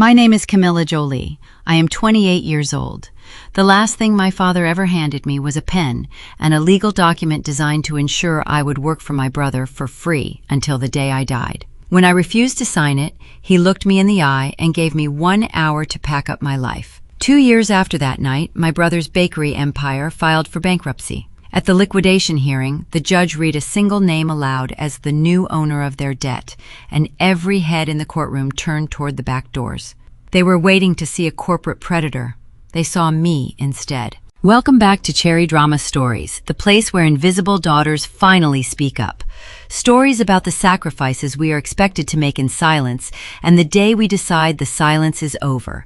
My name is Camilla Jolie. I am 28 years old. The last thing my father ever handed me was a pen and a legal document designed to ensure I would work for my brother for free until the day I died. When I refused to sign it, he looked me in the eye and gave me 1 hour to pack up my life. 2 years after that night, my brother's bakery empire filed for bankruptcy. At the liquidation hearing, the judge read a single name aloud as the new owner of their debt, and every head in the courtroom turned toward the back doors. They were waiting to see a corporate predator. They saw me instead. Welcome back to Cherry Drama Stories, the place where invisible daughters finally speak up. Stories about the sacrifices we are expected to make in silence, and the day we decide the silence is over.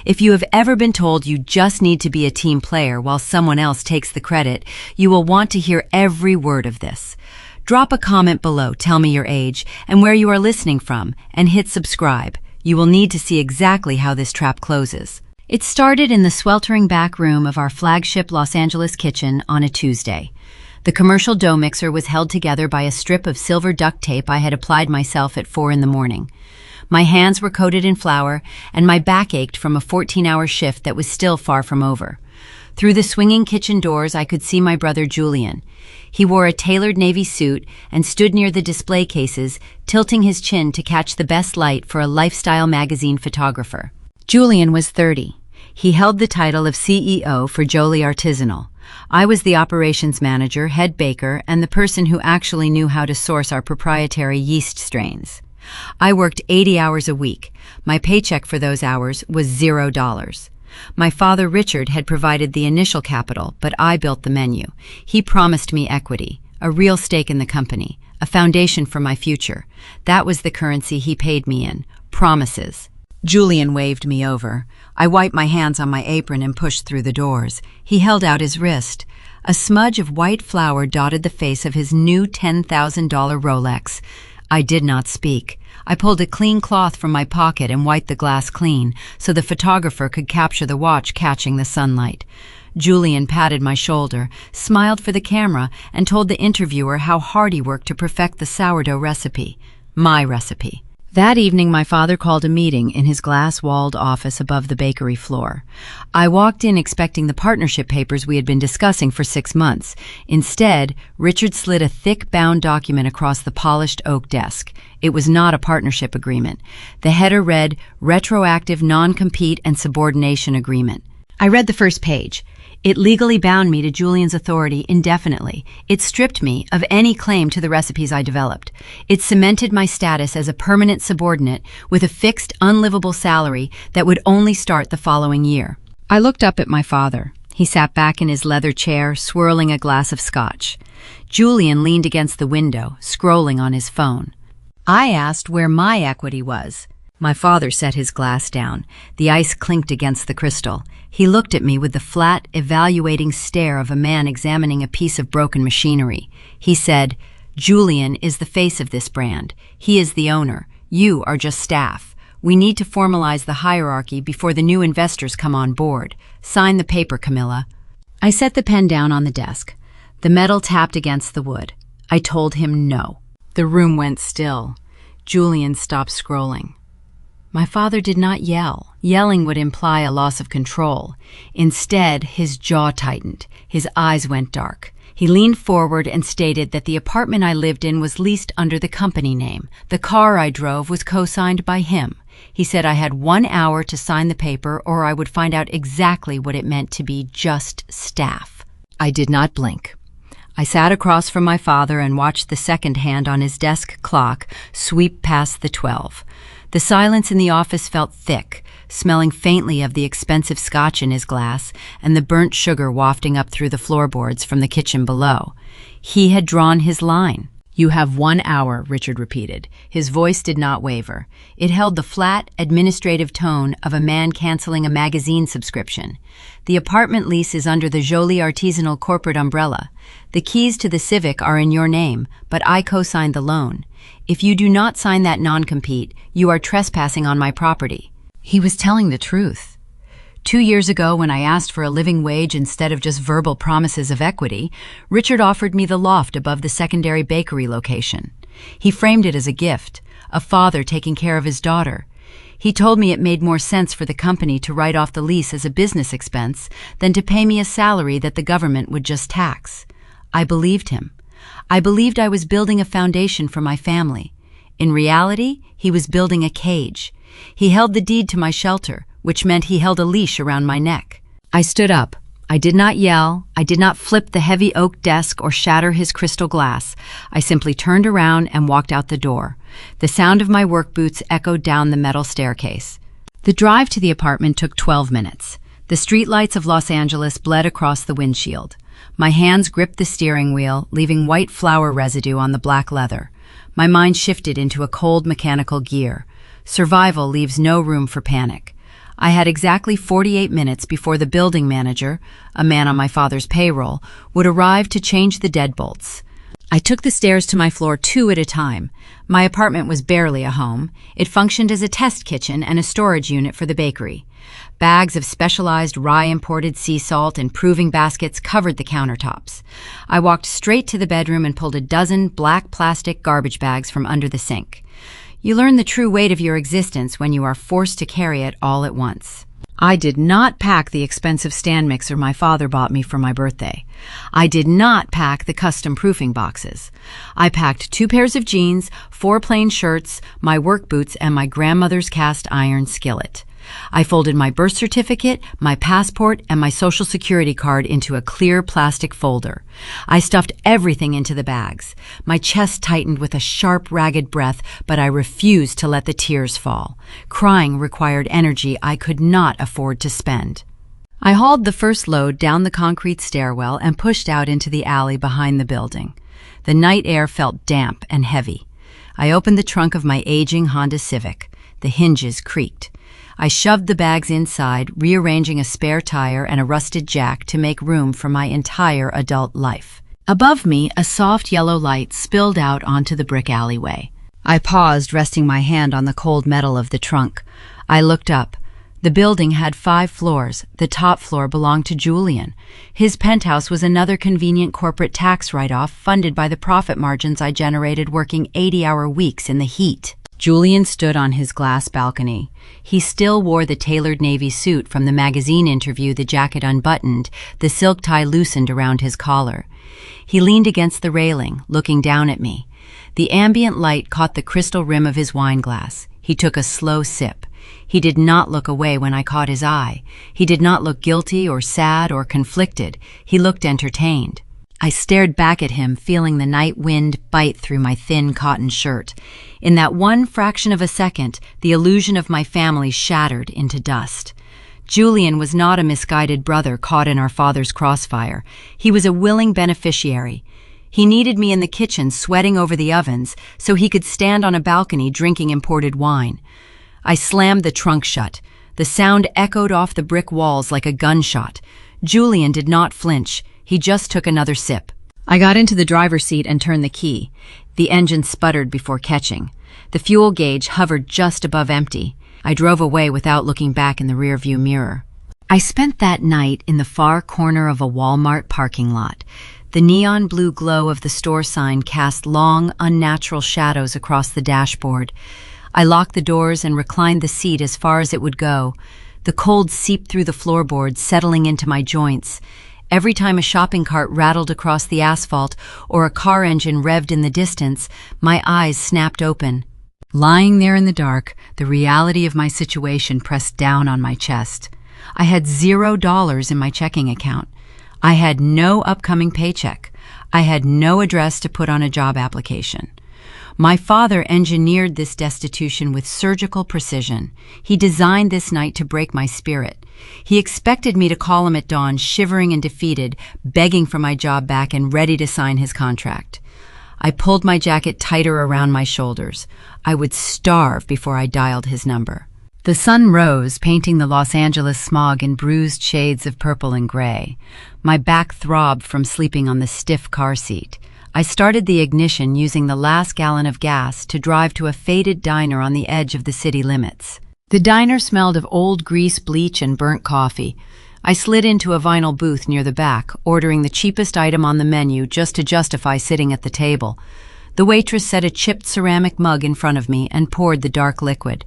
If you have ever been told you just need to be a team player while someone else takes the credit, you will want to hear every word of this. Drop a comment below, tell me your age and where you are listening from, and hit subscribe. You will need to see exactly how this trap closes. It started in the sweltering back room of our flagship Los Angeles kitchen on a Tuesday. The commercial dough mixer was held together by a strip of silver duct tape I had applied myself at 4 in the morning. My hands were coated in flour, and my back ached from a 14-hour shift that was still far from over. Through the swinging kitchen doors, I could see my brother Julian. He wore a tailored navy suit and stood near the display cases, tilting his chin to catch the best light for a lifestyle magazine photographer. Julian was 30. He held the title of CEO for Jolie Artisanal. I was the operations manager, head baker, and the person who actually knew how to source our proprietary yeast strains. I worked 80 hours a week. My paycheck for those hours was $0. My father, Richard, had provided the initial capital, but I built the menu. He promised me equity, a real stake in the company, a foundation for my future. That was the currency he paid me in, promises. Julian waved me over. I wiped my hands on my apron and pushed through the doors. He held out his wrist. A smudge of white flour dotted the face of his new $10,000 Rolex. I did not speak. I pulled a clean cloth from my pocket and wiped the glass clean so the photographer could capture the watch catching the sunlight. Julian patted my shoulder, smiled for the camera, and told the interviewer how hard he worked to perfect the sourdough recipe. My recipe. That evening, my father called a meeting in his glass-walled office above the bakery floor. I walked in expecting the partnership papers we had been discussing for 6 months. Instead, Richard slid a thick bound document across the polished oak desk. It was not a partnership agreement. The header read, Retroactive Non-Compete and Subordination Agreement. I read the first page. It legally bound me to Julian's authority indefinitely. It stripped me of any claim to the recipes I developed. It cemented my status as a permanent subordinate with a fixed, unlivable salary that would only start the following year. I looked up at my father. He sat back in his leather chair, swirling a glass of scotch. Julian leaned against the window, scrolling on his phone. I asked where my equity was. My father set his glass down. The ice clinked against the crystal. He looked at me with the flat, evaluating stare of a man examining a piece of broken machinery. He said, Julian is the face of this brand. He is the owner. You are just staff. We need to formalize the hierarchy before the new investors come on board. Sign the paper, Camilla. I set the pen down on the desk. The metal tapped against the wood. I told him no. The room went still. Julian stopped scrolling. My father did not yell. Yelling would imply a loss of control. Instead, his jaw tightened. His eyes went dark. He leaned forward and stated that the apartment I lived in was leased under the company name. The car I drove was co-signed by him. He said I had 1 hour to sign the paper or I would find out exactly what it meant to be just staff. I did not blink. I sat across from my father and watched the second hand on his desk clock sweep past the 12. The silence in the office felt thick, smelling faintly of the expensive scotch in his glass and the burnt sugar wafting up through the floorboards from the kitchen below. He had drawn his line. You have 1 hour, Richard repeated. His voice did not waver. It held the flat, administrative tone of a man canceling a magazine subscription. The apartment lease is under the Jolie Artisanal corporate umbrella. The keys to the Civic are in your name, but I co-signed the loan. If you do not sign that non-compete, you are trespassing on my property. He was telling the truth. 2 years ago, when I asked for a living wage instead of just verbal promises of equity, Richard offered me the loft above the secondary bakery location. He framed it as a gift, a father taking care of his daughter. He told me it made more sense for the company to write off the lease as a business expense than to pay me a salary that the government would just tax. I believed him. I believed I was building a foundation for my family. In reality, he was building a cage. He held the deed to my shelter, which meant he held a leash around my neck. I stood up. I did not yell. I did not flip the heavy oak desk or shatter his crystal glass. I simply turned around and walked out the door. The sound of my work boots echoed down the metal staircase. The drive to the apartment took 12 minutes. The streetlights of Los Angeles bled across the windshield. My hands gripped the steering wheel, leaving white flour residue on the black leather. My mind shifted into a cold mechanical gear. Survival leaves no room for panic. I had exactly 48 minutes before the building manager, a man on my father's payroll, would arrive to change the deadbolts. I took the stairs to my floor 2 at a time. My apartment was barely a home. It functioned as a test kitchen and a storage unit for the bakery. Bags of specialized rye-imported sea salt and proving baskets covered the countertops. I walked straight to the bedroom and pulled a dozen black plastic garbage bags from under the sink. You learn the true weight of your existence when you are forced to carry it all at once. I did not pack the expensive stand mixer my father bought me for my birthday. I did not pack the custom proofing boxes. I packed 2 pairs of jeans, 4 plain shirts, my work boots, and my grandmother's cast iron skillet. I folded my birth certificate, my passport, and my social security card into a clear plastic folder. I stuffed everything into the bags. My chest tightened with a sharp, ragged breath, but I refused to let the tears fall. Crying required energy I could not afford to spend. I hauled the first load down the concrete stairwell and pushed out into the alley behind the building. The night air felt damp and heavy. I opened the trunk of my aging Honda Civic. The hinges creaked. I shoved the bags inside, rearranging a spare tire and a rusted jack to make room for my entire adult life. Above me, a soft yellow light spilled out onto the brick alleyway. I paused, resting my hand on the cold metal of the trunk. I looked up. The building had 5 floors. The top floor belonged to Julian. His penthouse was another convenient corporate tax write-off funded by the profit margins I generated working 80-hour weeks in the heat. Julian stood on his glass balcony. He still wore the tailored navy suit from the magazine interview, the jacket unbuttoned, the silk tie loosened around his collar. He leaned against the railing, looking down at me. The ambient light caught the crystal rim of his wine glass. He took a slow sip. He did not look away when I caught his eye. He did not look guilty or sad or conflicted. He looked entertained. I stared back at him, feeling the night wind bite through my thin cotton shirt. In that one fraction of a second, the illusion of my family shattered into dust. Julian was not a misguided brother caught in our father's crossfire. He was a willing beneficiary. He needed me in the kitchen sweating over the ovens so he could stand on a balcony drinking imported wine. I slammed the trunk shut. The sound echoed off the brick walls like a gunshot. Julian did not flinch. He just took another sip. I got into the driver's seat and turned the key. The engine sputtered before catching. The fuel gauge hovered just above empty. I drove away without looking back in the rearview mirror. I spent that night in the far corner of a Walmart parking lot. The neon blue glow of the store sign cast long, unnatural shadows across the dashboard. I locked the doors and reclined the seat as far as it would go. The cold seeped through the floorboards, settling into my joints. Every time a shopping cart rattled across the asphalt or a car engine revved in the distance, my eyes snapped open. Lying there in the dark, the reality of my situation pressed down on my chest. I had $0 in my checking account. I had no upcoming paycheck. I had no address to put on a job application. My father engineered this destitution with surgical precision. He designed this night to break my spirit. He expected me to call him at dawn, shivering and defeated, begging for my job back and ready to sign his contract. I pulled my jacket tighter around my shoulders. I would starve before I dialed his number. The sun rose, painting the Los Angeles smog in bruised shades of purple and gray. My back throbbed from sleeping on the stiff car seat. I started the ignition using the last gallon of gas to drive to a faded diner on the edge of the city limits. The diner smelled of old grease, bleach, and burnt coffee. I slid into a vinyl booth near the back, ordering the cheapest item on the menu just to justify sitting at the table. The waitress set a chipped ceramic mug in front of me and poured the dark liquid.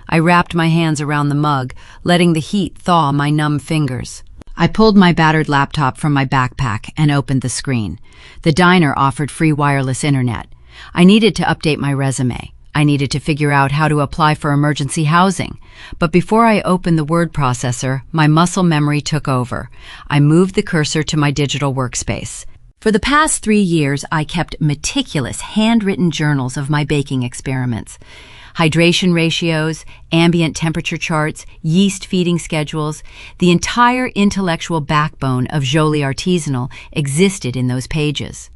I wrapped my hands around the mug, letting the heat thaw my numb fingers. I pulled my battered laptop from my backpack and opened the screen. The diner offered free wireless internet. I needed to update my resume. I needed to figure out how to apply for emergency housing. But before I opened the word processor, my muscle memory took over. I moved the cursor to my digital workspace. For the past 3 years, I kept meticulous handwritten journals of my baking experiments. Hydration ratios, ambient temperature charts, yeast feeding schedules, the entire intellectual backbone of Jolie Artisanal existed in those pages.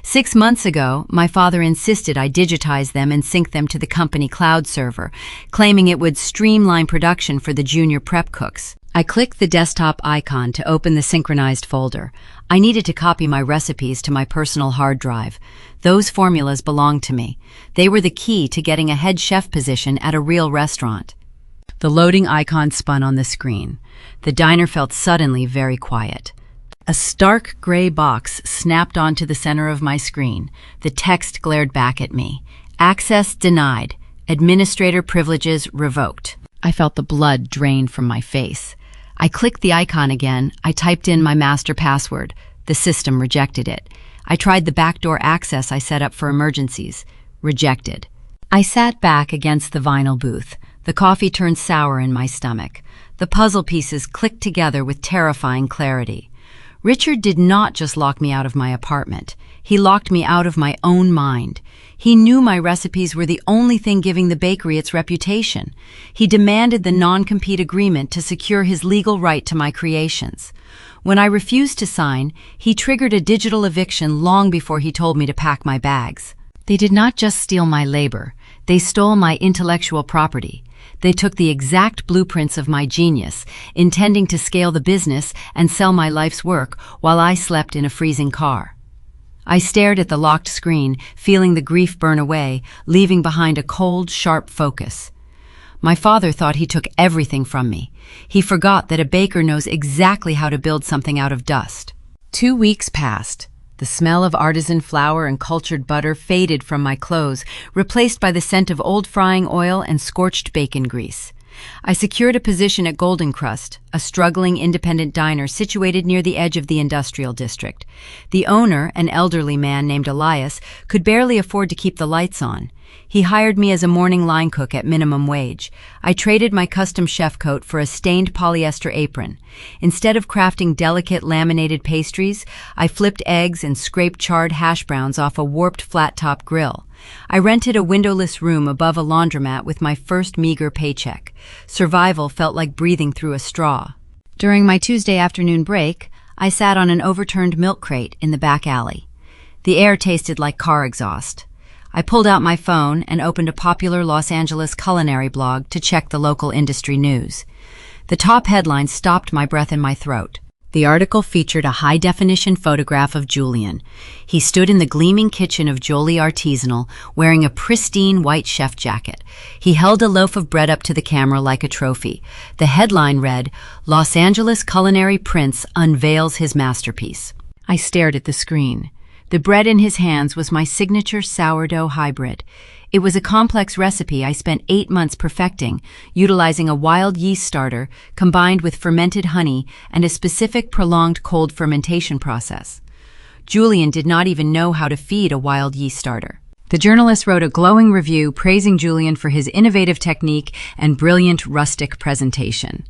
6 months ago, my father insisted I digitize them and sync them to the company cloud server, claiming it would streamline production for the junior prep cooks. I clicked the desktop icon to open the synchronized folder. I needed to copy my recipes to my personal hard drive. Those formulas belonged to me. They were the key to getting a head chef position at a real restaurant. The loading icon spun on the screen. The diner felt suddenly very quiet. A stark gray box snapped onto the center of my screen. The text glared back at me. Access denied. Administrator privileges revoked. I felt the blood drain from my face. I clicked the icon again. I typed in my master password. The system rejected it. I tried the backdoor access I set up for emergencies. Rejected. I sat back against the vinyl booth. The coffee turned sour in my stomach. The puzzle pieces clicked together with terrifying clarity. Richard did not just lock me out of my apartment. He locked me out of my own mind. He knew my recipes were the only thing giving the bakery its reputation. He demanded the non-compete agreement to secure his legal right to my creations. When I refused to sign, he triggered a digital eviction long before he told me to pack my bags. They did not just steal my labor. They stole my intellectual property. They took the exact blueprints of my genius, intending to scale the business and sell my life's work while I slept in a freezing car. I stared at the locked screen, feeling the grief burn away, leaving behind a cold, sharp focus. My father thought he took everything from me. He forgot that a baker knows exactly how to build something out of dust. 2 weeks passed. The smell of artisan flour and cultured butter faded from my clothes, replaced by the scent of old frying oil and scorched bacon grease. I secured a position at Golden Crust, a struggling independent diner situated near the edge of the industrial district. The owner, an elderly man named Elias, could barely afford to keep the lights on. He hired me as a morning line cook at minimum wage. I traded my custom chef coat for a stained polyester apron. Instead of crafting delicate laminated pastries, I flipped eggs and scraped charred hash browns off a warped flat-top grill. I rented a windowless room above a laundromat with my first meager paycheck. Survival felt like breathing through a straw. During my Tuesday afternoon break, I sat on an overturned milk crate in the back alley. The air tasted like car exhaust. I pulled out my phone and opened a popular Los Angeles culinary blog to check the local industry news. The top headline stopped my breath in my throat. The article featured a high-definition photograph of Julian. He stood in the gleaming kitchen of Jolie Artisanal, wearing a pristine white chef jacket. He held a loaf of bread up to the camera like a trophy. The headline read, "Los Angeles Culinary Prince Unveils His Masterpiece." I stared at the screen. The bread in his hands was my signature sourdough hybrid. It was a complex recipe I spent 8 months perfecting, utilizing a wild yeast starter combined with fermented honey and a specific prolonged cold fermentation process. Julian did not even know how to feed a wild yeast starter. The journalist wrote a glowing review praising Julian for his innovative technique and brilliant rustic presentation.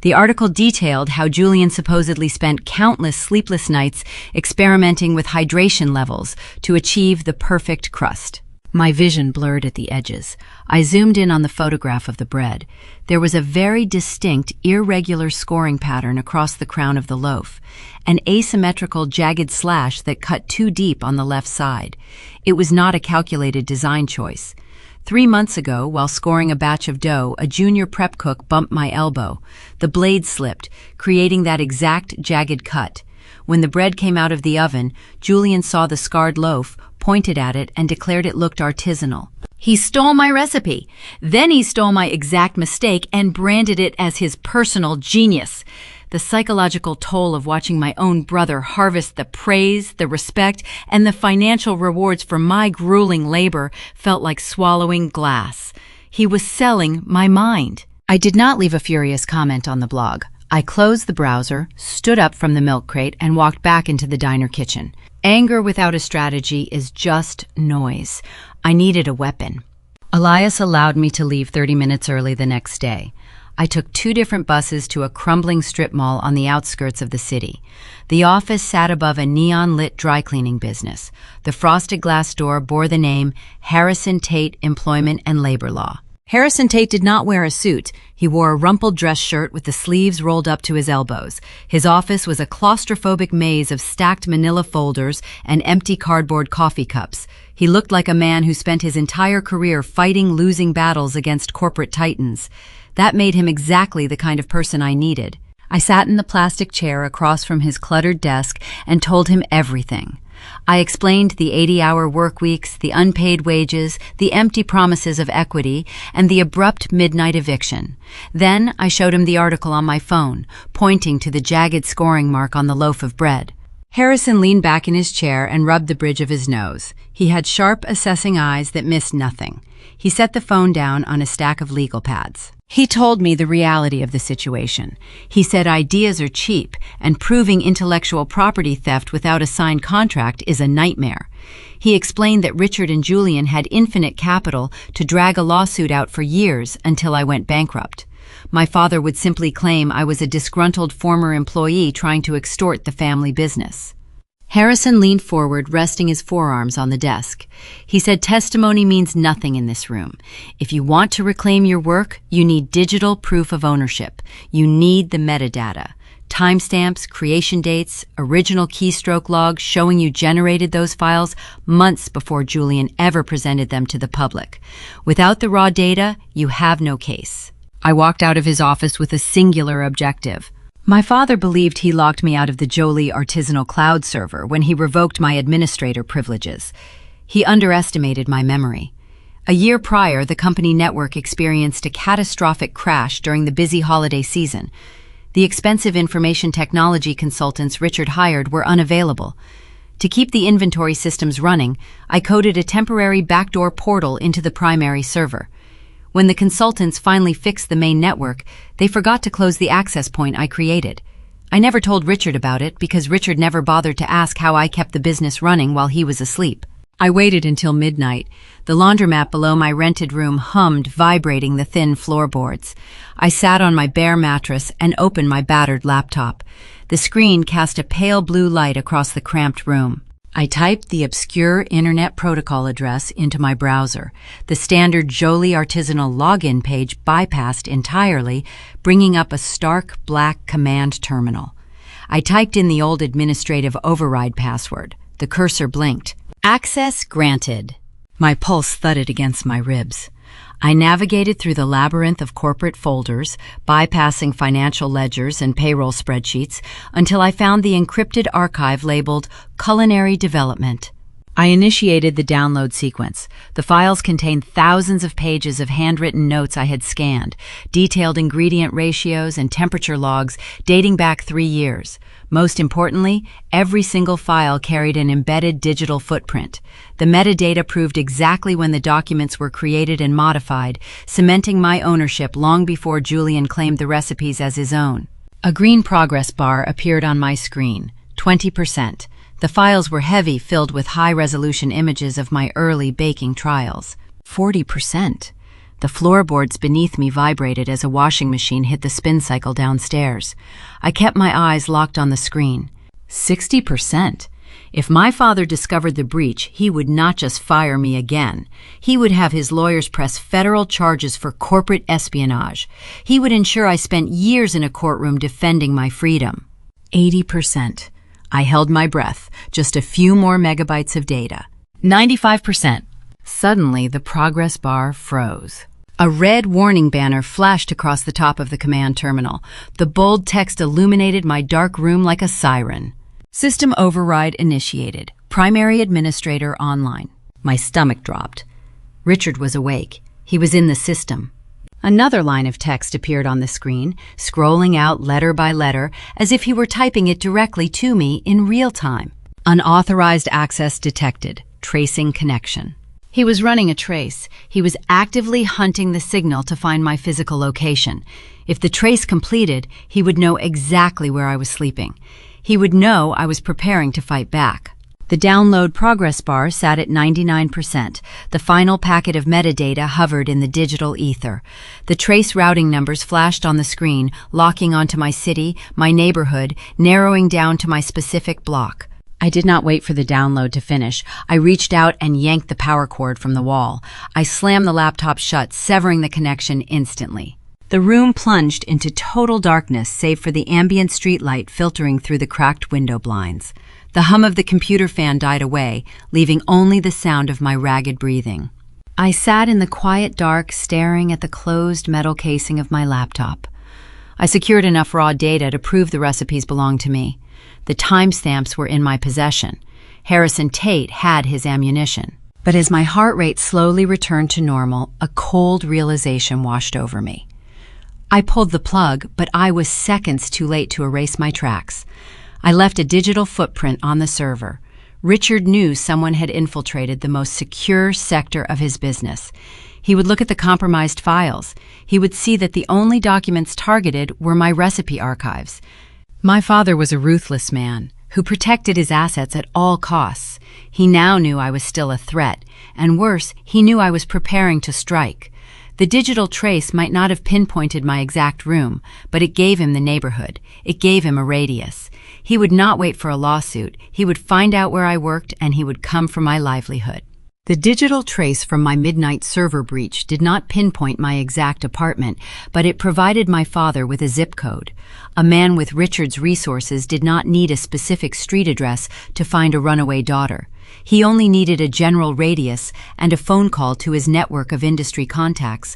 The article detailed how Julian supposedly spent countless sleepless nights experimenting with hydration levels to achieve the perfect crust. My vision blurred at the edges. I zoomed in on the photograph of the bread. There was a very distinct, irregular scoring pattern across the crown of the loaf, an asymmetrical, jagged slash that cut too deep on the left side. It was not a calculated design choice. 3 months ago, while scoring a batch of dough, a junior prep cook bumped my elbow. The blade slipped, creating that exact jagged cut. When the bread came out of the oven, Julian saw the scarred loaf, pointed at it, and declared it looked artisanal. He stole my recipe. Then he stole my exact mistake and branded it as his personal genius. The psychological toll of watching my own brother harvest the praise, the respect, and the financial rewards for my grueling labor felt like swallowing glass. He was selling my mind. I did not leave a furious comment on the blog. I closed the browser, stood up from the milk crate, and walked back into the diner kitchen. Anger without a strategy is just noise. I needed a weapon. Elias allowed me to leave 30 minutes early the next day. I took 2 different buses to a crumbling strip mall on the outskirts of the city. The office sat above a neon-lit dry cleaning business. The frosted glass door bore the name Harrison Tate Employment and Labor Law. Harrison Tate did not wear a suit. He wore a rumpled dress shirt with the sleeves rolled up to his elbows. His office was a claustrophobic maze of stacked manila folders and empty cardboard coffee cups. He looked like a man who spent his entire career fighting losing battles against corporate titans. That made him exactly the kind of person I needed. I sat in the plastic chair across from his cluttered desk and told him everything. I explained the 80-hour work weeks, the unpaid wages, the empty promises of equity, and the abrupt midnight eviction. Then I showed him the article on my phone, pointing to the jagged scoring mark on the loaf of bread. Harrison leaned back in his chair and rubbed the bridge of his nose. He had sharp, assessing eyes that missed nothing. He set the phone down on a stack of legal pads. He told me the reality of the situation. He said ideas are cheap, and proving intellectual property theft without a signed contract is a nightmare. He explained that Richard and Julian had infinite capital to drag a lawsuit out for years until I went bankrupt. My father would simply claim I was a disgruntled former employee trying to extort the family business. Harrison leaned forward, resting his forearms on the desk. He said testimony means nothing in this room. If you want to reclaim your work, you need digital proof of ownership. You need the metadata. Timestamps, creation dates, original keystroke logs showing you generated those files months before Julian ever presented them to the public. Without the raw data, you have no case. I walked out of his office with a singular objective. My father believed he locked me out of the Jolie artisanal cloud server when he revoked my administrator privileges. He underestimated my memory. A year prior, the company network experienced a catastrophic crash during the busy holiday season. The expensive information technology consultants Richard hired were unavailable. To keep the inventory systems running, I coded a temporary backdoor portal into the primary server. When the consultants finally fixed the main network, they forgot to close the access point I created. I never told Richard about it because Richard never bothered to ask how I kept the business running while he was asleep. I waited until midnight. The laundromat below my rented room hummed, vibrating the thin floorboards. I sat on my bare mattress and opened my battered laptop. The screen cast a pale blue light across the cramped room. I typed the obscure Internet Protocol address into my browser. The standard Jolie artisanal login page bypassed entirely, bringing up a stark black command terminal. I typed in the old administrative override password. The cursor blinked. Access granted. My pulse thudded against my ribs. I navigated through the labyrinth of corporate folders, bypassing financial ledgers and payroll spreadsheets, until I found the encrypted archive labeled Culinary Development. I initiated the download sequence. The files contained thousands of pages of handwritten notes I had scanned, detailed ingredient ratios and temperature logs dating back 3 years. Most importantly, every single file carried an embedded digital footprint. The metadata proved exactly when the documents were created and modified, cementing my ownership long before Julian claimed the recipes as his own. A green progress bar appeared on my screen, 20%. The files were heavy, filled with high-resolution images of my early baking trials. 40%. The floorboards beneath me vibrated as a washing machine hit the spin cycle downstairs. I kept my eyes locked on the screen. 60%. If my father discovered the breach, he would not just fire me again. He would have his lawyers press federal charges for corporate espionage. He would ensure I spent years in a courtroom defending my freedom. 80%. I held my breath, just a few more megabytes of data. 95%. Suddenly, the progress bar froze. A red warning banner flashed across the top of the command terminal. The bold text illuminated my dark room like a siren. System override initiated. Primary administrator online. My stomach dropped. Richard was awake. He was in the system. Another line of text appeared on the screen, scrolling out letter by letter, as if he were typing it directly to me in real time. Unauthorized access detected. Tracing connection. He was running a trace. He was actively hunting the signal to find my physical location. If the trace completed, he would know exactly where I was sleeping. He would know I was preparing to fight back. The download progress bar sat at 99%. The final packet of metadata hovered in the digital ether. The trace routing numbers flashed on the screen, locking onto my city, my neighborhood, narrowing down to my specific block. I did not wait for the download to finish. I reached out and yanked the power cord from the wall. I slammed the laptop shut, severing the connection instantly. The room plunged into total darkness save for the ambient streetlight filtering through the cracked window blinds. The hum of the computer fan died away, leaving only the sound of my ragged breathing. I sat in the quiet dark, staring at the closed metal casing of my laptop. I secured enough raw data to prove the recipes belonged to me. The timestamps were in my possession. Harrison Tate had his ammunition. But as my heart rate slowly returned to normal, a cold realization washed over me. I pulled the plug, but I was seconds too late to erase my tracks. I left a digital footprint on the server. Richard knew someone had infiltrated the most secure sector of his business. He would look at the compromised files. He would see that the only documents targeted were my recipe archives. My father was a ruthless man who protected his assets at all costs. He now knew I was still a threat, and worse, he knew I was preparing to strike. The digital trace might not have pinpointed my exact room, but it gave him the neighborhood. It gave him a radius. He would not wait for a lawsuit. He would find out where I worked, and he would come for my livelihood. The digital trace from my midnight server breach did not pinpoint my exact apartment, but it provided my father with a zip code. A man with Richard's resources did not need a specific street address to find a runaway daughter. He only needed a general radius and a phone call to his network of industry contacts.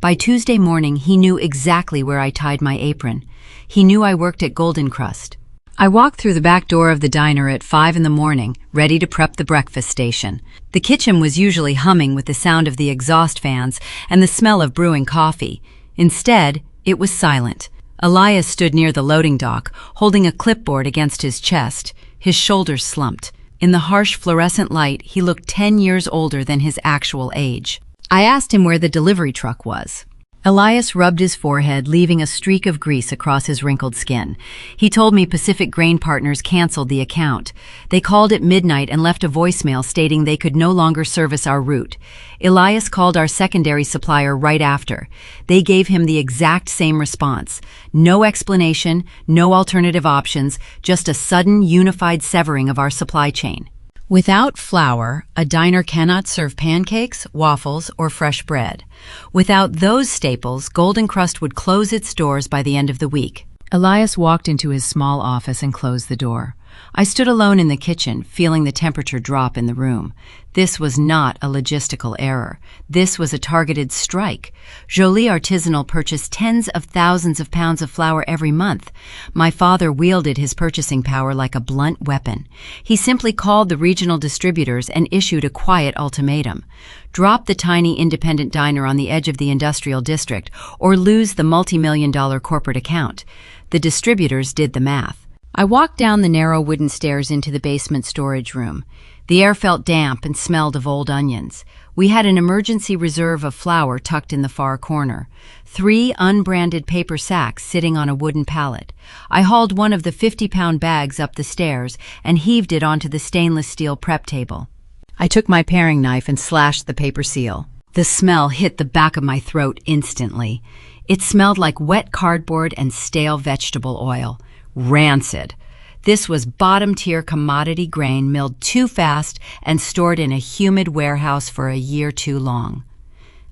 By Tuesday morning, he knew exactly where I tied my apron. He knew I worked at Golden Crust. I walked through the back door of the diner at 5 in the morning, ready to prep the breakfast station. The kitchen was usually humming with the sound of the exhaust fans and the smell of brewing coffee. Instead, it was silent. Elias stood near the loading dock, holding a clipboard against his chest. His shoulders slumped. In the harsh fluorescent light, he looked 10 years older than his actual age. I asked him where the delivery truck was. Elias rubbed his forehead, leaving a streak of grease across his wrinkled skin. He told me Pacific Grain Partners canceled the account. They called at midnight and left a voicemail stating they could no longer service our route. Elias called our secondary supplier right after. They gave him the exact same response. No explanation, no alternative options, just a sudden, unified severing of our supply chain. Without flour, a diner cannot serve pancakes, waffles, or fresh bread. Without those staples, Golden Crust would close its doors by the end of the week. Elias walked into his small office and closed the door. I stood alone in the kitchen, feeling the temperature drop in the room. This was not a logistical error. This was a targeted strike. Jolie Artisanal purchased tens of thousands of pounds of flour every month. My father wielded his purchasing power like a blunt weapon. He simply called the regional distributors and issued a quiet ultimatum. Drop the tiny independent diner on the edge of the industrial district or lose the multi-million-dollar corporate account. The distributors did the math. I walked down the narrow wooden stairs into the basement storage room. The air felt damp and smelled of old onions. We had an emergency reserve of flour tucked in the far corner. 3 unbranded paper sacks sitting on a wooden pallet. I hauled one of the 50-pound bags up the stairs and heaved it onto the stainless steel prep table. I took my paring knife and slashed the paper seal. The smell hit the back of my throat instantly. It smelled like wet cardboard and stale vegetable oil. Rancid. This was bottom-tier commodity grain milled too fast and stored in a humid warehouse for a year too long.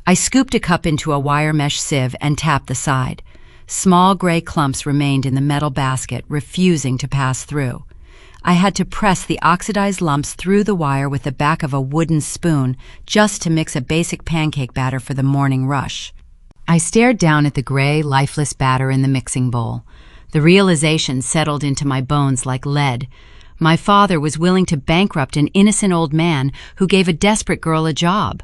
I scooped a cup into a wire mesh sieve and tapped the side. Small gray clumps remained in the metal basket, refusing to pass through. I had to press the oxidized lumps through the wire with the back of a wooden spoon just to mix a basic pancake batter for the morning rush. I stared down at the gray, lifeless batter in the mixing bowl. The realization settled into my bones like lead. My father was willing to bankrupt an innocent old man who gave a desperate girl a job.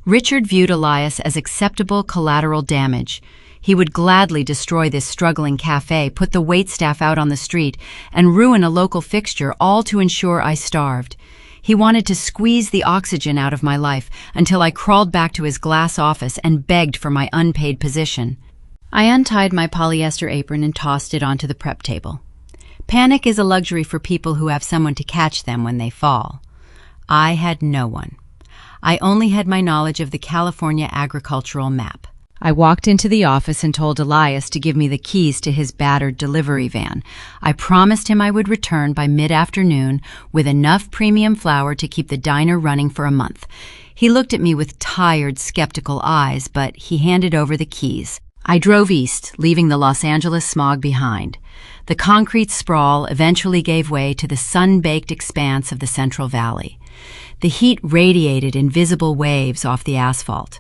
Richard viewed Elias as acceptable collateral damage. He would gladly destroy this struggling cafe, put the waitstaff out on the street, and ruin a local fixture, all to ensure I starved. He wanted to squeeze the oxygen out of my life until I crawled back to his glass office and begged for my unpaid position. I untied my polyester apron and tossed it onto the prep table. Panic is a luxury for people who have someone to catch them when they fall. I had no one. I only had my knowledge of the California agricultural map. I walked into the office and told Elias to give me the keys to his battered delivery van. I promised him I would return by mid-afternoon with enough premium flour to keep the diner running for a month. He looked at me with tired, skeptical eyes, but he handed over the keys. I drove east, leaving the Los Angeles smog behind. The concrete sprawl eventually gave way to the sun-baked expanse of the Central Valley. The heat radiated in visible waves off the asphalt.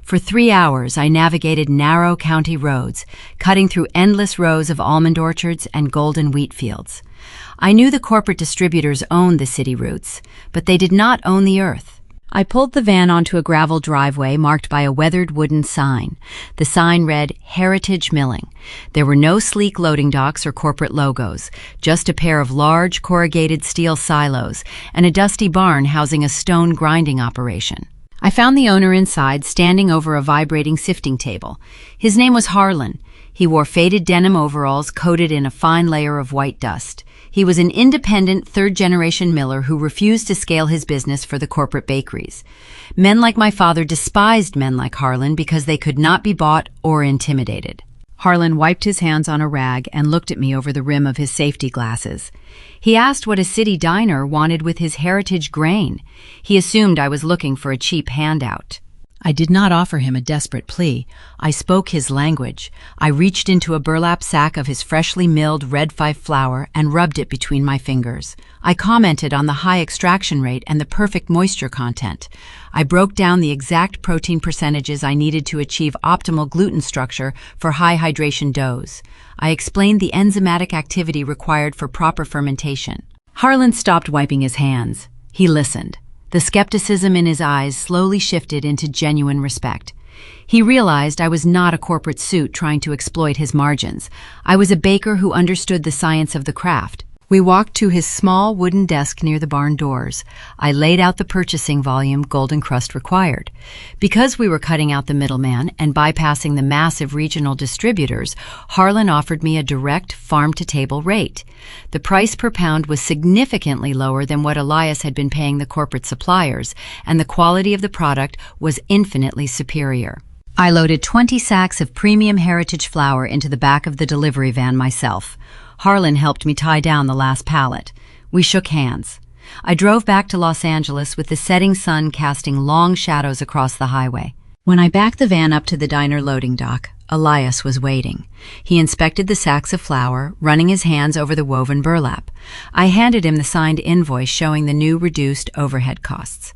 For 3 hours, I navigated narrow county roads, cutting through endless rows of almond orchards and golden wheat fields. I knew the corporate distributors owned the city routes, but they did not own the earth. I pulled the van onto a gravel driveway marked by a weathered wooden sign. The sign read, "Heritage Milling." There were no sleek loading docks or corporate logos, just a pair of large corrugated steel silos and a dusty barn housing a stone grinding operation. I found the owner inside, standing over a vibrating sifting table. His name was Harlan. He wore faded denim overalls coated in a fine layer of white dust. He was an independent third-generation miller who refused to scale his business for the corporate bakeries. Men like my father despised men like Harlan because they could not be bought or intimidated. Harlan wiped his hands on a rag and looked at me over the rim of his safety glasses. He asked what a city diner wanted with his heritage grain. He assumed I was looking for a cheap handout. I did not offer him a desperate plea. I spoke his language. I reached into a burlap sack of his freshly milled Red 5 flour and rubbed it between my fingers. I commented on the high extraction rate and the perfect moisture content. I broke down the exact protein percentages I needed to achieve optimal gluten structure for high hydration doughs. I explained the enzymatic activity required for proper fermentation. Harlan stopped wiping his hands. He listened. The skepticism in his eyes slowly shifted into genuine respect. He realized I was not a corporate suit trying to exploit his margins. I was a baker who understood the science of the craft. We walked to his small wooden desk near the barn doors. I laid out the purchasing volume Golden Crust required. Because we were cutting out the middleman and bypassing the massive regional distributors, Harlan offered me a direct farm-to-table rate. The price per pound was significantly lower than what Elias had been paying the corporate suppliers, and the quality of the product was infinitely superior. I loaded 20 sacks of premium heritage flour into the back of the delivery van myself. Harlan helped me tie down the last pallet. We shook hands. I drove back to Los Angeles with the setting sun casting long shadows across the highway. When I backed the van up to the diner loading dock, Elias was waiting. He inspected the sacks of flour, running his hands over the woven burlap. I handed him the signed invoice showing the new reduced overhead costs.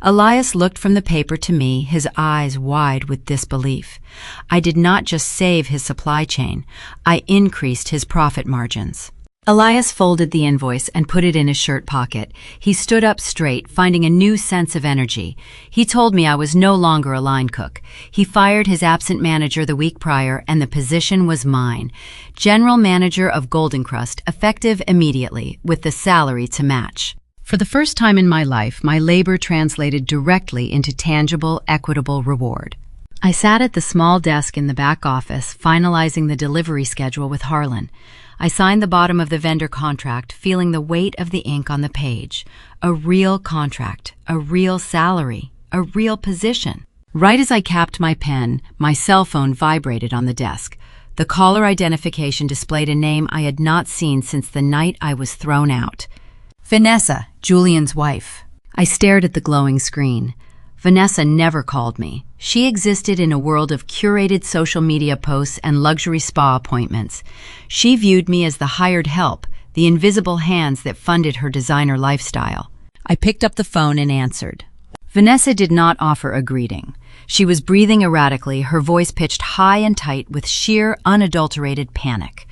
Elias looked from the paper to me, his eyes wide with disbelief. I did not just save his supply chain, I increased his profit margins. Elias folded the invoice and put it in his shirt pocket. He stood up straight, finding a new sense of energy. He told me I was no longer a line cook. He fired his absent manager the week prior, and the position was mine. General manager of Golden Crust, effective immediately, with the salary to match. For the first time in my life, my labor translated directly into tangible, equitable reward. I sat at the small desk in the back office, finalizing the delivery schedule with Harlan. I signed the bottom of the vendor contract, feeling the weight of the ink on the page. A real contract, a real salary, a real position. Right as I capped my pen, my cell phone vibrated on the desk. The caller identification displayed a name I had not seen since the night I was thrown out. Vanessa, Julian's wife. I stared at the glowing screen. Vanessa never called me. She existed in a world of curated social media posts and luxury spa appointments. She viewed me as the hired help, the invisible hands that funded her designer lifestyle. I picked up the phone and answered. Vanessa did not offer a greeting. She was breathing erratically, her voice pitched high and tight with sheer, unadulterated panic.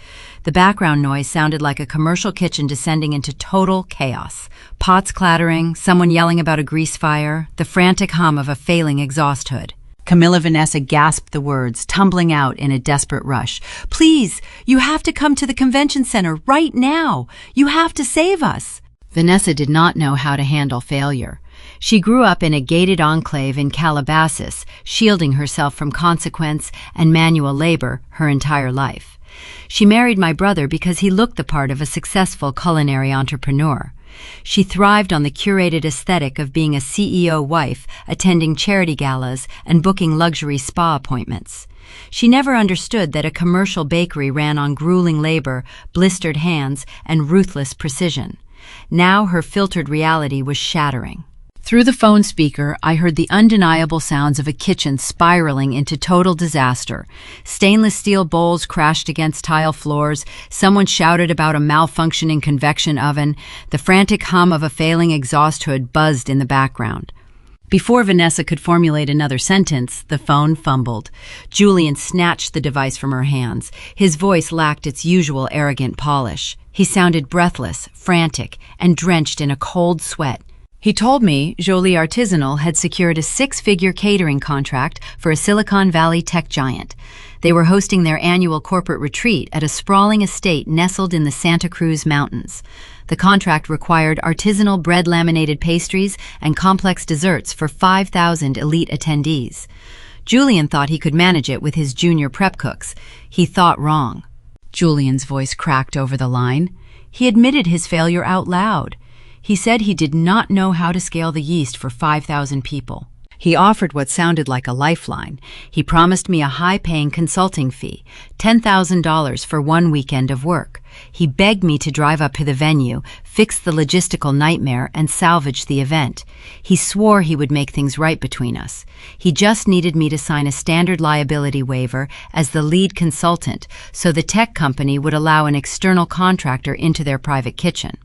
The background noise sounded like a commercial kitchen descending into total chaos. Pots clattering, someone yelling about a grease fire, the frantic hum of a failing exhaust hood. Camilla Vanessa gasped the words, tumbling out in a desperate rush. "Please, you have to come to the convention center right now. You have to save us." Vanessa did not know how to handle failure. She grew up in a gated enclave in Calabasas, shielding herself from consequence and manual labor her entire life. She married my brother because he looked the part of a successful culinary entrepreneur. She thrived on the curated aesthetic of being a CEO wife, attending charity galas and booking luxury spa appointments. She never understood that a commercial bakery ran on grueling labor, blistered hands, and ruthless precision. Now her filtered reality was shattering. Through the phone speaker, I heard the undeniable sounds of a kitchen spiraling into total disaster. Stainless steel bowls crashed against tile floors, someone shouted about a malfunctioning convection oven, the frantic hum of a failing exhaust hood buzzed in the background. Before Vanessa could formulate another sentence, the phone fumbled. Julian snatched the device from her hands. His voice lacked its usual arrogant polish. He sounded breathless, frantic, and drenched in a cold sweat. He told me Jolie Artisanal had secured a 6-figure catering contract for a Silicon Valley tech giant. They were hosting their annual corporate retreat at a sprawling estate nestled in the Santa Cruz Mountains. The contract required artisanal bread-laminated pastries and complex desserts for 5,000 elite attendees. Julian thought he could manage it with his junior prep cooks. He thought wrong. Julian's voice cracked over the line. He admitted his failure out loud. He said he did not know how to scale the yeast for 5,000 people. He offered what sounded like a lifeline. He promised me a high-paying consulting fee, $10,000 for 1 weekend of work. He begged me to drive up to the venue, fix the logistical nightmare, and salvage the event. He swore he would make things right between us. He just needed me to sign a standard liability waiver as the lead consultant, so the tech company would allow an external contractor into their private kitchen.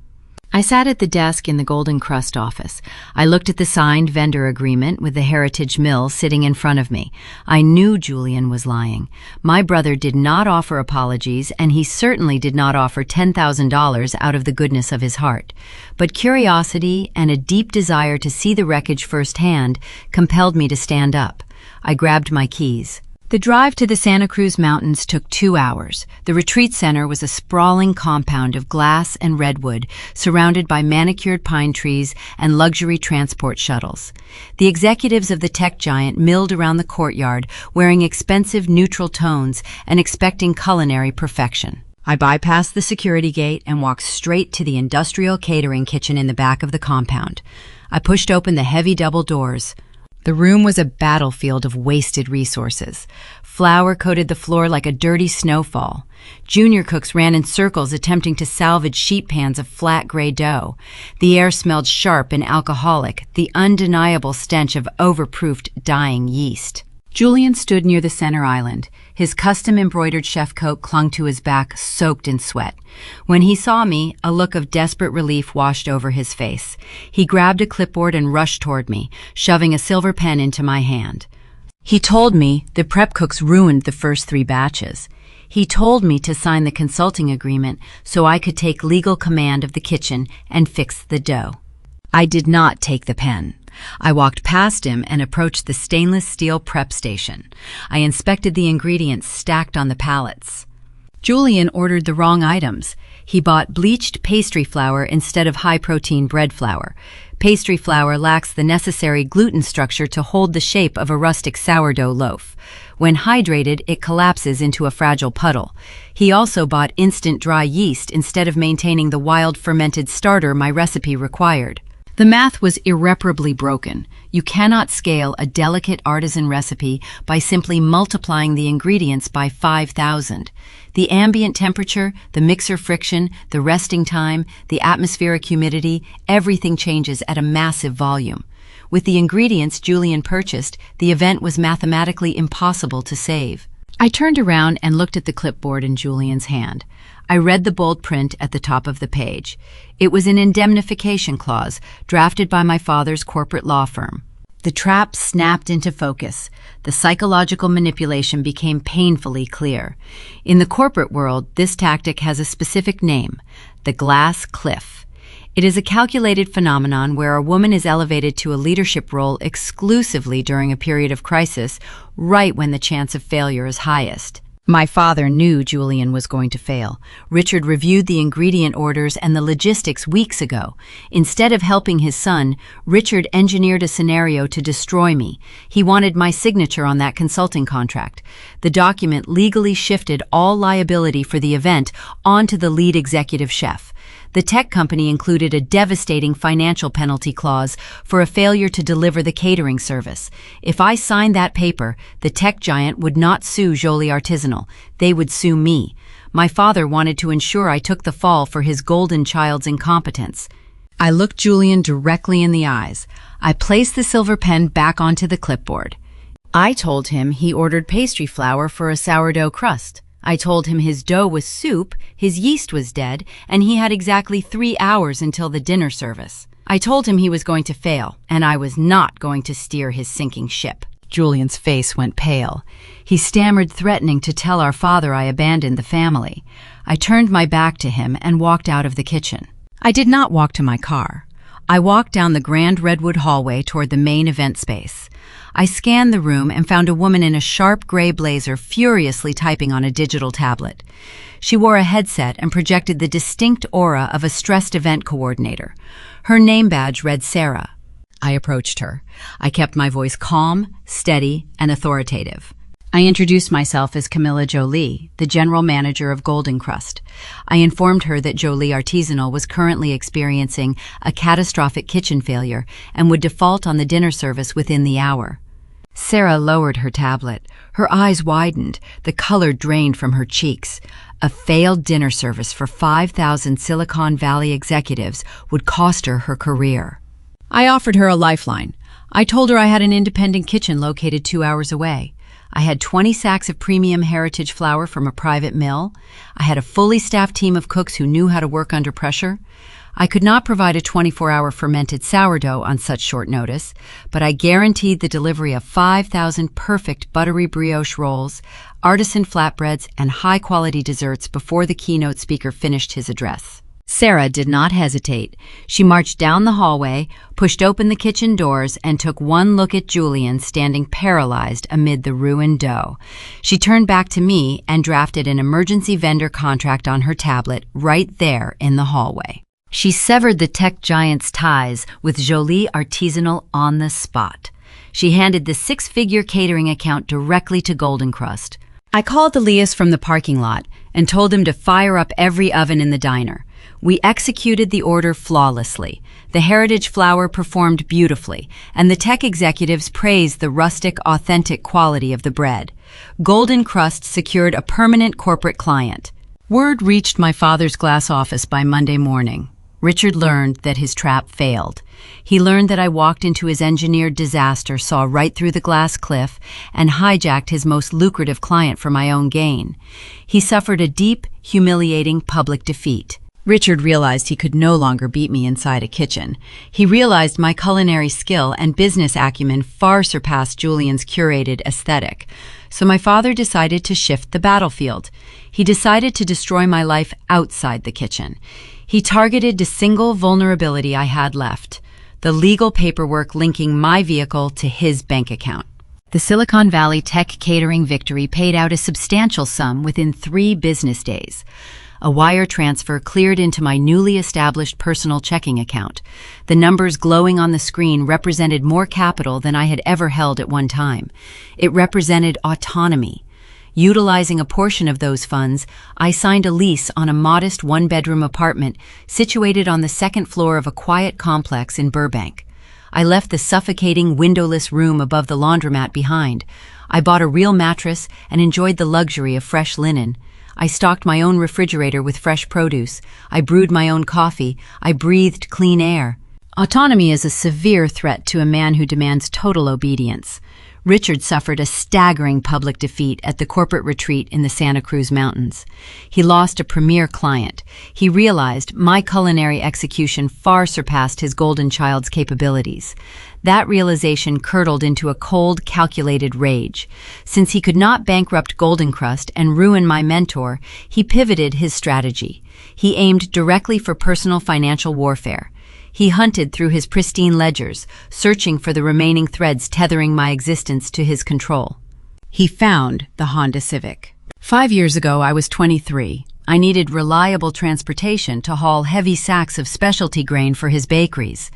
I sat at the desk in the Golden Crust office. I looked at the signed vendor agreement with the Heritage Mill sitting in front of me. I knew Julian was lying. My brother did not offer apologies, and he certainly did not offer $10,000 out of the goodness of his heart. But curiosity and a deep desire to see the wreckage firsthand compelled me to stand up. I grabbed my keys. The drive to the Santa Cruz Mountains took 2 hours. The retreat center was a sprawling compound of glass and redwood, surrounded by manicured pine trees and luxury transport shuttles. The executives of the tech giant milled around the courtyard, wearing expensive neutral tones and expecting culinary perfection. I bypassed the security gate and walked straight to the industrial catering kitchen in the back of the compound. I pushed open the heavy double doors. The room was a battlefield of wasted resources. Flour coated the floor like a dirty snowfall. Junior cooks ran in circles attempting to salvage sheet pans of flat gray dough. The air smelled sharp and alcoholic, the undeniable stench of overproofed dying yeast. Julian stood near the center island. His custom-embroidered chef coat clung to his back, soaked in sweat. When he saw me, a look of desperate relief washed over his face. He grabbed a clipboard and rushed toward me, shoving a silver pen into my hand. He told me the prep cooks ruined the first 3 batches. He told me to sign the consulting agreement so I could take legal command of the kitchen and fix the dough. I did not take the pen. I walked past him and approached the stainless steel prep station. I inspected the ingredients stacked on the pallets. Julian ordered the wrong items. He bought bleached pastry flour instead of high-protein bread flour. Pastry flour lacks the necessary gluten structure to hold the shape of a rustic sourdough loaf. When hydrated, it collapses into a fragile puddle. He also bought instant dry yeast instead of maintaining the wild fermented starter my recipe required. The math was irreparably broken. You cannot scale a delicate artisan recipe by simply multiplying the ingredients by 5,000. The ambient temperature, the mixer friction, the resting time, the atmospheric humidity, everything changes at a massive volume. With the ingredients Julian purchased, the event was mathematically impossible to save. I turned around and looked at the clipboard in Julian's hand. I read the bold print at the top of the page. It was an indemnification clause drafted by my father's corporate law firm. The trap snapped into focus. The psychological manipulation became painfully clear. In the corporate world, this tactic has a specific name: the glass cliff. It is a calculated phenomenon where a woman is elevated to a leadership role exclusively during a period of crisis, right when the chance of failure is highest. My father knew Julian was going to fail. Richard reviewed the ingredient orders and the logistics weeks ago. Instead of helping his son, Richard engineered a scenario to destroy me. He wanted my signature on that consulting contract. The document legally shifted all liability for the event onto the lead executive chef. The tech company included a devastating financial penalty clause for a failure to deliver the catering service. If I signed that paper, the tech giant would not sue Jolie Artisanal. They would sue me. My father wanted to ensure I took the fall for his golden child's incompetence. I looked Julian directly in the eyes. I placed the silver pen back onto the clipboard. I told him he ordered pastry flour for a sourdough crust. I told him his dough was soup, his yeast was dead, and he had exactly 3 hours until the dinner service. I told him he was going to fail, and I was not going to steer his sinking ship. Julian's face went pale. He stammered, threatening to tell our father I abandoned the family. I turned my back to him and walked out of the kitchen. I did not walk to my car. I walked down the grand redwood hallway toward the main event space. I scanned the room and found a woman in a sharp gray blazer furiously typing on a digital tablet. She wore a headset and projected the distinct aura of a stressed event coordinator. Her name badge read Sarah. I approached her. I kept my voice calm, steady, and authoritative. I introduced myself as Camilla Jolie, the general manager of Golden Crust. I informed her that Jolie Artisanal was currently experiencing a catastrophic kitchen failure and would default on the dinner service within the hour. Sarah lowered her tablet. Her eyes widened, the color drained from her cheeks. A failed dinner service for 5,000 Silicon Valley executives would cost her her career. I offered her a lifeline. I told her I had an independent kitchen located 2 hours away. I had 20 sacks of premium heritage flour from a private mill. I had a fully staffed team of cooks who knew how to work under pressure. I could not provide a 24-hour fermented sourdough on such short notice, but I guaranteed the delivery of 5,000 perfect buttery brioche rolls, artisan flatbreads, and high-quality desserts before the keynote speaker finished his address. Sarah did not hesitate. She marched down the hallway, pushed open the kitchen doors, and took one look at Julian standing paralyzed amid the ruined dough. She turned back to me and drafted an emergency vendor contract on her tablet right there in the hallway. She severed the tech giant's ties with Jolie Artisanal on the spot. She handed the 6-figure catering account directly to Golden Crust. I called Elias from the parking lot and told him to fire up every oven in the diner. We executed the order flawlessly. The heritage flour performed beautifully, and the tech executives praised the rustic, authentic quality of the bread. Golden Crust secured a permanent corporate client. Word reached my father's glass office by Monday morning. Richard learned that his trap failed. He learned that I walked into his engineered disaster, saw right through the glass cliff, and hijacked his most lucrative client for my own gain. He suffered a deep, humiliating public defeat. Richard realized he could no longer beat me inside a kitchen. He realized my culinary skill and business acumen far surpassed Julian's curated aesthetic. So my father decided to shift the battlefield. He decided to destroy my life outside the kitchen. He targeted the single vulnerability I had left, the legal paperwork linking my vehicle to his bank account. The Silicon Valley tech catering victory paid out a substantial sum within 3 business days. A wire transfer cleared into my newly established personal checking account. The numbers glowing on the screen represented more capital than I had ever held at one time. It represented autonomy. Utilizing a portion of those funds, I signed a lease on a modest 1-bedroom apartment situated on the 2nd floor of a quiet complex in Burbank. I left the suffocating, windowless room above the laundromat behind. I bought a real mattress and enjoyed the luxury of fresh linen. I stocked my own refrigerator with fresh produce. I brewed my own coffee. I breathed clean air. Autonomy is a severe threat to a man who demands total obedience. Richard suffered a staggering public defeat at the corporate retreat in the Santa Cruz Mountains. He lost a premier client. He realized my culinary execution far surpassed his golden child's capabilities. That realization curdled into a cold, calculated rage. Since he could not bankrupt Golden Crust and ruin my mentor, he pivoted his strategy. He aimed directly for personal financial warfare. He hunted through his pristine ledgers, searching for the remaining threads tethering my existence to his control. He found the Honda Civic. 5 years ago, I was 23. I needed reliable transportation to haul heavy sacks of specialty grain for his bakeries.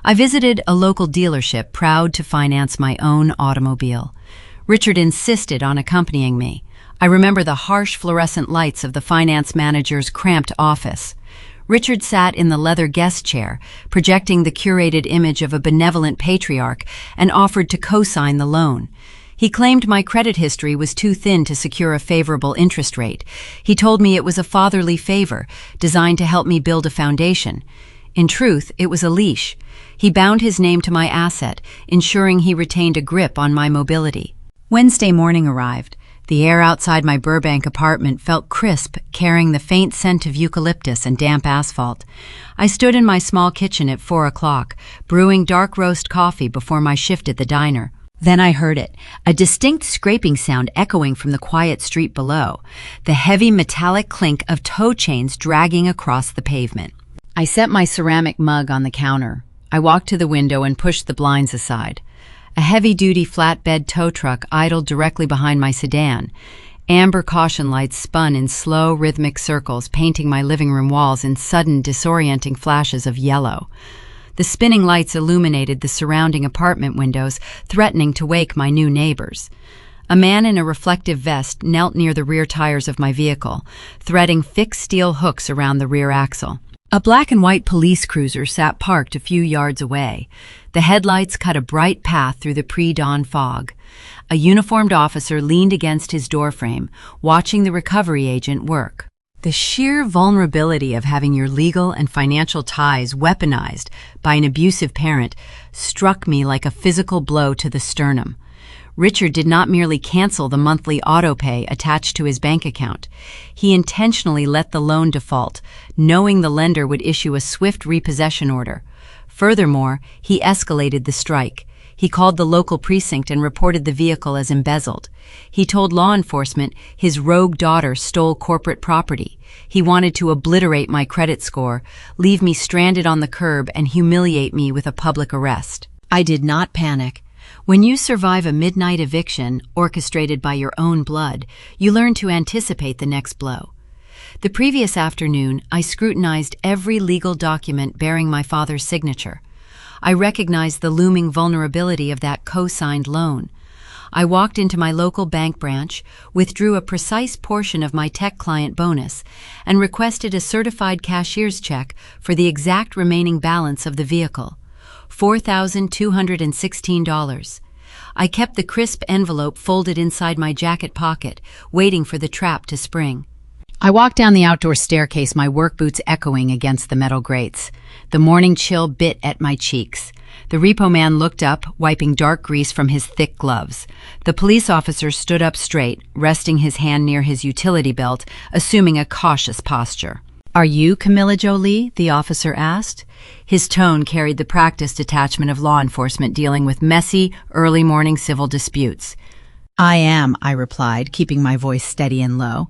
I visited a local dealership proud to finance my own automobile. Richard insisted on accompanying me. I remember the harsh fluorescent lights of the finance manager's cramped office. Richard sat in the leather guest chair, projecting the curated image of a benevolent patriarch, and offered to co-sign the loan. He claimed my credit history was too thin to secure a favorable interest rate. He told me it was a fatherly favor, designed to help me build a foundation. In truth, it was a leash. He bound his name to my asset, ensuring he retained a grip on my mobility. Wednesday morning arrived. The air outside my Burbank apartment felt crisp, carrying the faint scent of eucalyptus and damp asphalt. I stood in my small kitchen at 4 o'clock, brewing dark roast coffee before my shift at the diner. Then I heard it, a distinct scraping sound echoing from the quiet street below, the heavy metallic clink of toe chains dragging across the pavement. I set my ceramic mug on the counter. I walked to the window and pushed the blinds aside. A heavy-duty flatbed tow truck idled directly behind my sedan. Amber caution lights spun in slow, rhythmic circles, painting my living room walls in sudden, disorienting flashes of yellow. The spinning lights illuminated the surrounding apartment windows, threatening to wake my new neighbors. A man in a reflective vest knelt near the rear tires of my vehicle, threading fixed steel hooks around the rear axle. A black and white police cruiser sat parked a few yards away. The headlights cut a bright path through the pre-dawn fog. A uniformed officer leaned against his doorframe, watching the recovery agent work. The sheer vulnerability of having your legal and financial ties weaponized by an abusive parent struck me like a physical blow to the sternum. Richard did not merely cancel the monthly autopay attached to his bank account. He intentionally let the loan default, knowing the lender would issue a swift repossession order. Furthermore, he escalated the strike. He called the local precinct and reported the vehicle as embezzled. He told law enforcement his rogue daughter stole corporate property. He wanted to obliterate my credit score, leave me stranded on the curb, and humiliate me with a public arrest. I did not panic. When you survive a midnight eviction orchestrated by your own blood, you learn to anticipate the next blow. The previous afternoon, I scrutinized every legal document bearing my father's signature. I recognized the looming vulnerability of that co-signed loan. I walked into my local bank branch, withdrew a precise portion of my tech client bonus, and requested a certified cashier's check for the exact remaining balance of the vehicle. $4,216. I kept the crisp envelope folded inside my jacket pocket, waiting for the trap to spring. I walked down the outdoor staircase, my work boots echoing against the metal grates. The morning chill bit at my cheeks. The repo man looked up, wiping dark grease from his thick gloves. The police officer stood up straight, resting his hand near his utility belt, assuming a cautious posture. "Are you Camilla Jolie?" the officer asked. His tone carried the practiced detachment of law enforcement dealing with messy, early morning civil disputes. "I am," I replied, keeping my voice steady and low.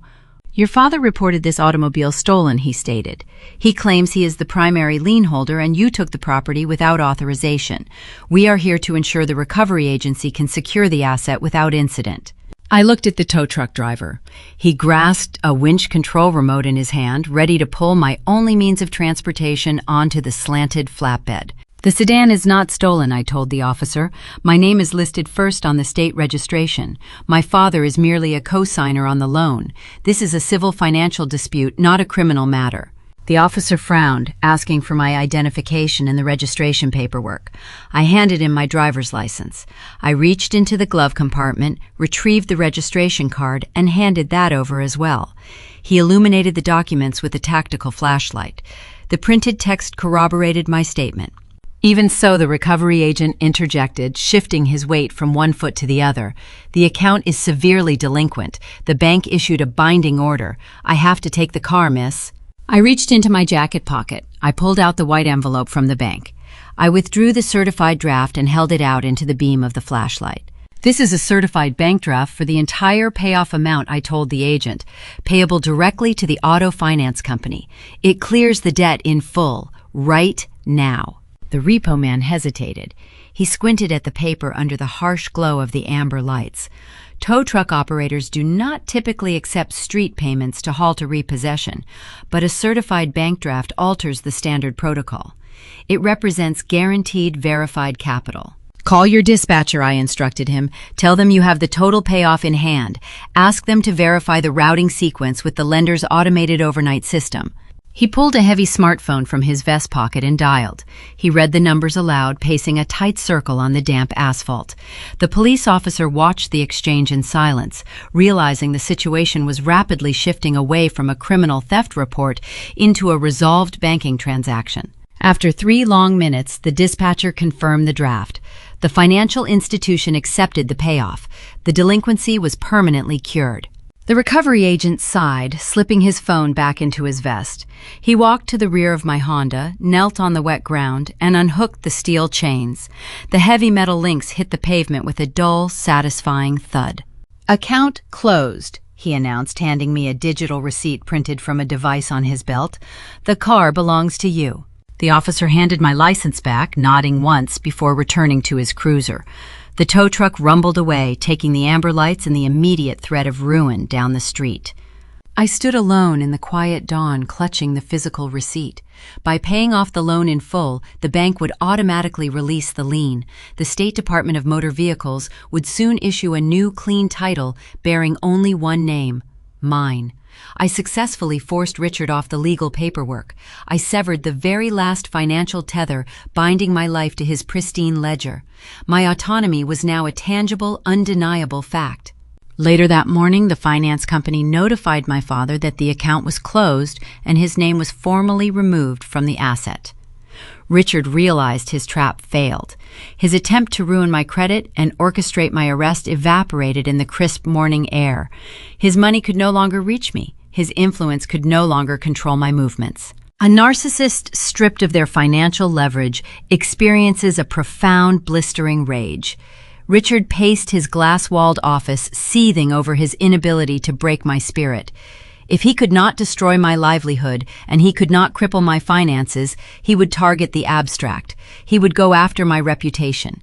"Your father reported this automobile stolen," he stated. "He claims he is the primary lien holder and you took the property without authorization. We are here to ensure the recovery agency can secure the asset without incident." I looked at the tow truck driver. He grasped a winch control remote in his hand, ready to pull my only means of transportation onto the slanted flatbed. "The sedan is not stolen," I told the officer. "My name is listed first on the state registration. My father is merely a co-signer on the loan. This is a civil financial dispute, not a criminal matter." The officer frowned, asking for my identification and the registration paperwork. I handed him my driver's license. I reached into the glove compartment, retrieved the registration card, and handed that over as well. He illuminated the documents with a tactical flashlight. The printed text corroborated my statement. Even so, the recovery agent interjected, shifting his weight from one foot to the other. "The account is severely delinquent. The bank issued a binding order. I have to take the car, miss." I reached into my jacket pocket. I pulled out the white envelope from the bank. I withdrew the certified draft and held it out into the beam of the flashlight. "This is a certified bank draft for the entire payoff amount," I told the agent, "payable directly to the auto finance company. It clears the debt in full, right now." The repo man hesitated. He squinted at the paper under the harsh glow of the amber lights. Tow truck operators do not typically accept street payments to halt a repossession, but a certified bank draft alters the standard protocol. It represents guaranteed, verified capital. "Call your dispatcher," I instructed him. "Tell them you have the total payoff in hand. Ask them to verify the routing sequence with the lender's automated overnight system." He pulled a heavy smartphone from his vest pocket and dialed. He read the numbers aloud, pacing a tight circle on the damp asphalt. The police officer watched the exchange in silence, realizing the situation was rapidly shifting away from a criminal theft report into a resolved banking transaction. After 3 long minutes, the dispatcher confirmed the draft. The financial institution accepted the payoff. The delinquency was permanently cured. The recovery agent sighed, slipping his phone back into his vest. He walked to the rear of my Honda, knelt on the wet ground, and unhooked the steel chains. The heavy metal links hit the pavement with a dull, satisfying thud. "Account closed," he announced, handing me a digital receipt printed from a device on his belt. "The car belongs to you." The officer handed my license back, nodding once before returning to his cruiser. The tow truck rumbled away, taking the amber lights and the immediate threat of ruin down the street. I stood alone in the quiet dawn, clutching the physical receipt. By paying off the loan in full, the bank would automatically release the lien. The State Department of Motor Vehicles would soon issue a new clean title bearing only one name: mine. I successfully forced Richard off the legal paperwork. I severed the very last financial tether binding my life to his pristine ledger. My autonomy was now a tangible, undeniable fact. Later that morning, the finance company notified my father that the account was closed and his name was formally removed from the asset. Richard realized his trap failed. His attempt to ruin my credit and orchestrate my arrest evaporated in the crisp morning air. His money could no longer reach me. His influence could no longer control my movements. A narcissist stripped of their financial leverage experiences a profound, blistering rage. Richard paced his glass-walled office, seething over his inability to break my spirit. If he could not destroy my livelihood and he could not cripple my finances, he would target the abstract. He would go after my reputation.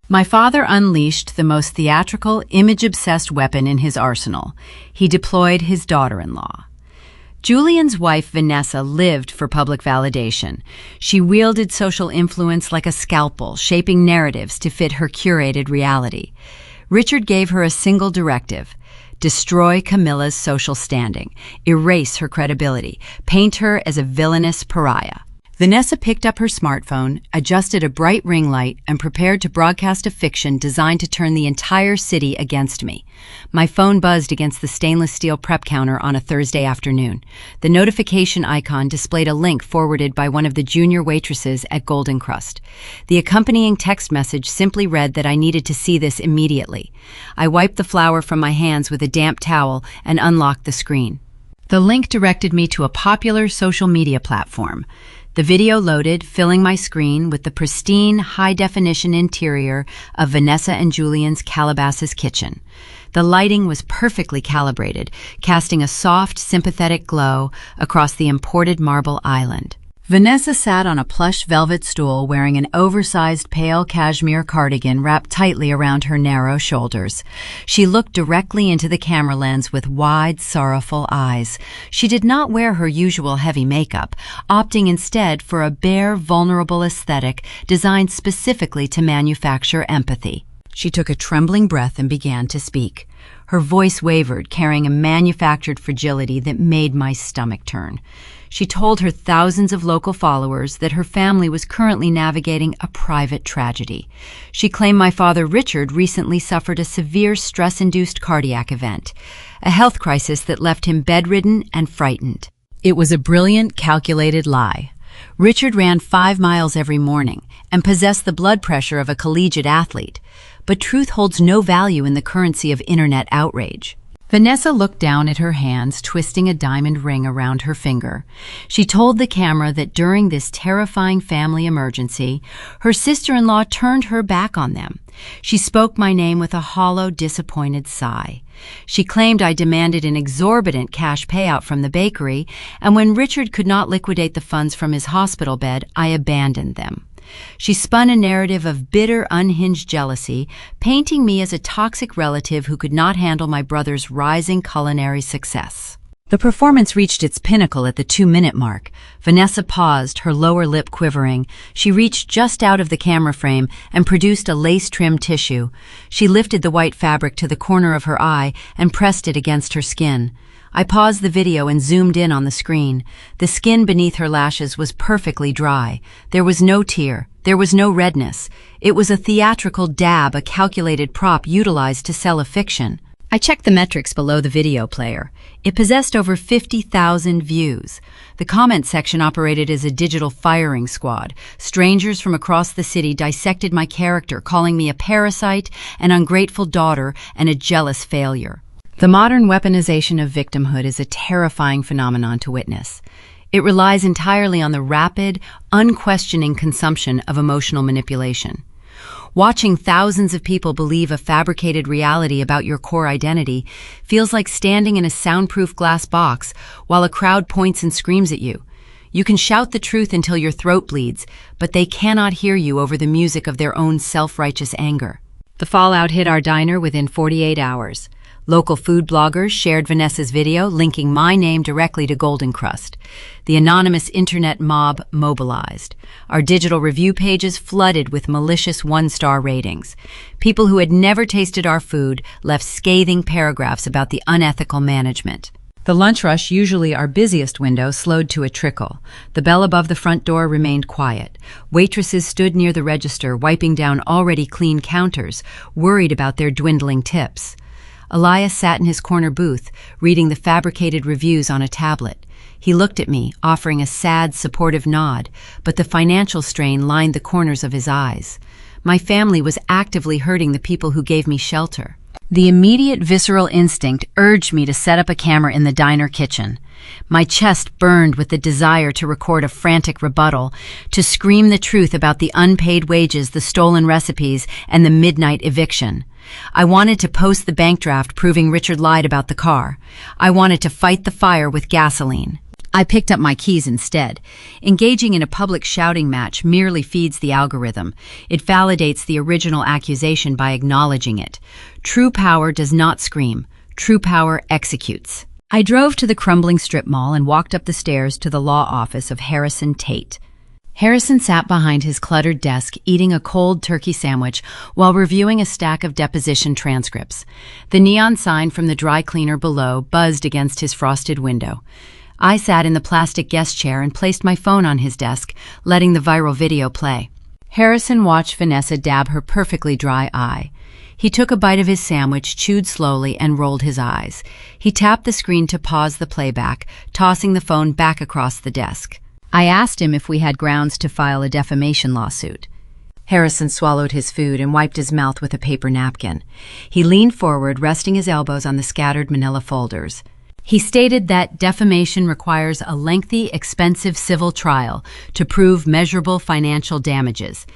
My father unleashed the most theatrical, image-obsessed weapon in his arsenal. He deployed his daughter-in-law. Julian's wife, Vanessa, lived for public validation. She wielded social influence like a scalpel, shaping narratives to fit her curated reality. Richard gave her a single directive: destroy Camilla's social standing, erase her credibility, paint her as a villainous pariah. Vanessa picked up her smartphone, adjusted a bright ring light, and prepared to broadcast a fiction designed to turn the entire city against me. My phone buzzed against the stainless steel prep counter on a Thursday afternoon. The notification icon displayed a link forwarded by one of the junior waitresses at Golden Crust. The accompanying text message simply read that I needed to see this immediately. I wiped the flour from my hands with a damp towel and unlocked the screen. The link directed me to a popular social media platform. The video loaded, filling my screen with the pristine, high-definition interior of Vanessa and Julian's Calabasas kitchen. The lighting was perfectly calibrated, casting a soft, sympathetic glow across the imported marble island. Vanessa sat on a plush velvet stool wearing an oversized pale cashmere cardigan wrapped tightly around her narrow shoulders. She looked directly into the camera lens with wide, sorrowful eyes. She did not wear her usual heavy makeup, opting instead for a bare, vulnerable aesthetic designed specifically to manufacture empathy. She took a trembling breath and began to speak. Her voice wavered, carrying a manufactured fragility that made my stomach turn. She told her thousands of local followers that her family was currently navigating a private tragedy. She claimed my father, Richard, recently suffered a severe stress-induced cardiac event, a health crisis that left him bedridden and frightened. It was a brilliant, calculated lie. Richard ran 5 miles every morning and possessed the blood pressure of a collegiate athlete, but truth holds no value in the currency of internet outrage. Vanessa looked down at her hands, twisting a diamond ring around her finger. She told the camera that during this terrifying family emergency, her sister-in-law turned her back on them. She spoke my name with a hollow, disappointed sigh. She claimed I demanded an exorbitant cash payout from the bakery, and when Richard could not liquidate the funds from his hospital bed, I abandoned them. She spun a narrative of bitter, unhinged jealousy, painting me as a toxic relative who could not handle my brother's rising culinary success. The performance reached its pinnacle at the 2-minute mark. Vanessa paused, her lower lip quivering. She reached just out of the camera frame and produced a lace-trimmed tissue. She lifted the white fabric to the corner of her eye and pressed it against her skin. I paused the video and zoomed in on the screen. The skin beneath her lashes was perfectly dry. There was no tear. There was no redness. It was a theatrical dab, a calculated prop utilized to sell a fiction. I checked the metrics below the video player. It possessed over 50,000 views. The comment section operated as a digital firing squad. Strangers from across the city dissected my character, calling me a parasite, an ungrateful daughter, and a jealous failure. The modern weaponization of victimhood is a terrifying phenomenon to witness. It relies entirely on the rapid, unquestioning consumption of emotional manipulation. Watching thousands of people believe a fabricated reality about your core identity feels like standing in a soundproof glass box while a crowd points and screams at you. You can shout the truth until your throat bleeds, but they cannot hear you over the music of their own self-righteous anger. The fallout hit our diner within 48 hours. Local food bloggers shared Vanessa's video, linking my name directly to Golden Krust. The anonymous internet mob mobilized. Our digital review pages flooded with malicious 1-star ratings. People who had never tasted our food left scathing paragraphs about the unethical management. The lunch rush, usually our busiest window, slowed to a trickle. The bell above the front door remained quiet. Waitresses stood near the register, wiping down already clean counters, worried about their dwindling tips. Elias sat in his corner booth, reading the fabricated reviews on a tablet. He looked at me, offering a sad, supportive nod, but the financial strain lined the corners of his eyes. My family was actively hurting the people who gave me shelter. The immediate visceral instinct urged me to set up a camera in the diner kitchen. My chest burned with the desire to record a frantic rebuttal, to scream the truth about the unpaid wages, the stolen recipes, and the midnight eviction. I wanted to post the bank draft proving Richard lied about the car. I wanted to fight the fire with gasoline. I picked up my keys instead. Engaging in a public shouting match merely feeds the algorithm. It validates the original accusation by acknowledging it. True power does not scream. True power executes. I drove to the crumbling strip mall and walked up the stairs to the law office of Harrison Tate. Harrison sat behind his cluttered desk, eating a cold turkey sandwich while reviewing a stack of deposition transcripts. The neon sign from the dry cleaner below buzzed against his frosted window. I sat in the plastic guest chair and placed my phone on his desk, letting the viral video play. Harrison watched Vanessa dab her perfectly dry eye. He took a bite of his sandwich, chewed slowly, and rolled his eyes. He tapped the screen to pause the playback, tossing the phone back across the desk. I asked him if we had grounds to file a defamation lawsuit. Harrison swallowed his food and wiped his mouth with a paper napkin. He leaned forward, resting his elbows on the scattered manila folders. He stated that defamation requires a lengthy, expensive civil trial to prove measurable financial damages.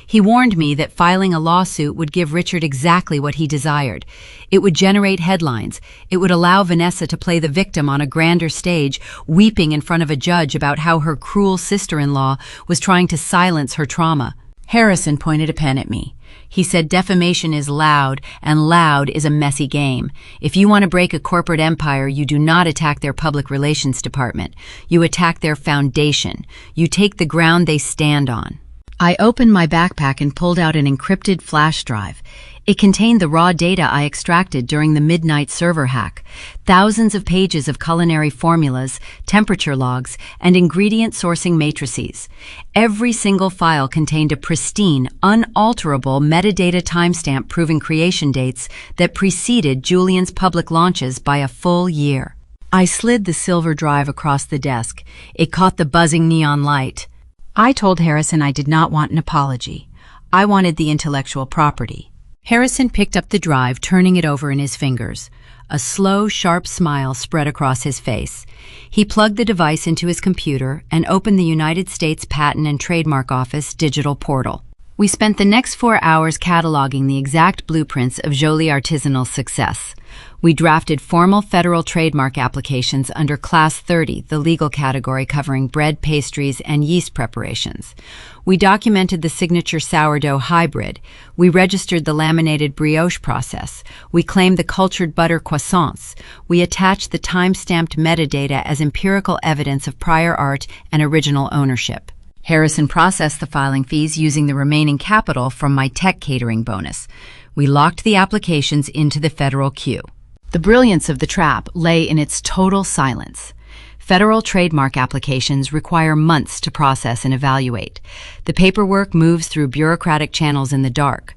He warned me that filing a lawsuit would give Richard exactly what he desired. It would generate headlines. It would allow Vanessa to play the victim on a grander stage, weeping in front of a judge about how her cruel sister-in-law was trying to silence her trauma. Harrison pointed a pen at me. He said defamation is loud, and loud is a messy game. If you want to break a corporate empire, you do not attack their public relations department. You attack their foundation. You take the ground they stand on. I opened my backpack and pulled out an encrypted flash drive. It contained the raw data I extracted during the midnight server hack. Thousands of pages of culinary formulas, temperature logs, and ingredient sourcing matrices. Every single file contained a pristine, unalterable metadata timestamp proving creation dates that preceded Julian's public launches by a full year. I slid the silver drive across the desk. It caught the buzzing neon light. I told Harrison I did not want an apology. I wanted the intellectual property. Harrison picked up the drive, turning it over in his fingers. A slow, sharp smile spread across his face. He plugged the device into his computer and opened the United States Patent and Trademark Office digital portal. We spent the next 4 hours cataloging the exact blueprints of Jolie Artisanal's success. We drafted formal federal trademark applications under Class 30, the legal category covering bread, pastries, and yeast preparations. We documented the signature sourdough hybrid. We registered the laminated brioche process. We claimed the cultured butter croissants. We attached the time-stamped metadata as empirical evidence of prior art and original ownership. Harrison processed the filing fees using the remaining capital from my tech catering bonus. We locked the applications into the federal queue. The brilliance of the trap lay in its total silence. Federal trademark applications require months to process and evaluate. The paperwork moves through bureaucratic channels in the dark.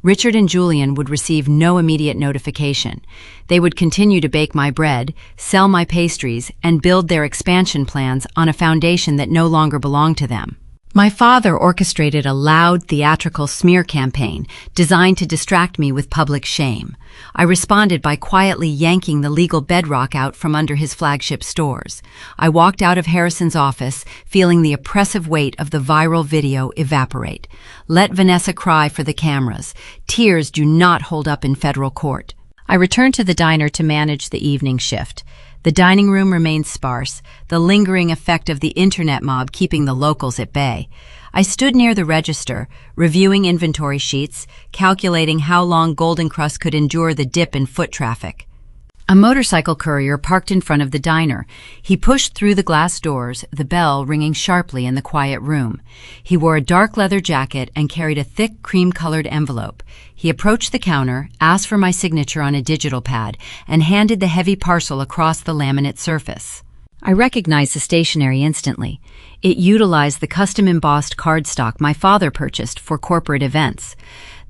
Richard and Julian would receive no immediate notification. They would continue to bake my bread, sell my pastries, and build their expansion plans on a foundation that no longer belonged to them. My father orchestrated a loud, theatrical smear campaign designed to distract me with public shame. I responded by quietly yanking the legal bedrock out from under his flagship stores. I walked out of Harrison's office, feeling the oppressive weight of the viral video evaporate. Let Vanessa cry for the cameras. Tears do not hold up in federal court. I returned to the diner to manage the evening shift. The dining room remained sparse, the lingering effect of the internet mob keeping the locals at bay. I stood near the register, reviewing inventory sheets, calculating how long Golden Krust could endure the dip in foot traffic. A motorcycle courier parked in front of the diner. He pushed through the glass doors, the bell ringing sharply in the quiet room. He wore a dark leather jacket and carried a thick cream-colored envelope. He approached the counter, asked for my signature on a digital pad, and handed the heavy parcel across the laminate surface. I recognized the stationery instantly. It utilized the custom-embossed cardstock my father purchased for corporate events.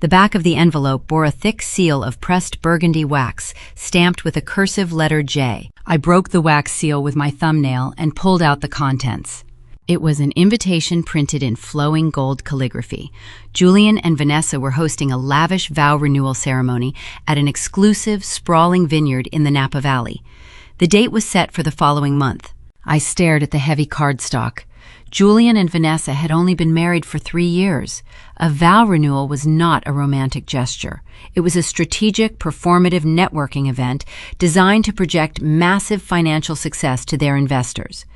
The back of the envelope bore a thick seal of pressed burgundy wax, stamped with a cursive letter J. I broke the wax seal with my thumbnail and pulled out the contents. It was an invitation printed in flowing gold calligraphy. Julian and Vanessa were hosting a lavish vow renewal ceremony at an exclusive, sprawling vineyard in the Napa Valley. The date was set for the following month. I stared at the heavy cardstock. Julian and Vanessa had only been married for 3 years. A vow renewal was not a romantic gesture. It was a strategic, performative networking event designed to project massive financial success to their investors.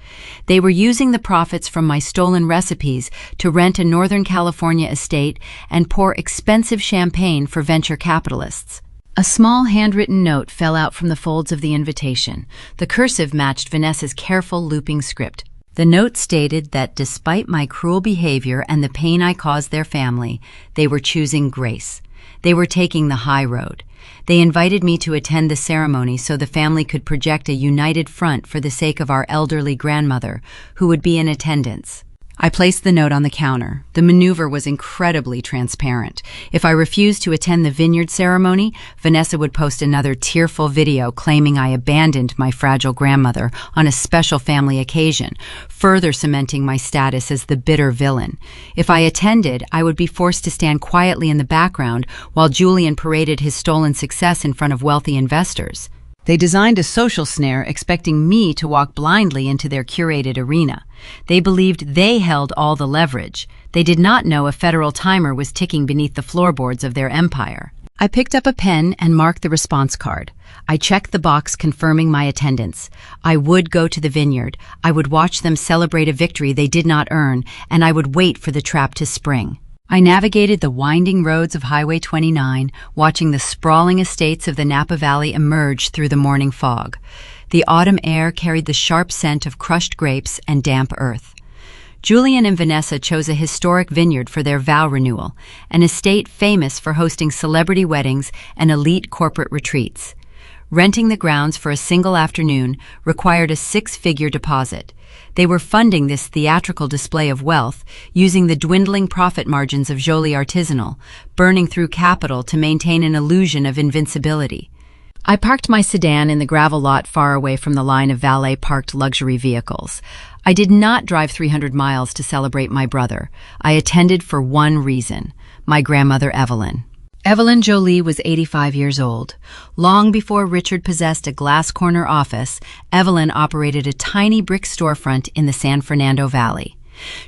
They were using the profits from my stolen recipes to rent a Northern California estate and pour expensive champagne for venture capitalists. A small handwritten note fell out from the folds of the invitation. The cursive matched Vanessa's careful looping script. The note stated that despite my cruel behavior and the pain I caused their family, they were choosing grace. They were taking the high road. They invited me to attend the ceremony so the family could project a united front for the sake of our elderly grandmother, who would be in attendance. I placed the note on the counter. The maneuver was incredibly transparent. If I refused to attend the vineyard ceremony, Vanessa would post another tearful video claiming I abandoned my fragile grandmother on a special family occasion, further cementing my status as the bitter villain. If I attended, I would be forced to stand quietly in the background while Julian paraded his stolen success in front of wealthy investors. They designed a social snare expecting me to walk blindly into their curated arena. They believed they held all the leverage. They did not know a federal timer was ticking beneath the floorboards of their empire. I picked up a pen and marked the response card. I checked the box confirming my attendance. I would go to the vineyard. I would watch them celebrate a victory they did not earn, and I would wait for the trap to spring. I navigated the winding roads of Highway 29, watching the sprawling estates of the Napa Valley emerge through the morning fog. The autumn air carried the sharp scent of crushed grapes and damp earth. Julian and Vanessa chose a historic vineyard for their vow renewal, an estate famous for hosting celebrity weddings and elite corporate retreats. Renting the grounds for a single afternoon required a 6-figure deposit. They were funding this theatrical display of wealth using the dwindling profit margins of Jolie Artisanal, burning through capital to maintain an illusion of invincibility. I parked my sedan in the gravel lot far away from the line of valet-parked luxury vehicles. I did not drive 300 miles to celebrate my brother. I attended for one reason: my grandmother Evelyn. Evelyn Jolie was 85 years old. Long before Richard possessed a glass corner office, Evelyn operated a tiny brick storefront in the San Fernando Valley.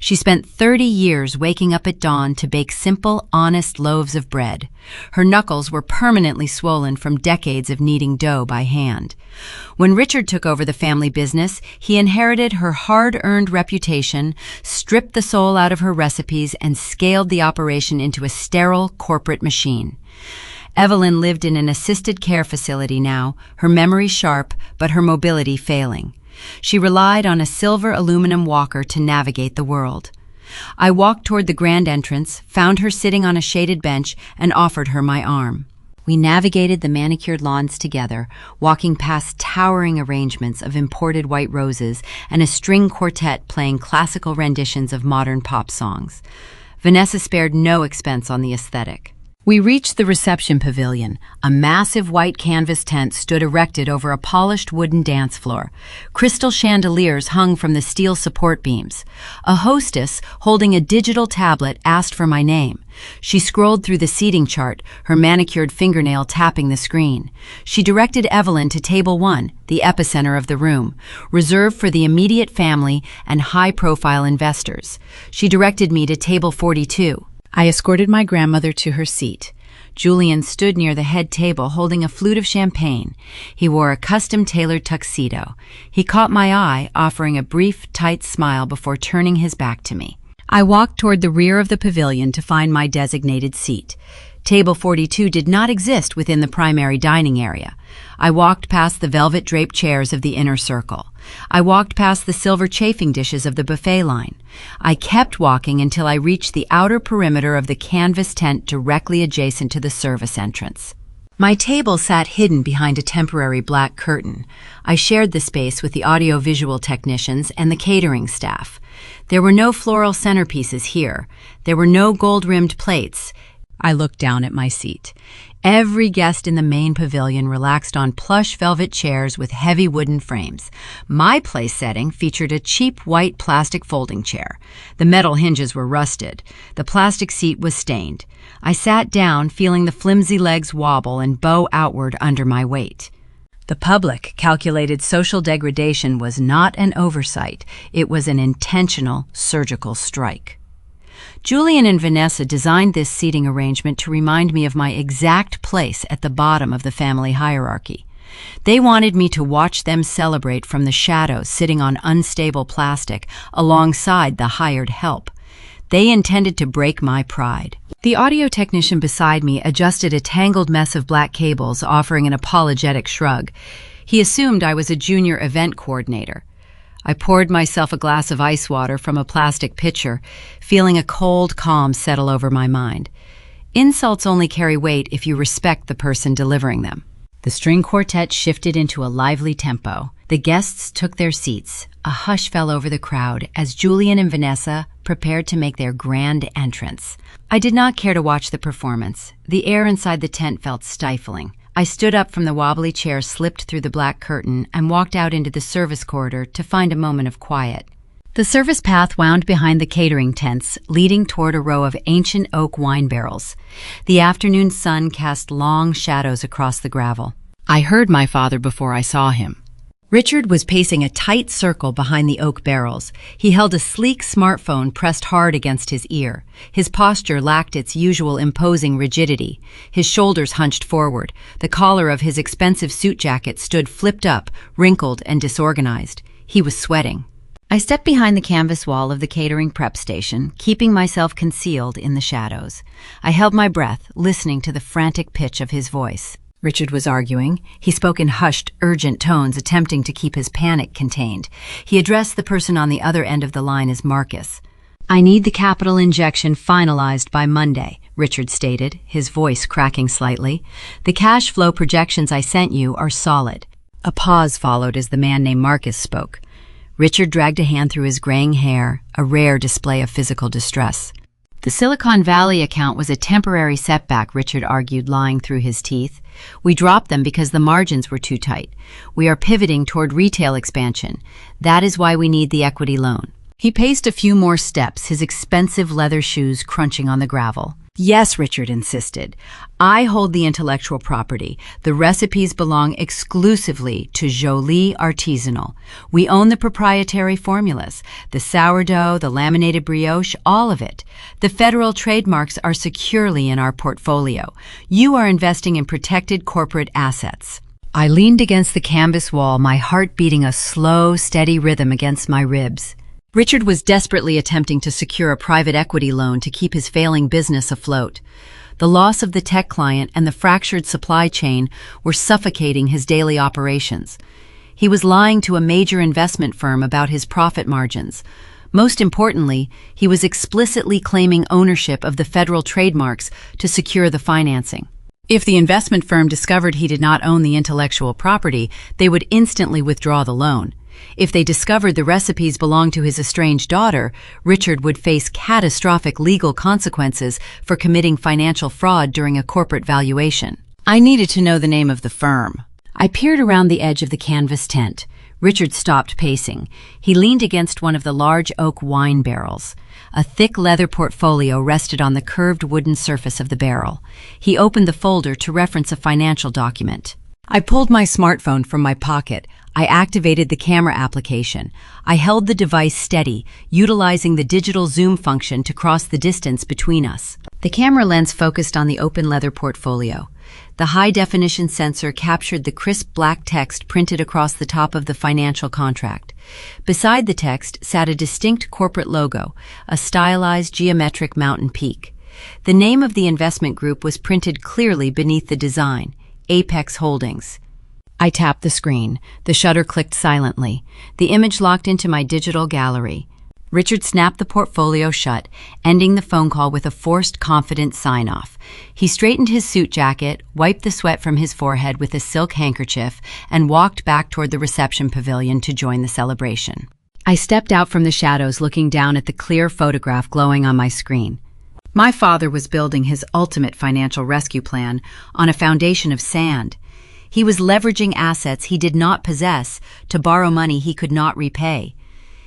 She spent 30 years waking up at dawn to bake simple, honest loaves of bread. Her knuckles were permanently swollen from decades of kneading dough by hand. When Richard took over the family business, he inherited her hard-earned reputation, stripped the soul out of her recipes, and scaled the operation into a sterile corporate machine. Evelyn lived in an assisted care facility now, her memory sharp, but her mobility failing. She relied on a silver aluminum walker to navigate the world. I walked toward the grand entrance, found her sitting on a shaded bench, and offered her my arm. We navigated the manicured lawns together, walking past towering arrangements of imported white roses and a string quartet playing classical renditions of modern pop songs. Vanessa spared no expense on the aesthetic. We reached the reception pavilion. A massive white canvas tent stood erected over a polished wooden dance floor. Crystal chandeliers hung from the steel support beams. A hostess, holding a digital tablet, asked for my name. She scrolled through the seating chart, her manicured fingernail tapping the screen. She directed Evelyn to Table 1, the epicenter of the room, reserved for the immediate family and high-profile investors. She directed me to Table 42. I escorted my grandmother to her seat. Julian stood near the head table holding a flute of champagne. He wore a custom-tailored tuxedo. He caught my eye, offering a brief, tight smile before turning his back to me. I walked toward the rear of the pavilion to find my designated seat. Table 42 did not exist within the primary dining area. I walked past the velvet-draped chairs of the inner circle. I walked past the silver chafing dishes of the buffet line. I kept walking until I reached the outer perimeter of the canvas tent directly adjacent to the service entrance. My table sat hidden behind a temporary black curtain. I shared the space with the audio-visual technicians and the catering staff. There were no floral centerpieces here. There were no gold-rimmed plates. I looked down at my seat. Every guest in the main pavilion relaxed on plush velvet chairs with heavy wooden frames. My place setting featured a cheap white plastic folding chair. The metal hinges were rusted. The plastic seat was stained. I sat down, feeling the flimsy legs wobble and bow outward under my weight. The public calculated social degradation was not an oversight. It was an intentional surgical strike. Julian and Vanessa designed this seating arrangement to remind me of my exact place at the bottom of the family hierarchy. They wanted me to watch them celebrate from the shadows sitting on unstable plastic alongside the hired help. They intended to break my pride. The audio technician beside me adjusted a tangled mess of black cables, offering an apologetic shrug. He assumed I was a junior event coordinator. I poured myself a glass of ice water from a plastic pitcher, feeling a cold calm settle over my mind. Insults only carry weight if you respect the person delivering them. The string quartet shifted into a lively tempo. The guests took their seats. A hush fell over the crowd as Julian and Vanessa prepared to make their grand entrance. I did not care to watch the performance. The air inside the tent felt stifling. I stood up from the wobbly chair, slipped through the black curtain, and walked out into the service corridor to find a moment of quiet. The service path wound behind the catering tents, leading toward a row of ancient oak wine barrels. The afternoon sun cast long shadows across the gravel. I heard my father before I saw him. Richard was pacing a tight circle behind the oak barrels. He held a sleek smartphone pressed hard against his ear. His posture lacked its usual imposing rigidity. His shoulders hunched forward. The collar of his expensive suit jacket stood flipped up, wrinkled and disorganized. He was sweating. I stepped behind the canvas wall of the catering prep station, keeping myself concealed in the shadows. I held my breath, listening to the frantic pitch of his voice. Richard was arguing. He spoke in hushed, urgent tones, attempting to keep his panic contained. He addressed the person on the other end of the line as Marcus. "I need the capital injection finalized by Monday," Richard stated, his voice cracking slightly. "The cash flow projections I sent you are solid." A pause followed as the man named Marcus spoke. Richard dragged a hand through his graying hair, a rare display of physical distress. "The Silicon Valley account was a temporary setback," Richard argued, lying through his teeth. "We dropped them because the margins were too tight. We are pivoting toward retail expansion. That is why we need the equity loan." He paced a few more steps, his expensive leather shoes crunching on the gravel. Yes, Richard insisted. I hold the intellectual property. The recipes belong exclusively to Jolie Artisanal. We own the proprietary formulas, the sourdough, the laminated brioche, all of it. The federal trademarks are securely in our portfolio. You are investing in protected corporate assets. I leaned against the canvas wall, my heart beating a slow, steady rhythm against my ribs. Richard was desperately attempting to secure a private equity loan to keep his failing business afloat. The loss of the tech client and the fractured supply chain were suffocating his daily operations. He was lying to a major investment firm about his profit margins. Most importantly, he was explicitly claiming ownership of the federal trademarks to secure the financing. If the investment firm discovered he did not own the intellectual property, they would instantly withdraw the loan. If they discovered the recipes belonged to his estranged daughter, Richard would face catastrophic legal consequences for committing financial fraud during a corporate valuation. I needed to know the name of the firm. I peered around the edge of the canvas tent. Richard stopped pacing. He leaned against one of the large oak wine barrels. A thick leather portfolio rested on the curved wooden surface of the barrel. He opened the folder to reference a financial document. I pulled my smartphone from my pocket. I activated the camera application. I held the device steady, utilizing the digital zoom function to cross the distance between us. The camera lens focused on the open leather portfolio. The high-definition sensor captured the crisp black text printed across the top of the financial contract. Beside the text sat a distinct corporate logo, a stylized geometric mountain peak. The name of the investment group was printed clearly beneath the design: Apex Holdings. I tapped the screen. The shutter clicked silently. The image locked into my digital gallery. Richard snapped the portfolio shut, ending the phone call with a forced, confident sign-off. He straightened his suit jacket, wiped the sweat from his forehead with a silk handkerchief, and walked back toward the reception pavilion to join the celebration. I stepped out from the shadows, looking down at the clear photograph glowing on my screen. My father was building his ultimate financial rescue plan on a foundation of sand. He was leveraging assets he did not possess to borrow money he could not repay.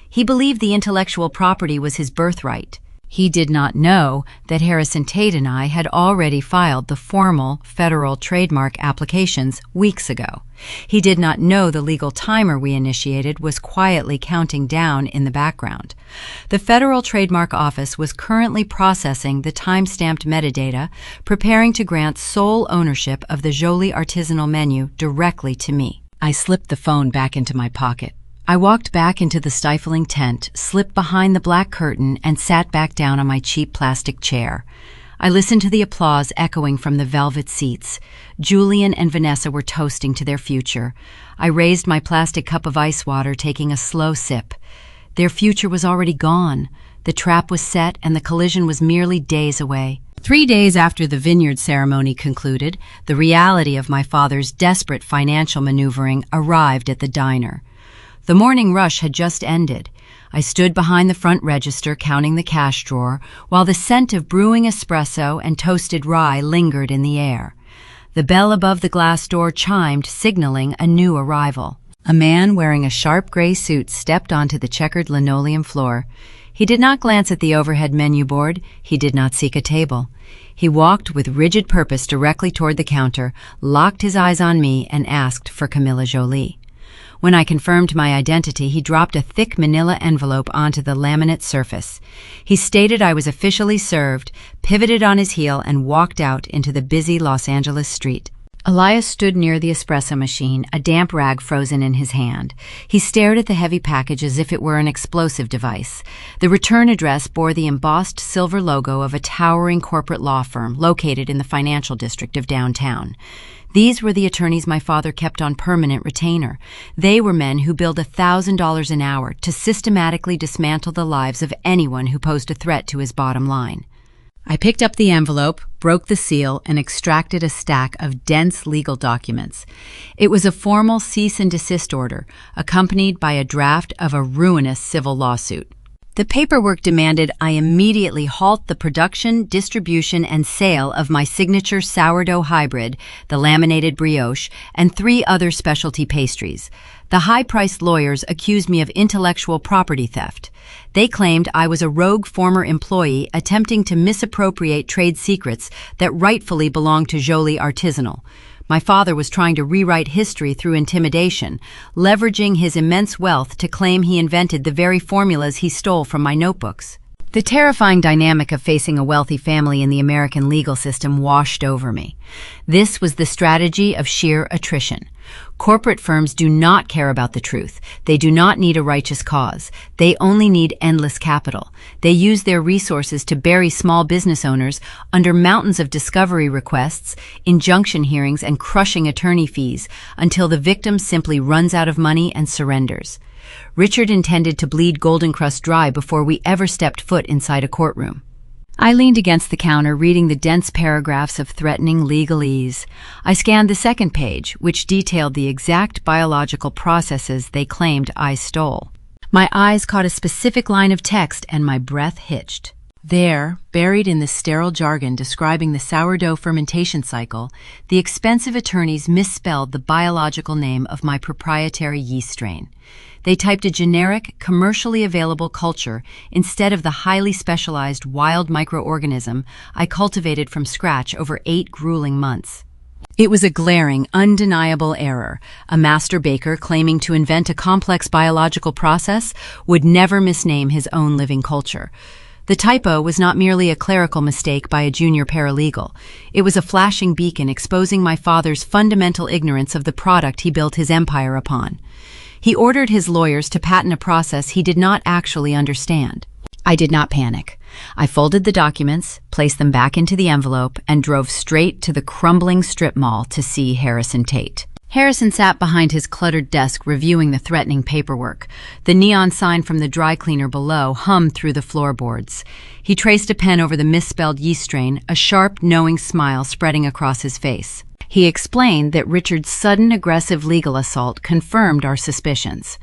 He believed the intellectual property was his birthright. He did not know that Harrison Tate and I had already filed the formal federal trademark applications weeks ago. He did not know the legal timer we initiated was quietly counting down in the background. The Federal Trademark Office was currently processing the time-stamped metadata, preparing to grant sole ownership of the Jolie Artisanal menu directly to me. I slipped the phone back into my pocket. I walked back into the stifling tent, slipped behind the black curtain, and sat back down on my cheap plastic chair. I listened to the applause echoing from the velvet seats. Julian and Vanessa were toasting to their future. I raised my plastic cup of ice water, taking a slow sip. Their future was already gone. The trap was set, and the collision was merely days away. 3 days after the vineyard ceremony concluded, the reality of my father's desperate financial maneuvering arrived at the diner. The morning rush had just ended. I stood behind the front register counting the cash drawer, while the scent of brewing espresso and toasted rye lingered in the air. The bell above the glass door chimed, signaling a new arrival. A man wearing a sharp gray suit stepped onto the checkered linoleum floor. He did not glance at the overhead menu board. He did not seek a table. He walked with rigid purpose directly toward the counter, locked his eyes on me, and asked for Camilla Jolie. When I confirmed my identity, he dropped a thick manila envelope onto the laminate surface. He stated I was officially served, pivoted on his heel, and walked out into the busy Los Angeles street. Elias stood near the espresso machine, a damp rag frozen in his hand. He stared at the heavy package as if it were an explosive device. The return address bore the embossed silver logo of a towering corporate law firm located in the financial district of downtown. These were the attorneys my father kept on permanent retainer. They were men who billed $1,000 an hour to systematically dismantle the lives of anyone who posed a threat to his bottom line. I picked up the envelope, broke the seal, and extracted a stack of dense legal documents. It was a formal cease and desist order, accompanied by a draft of a ruinous civil lawsuit. The paperwork demanded I immediately halt the production, distribution, and sale of my signature sourdough hybrid, the laminated brioche, and 3 other specialty pastries. The high-priced lawyers accused me of intellectual property theft. They claimed I was a rogue former employee attempting to misappropriate trade secrets that rightfully belonged to Joly Artisanal. My father was trying to rewrite history through intimidation, leveraging his immense wealth to claim he invented the very formulas he stole from my notebooks. The terrifying dynamic of facing a wealthy family in the American legal system washed over me. This was the strategy of sheer attrition. Corporate firms do not care about the truth. They do not need a righteous cause. They only need endless capital. They use their resources to bury small business owners under mountains of discovery requests, injunction hearings, and crushing attorney fees until the victim simply runs out of money and surrenders. Richard intended to bleed Golden Crust dry before we ever stepped foot inside a courtroom. I leaned against the counter, reading the dense paragraphs of threatening legalese. I scanned the second page, which detailed the exact biological processes they claimed I stole. My eyes caught a specific line of text, and my breath hitched. There, buried in the sterile jargon describing the sourdough fermentation cycle, the expensive attorneys misspelled the biological name of my proprietary yeast strain. They typed a generic, commercially available culture instead of the highly specialized wild microorganism I cultivated from scratch over 8 grueling months. It was a glaring, undeniable error. A master baker claiming to invent a complex biological process would never misname his own living culture. The typo was not merely a clerical mistake by a junior paralegal. It was a flashing beacon exposing my father's fundamental ignorance of the product he built his empire upon. He ordered his lawyers to patent a process he did not actually understand. I did not panic. I folded the documents, placed them back into the envelope, and drove straight to the crumbling strip mall to see Harrison Tate. Harrison sat behind his cluttered desk reviewing the threatening paperwork. The neon sign from the dry cleaner below hummed through the floorboards. He traced a pen over the misspelled yeast strain, a sharp, knowing smile spreading across his face. He explained that Richard's sudden aggressive legal assault confirmed our suspicions.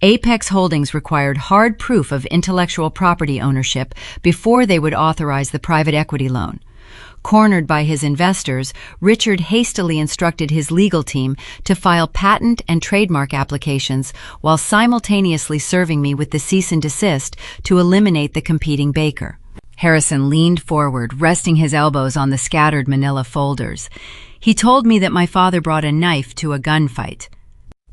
Apex Holdings required hard proof of intellectual property ownership before they would authorize the private equity loan. Cornered by his investors, Richard hastily instructed his legal team to file patent and trademark applications while simultaneously serving me with the cease and desist to eliminate the competing baker. Harrison leaned forward, resting his elbows on the scattered manila folders. He told me that my father brought a knife to a gunfight.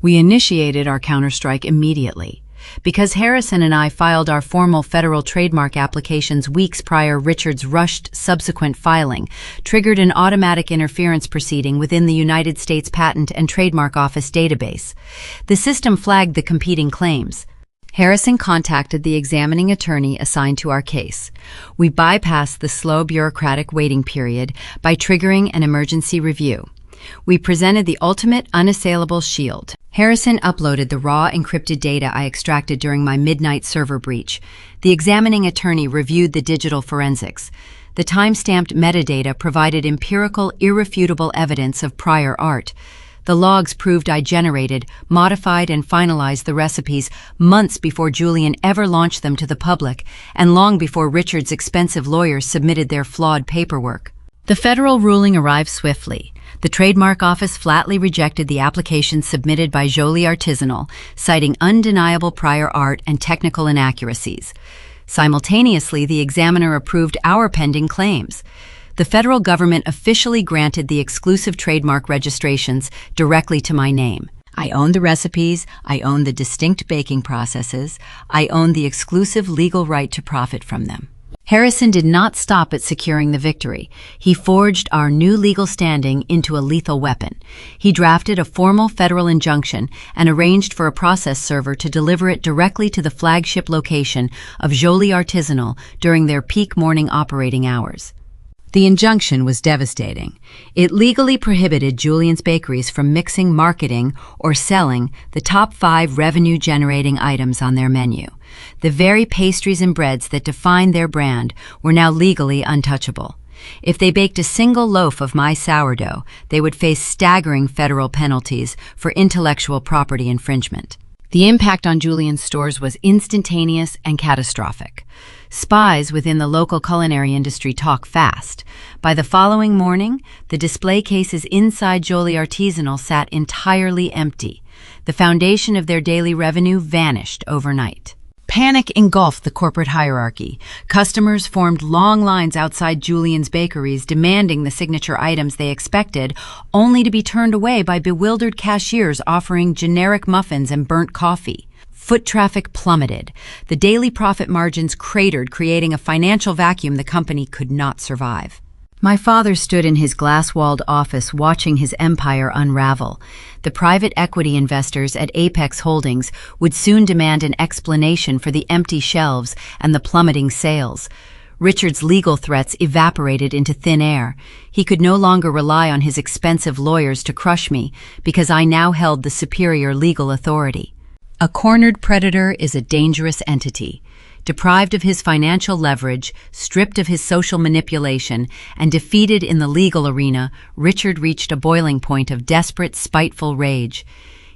We initiated our counterstrike immediately. Because Harrison and I filed our formal federal trademark applications weeks prior, Richard's rushed subsequent filing triggered an automatic interference proceeding within the United States Patent and Trademark Office database. The system flagged the competing claims. Harrison contacted the examining attorney assigned to our case. We bypassed the slow bureaucratic waiting period by triggering an emergency review. We presented the ultimate unassailable shield. Harrison uploaded the raw encrypted data I extracted during my midnight server breach. The examining attorney reviewed the digital forensics. The time-stamped metadata provided empirical, irrefutable evidence of prior art. The logs proved I generated, modified, and finalized the recipes months before Julian ever launched them to the public, and long before Richard's expensive lawyers submitted their flawed paperwork. The federal ruling arrived swiftly. The Trademark Office flatly rejected the application submitted by Joly Artisanal, citing undeniable prior art and technical inaccuracies. Simultaneously, the examiner approved our pending claims. The federal government officially granted the exclusive trademark registrations directly to my name. I owned the recipes, I owned the distinct baking processes, I owned the exclusive legal right to profit from them. Harrison did not stop at securing the victory. He forged our new legal standing into a lethal weapon. He drafted a formal federal injunction and arranged for a process server to deliver it directly to the flagship location of Joly Artisanal during their peak morning operating hours. The injunction was devastating. It legally prohibited Julian's Bakeries from mixing, marketing, or selling the top 5 revenue-generating items on their menu. The very pastries and breads that defined their brand were now legally untouchable. If they baked a single loaf of my sourdough, they would face staggering federal penalties for intellectual property infringement. The impact on Julian's stores was instantaneous and catastrophic. Spies within the local culinary industry talk fast. By the following morning, the display cases inside Jolie Artisanal sat entirely empty. The foundation of their daily revenue vanished overnight. Panic engulfed the corporate hierarchy. Customers formed long lines outside Julian's bakeries demanding the signature items they expected, only to be turned away by bewildered cashiers offering generic muffins and burnt coffee. Foot traffic plummeted. The daily profit margins cratered, creating a financial vacuum the company could not survive. My father stood in his glass-walled office watching his empire unravel. The private equity investors at Apex Holdings would soon demand an explanation for the empty shelves and the plummeting sales. Richard's legal threats evaporated into thin air. He could no longer rely on his expensive lawyers to crush me because I now held the superior legal authority. A cornered predator is a dangerous entity. Deprived of his financial leverage, stripped of his social manipulation, and defeated in the legal arena, Richard reached a boiling point of desperate, spiteful rage.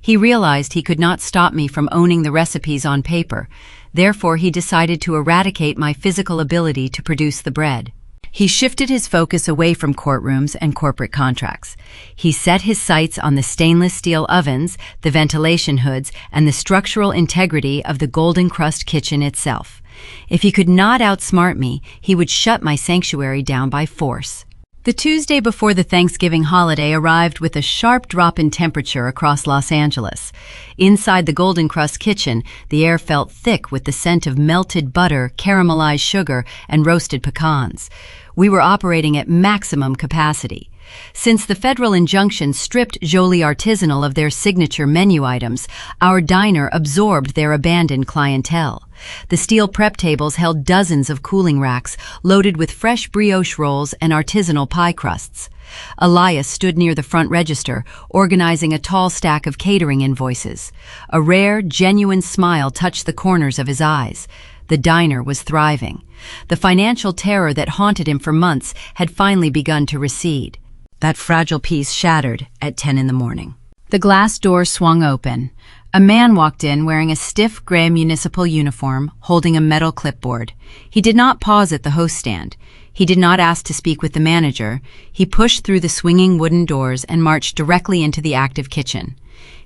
He realized he could not stop me from owning the recipes on paper. Therefore, he decided to eradicate my physical ability to produce the bread. He shifted his focus away from courtrooms and corporate contracts. He set his sights on the stainless steel ovens, the ventilation hoods, and the structural integrity of the Golden Crust kitchen itself. If he could not outsmart me, he would shut my sanctuary down by force. The Tuesday before the Thanksgiving holiday arrived with a sharp drop in temperature across Los Angeles. Inside the Golden Crust kitchen, the air felt thick with the scent of melted butter, caramelized sugar, and roasted pecans. We were operating at maximum capacity. Since the federal injunction stripped Jolie Artisanal of their signature menu items, our diner absorbed their abandoned clientele. The steel prep tables held dozens of cooling racks loaded with fresh brioche rolls and artisanal pie crusts. Elias stood near the front register, organizing a tall stack of catering invoices. A rare, genuine smile touched the corners of his eyes. The diner was thriving. The financial terror that haunted him for months had finally begun to recede. That fragile peace shattered at 10 in the morning. The glass door swung open. A man walked in wearing a stiff gray municipal uniform, holding a metal clipboard. He did not pause at the host stand. He did not ask to speak with the manager. He pushed through the swinging wooden doors and marched directly into the active kitchen.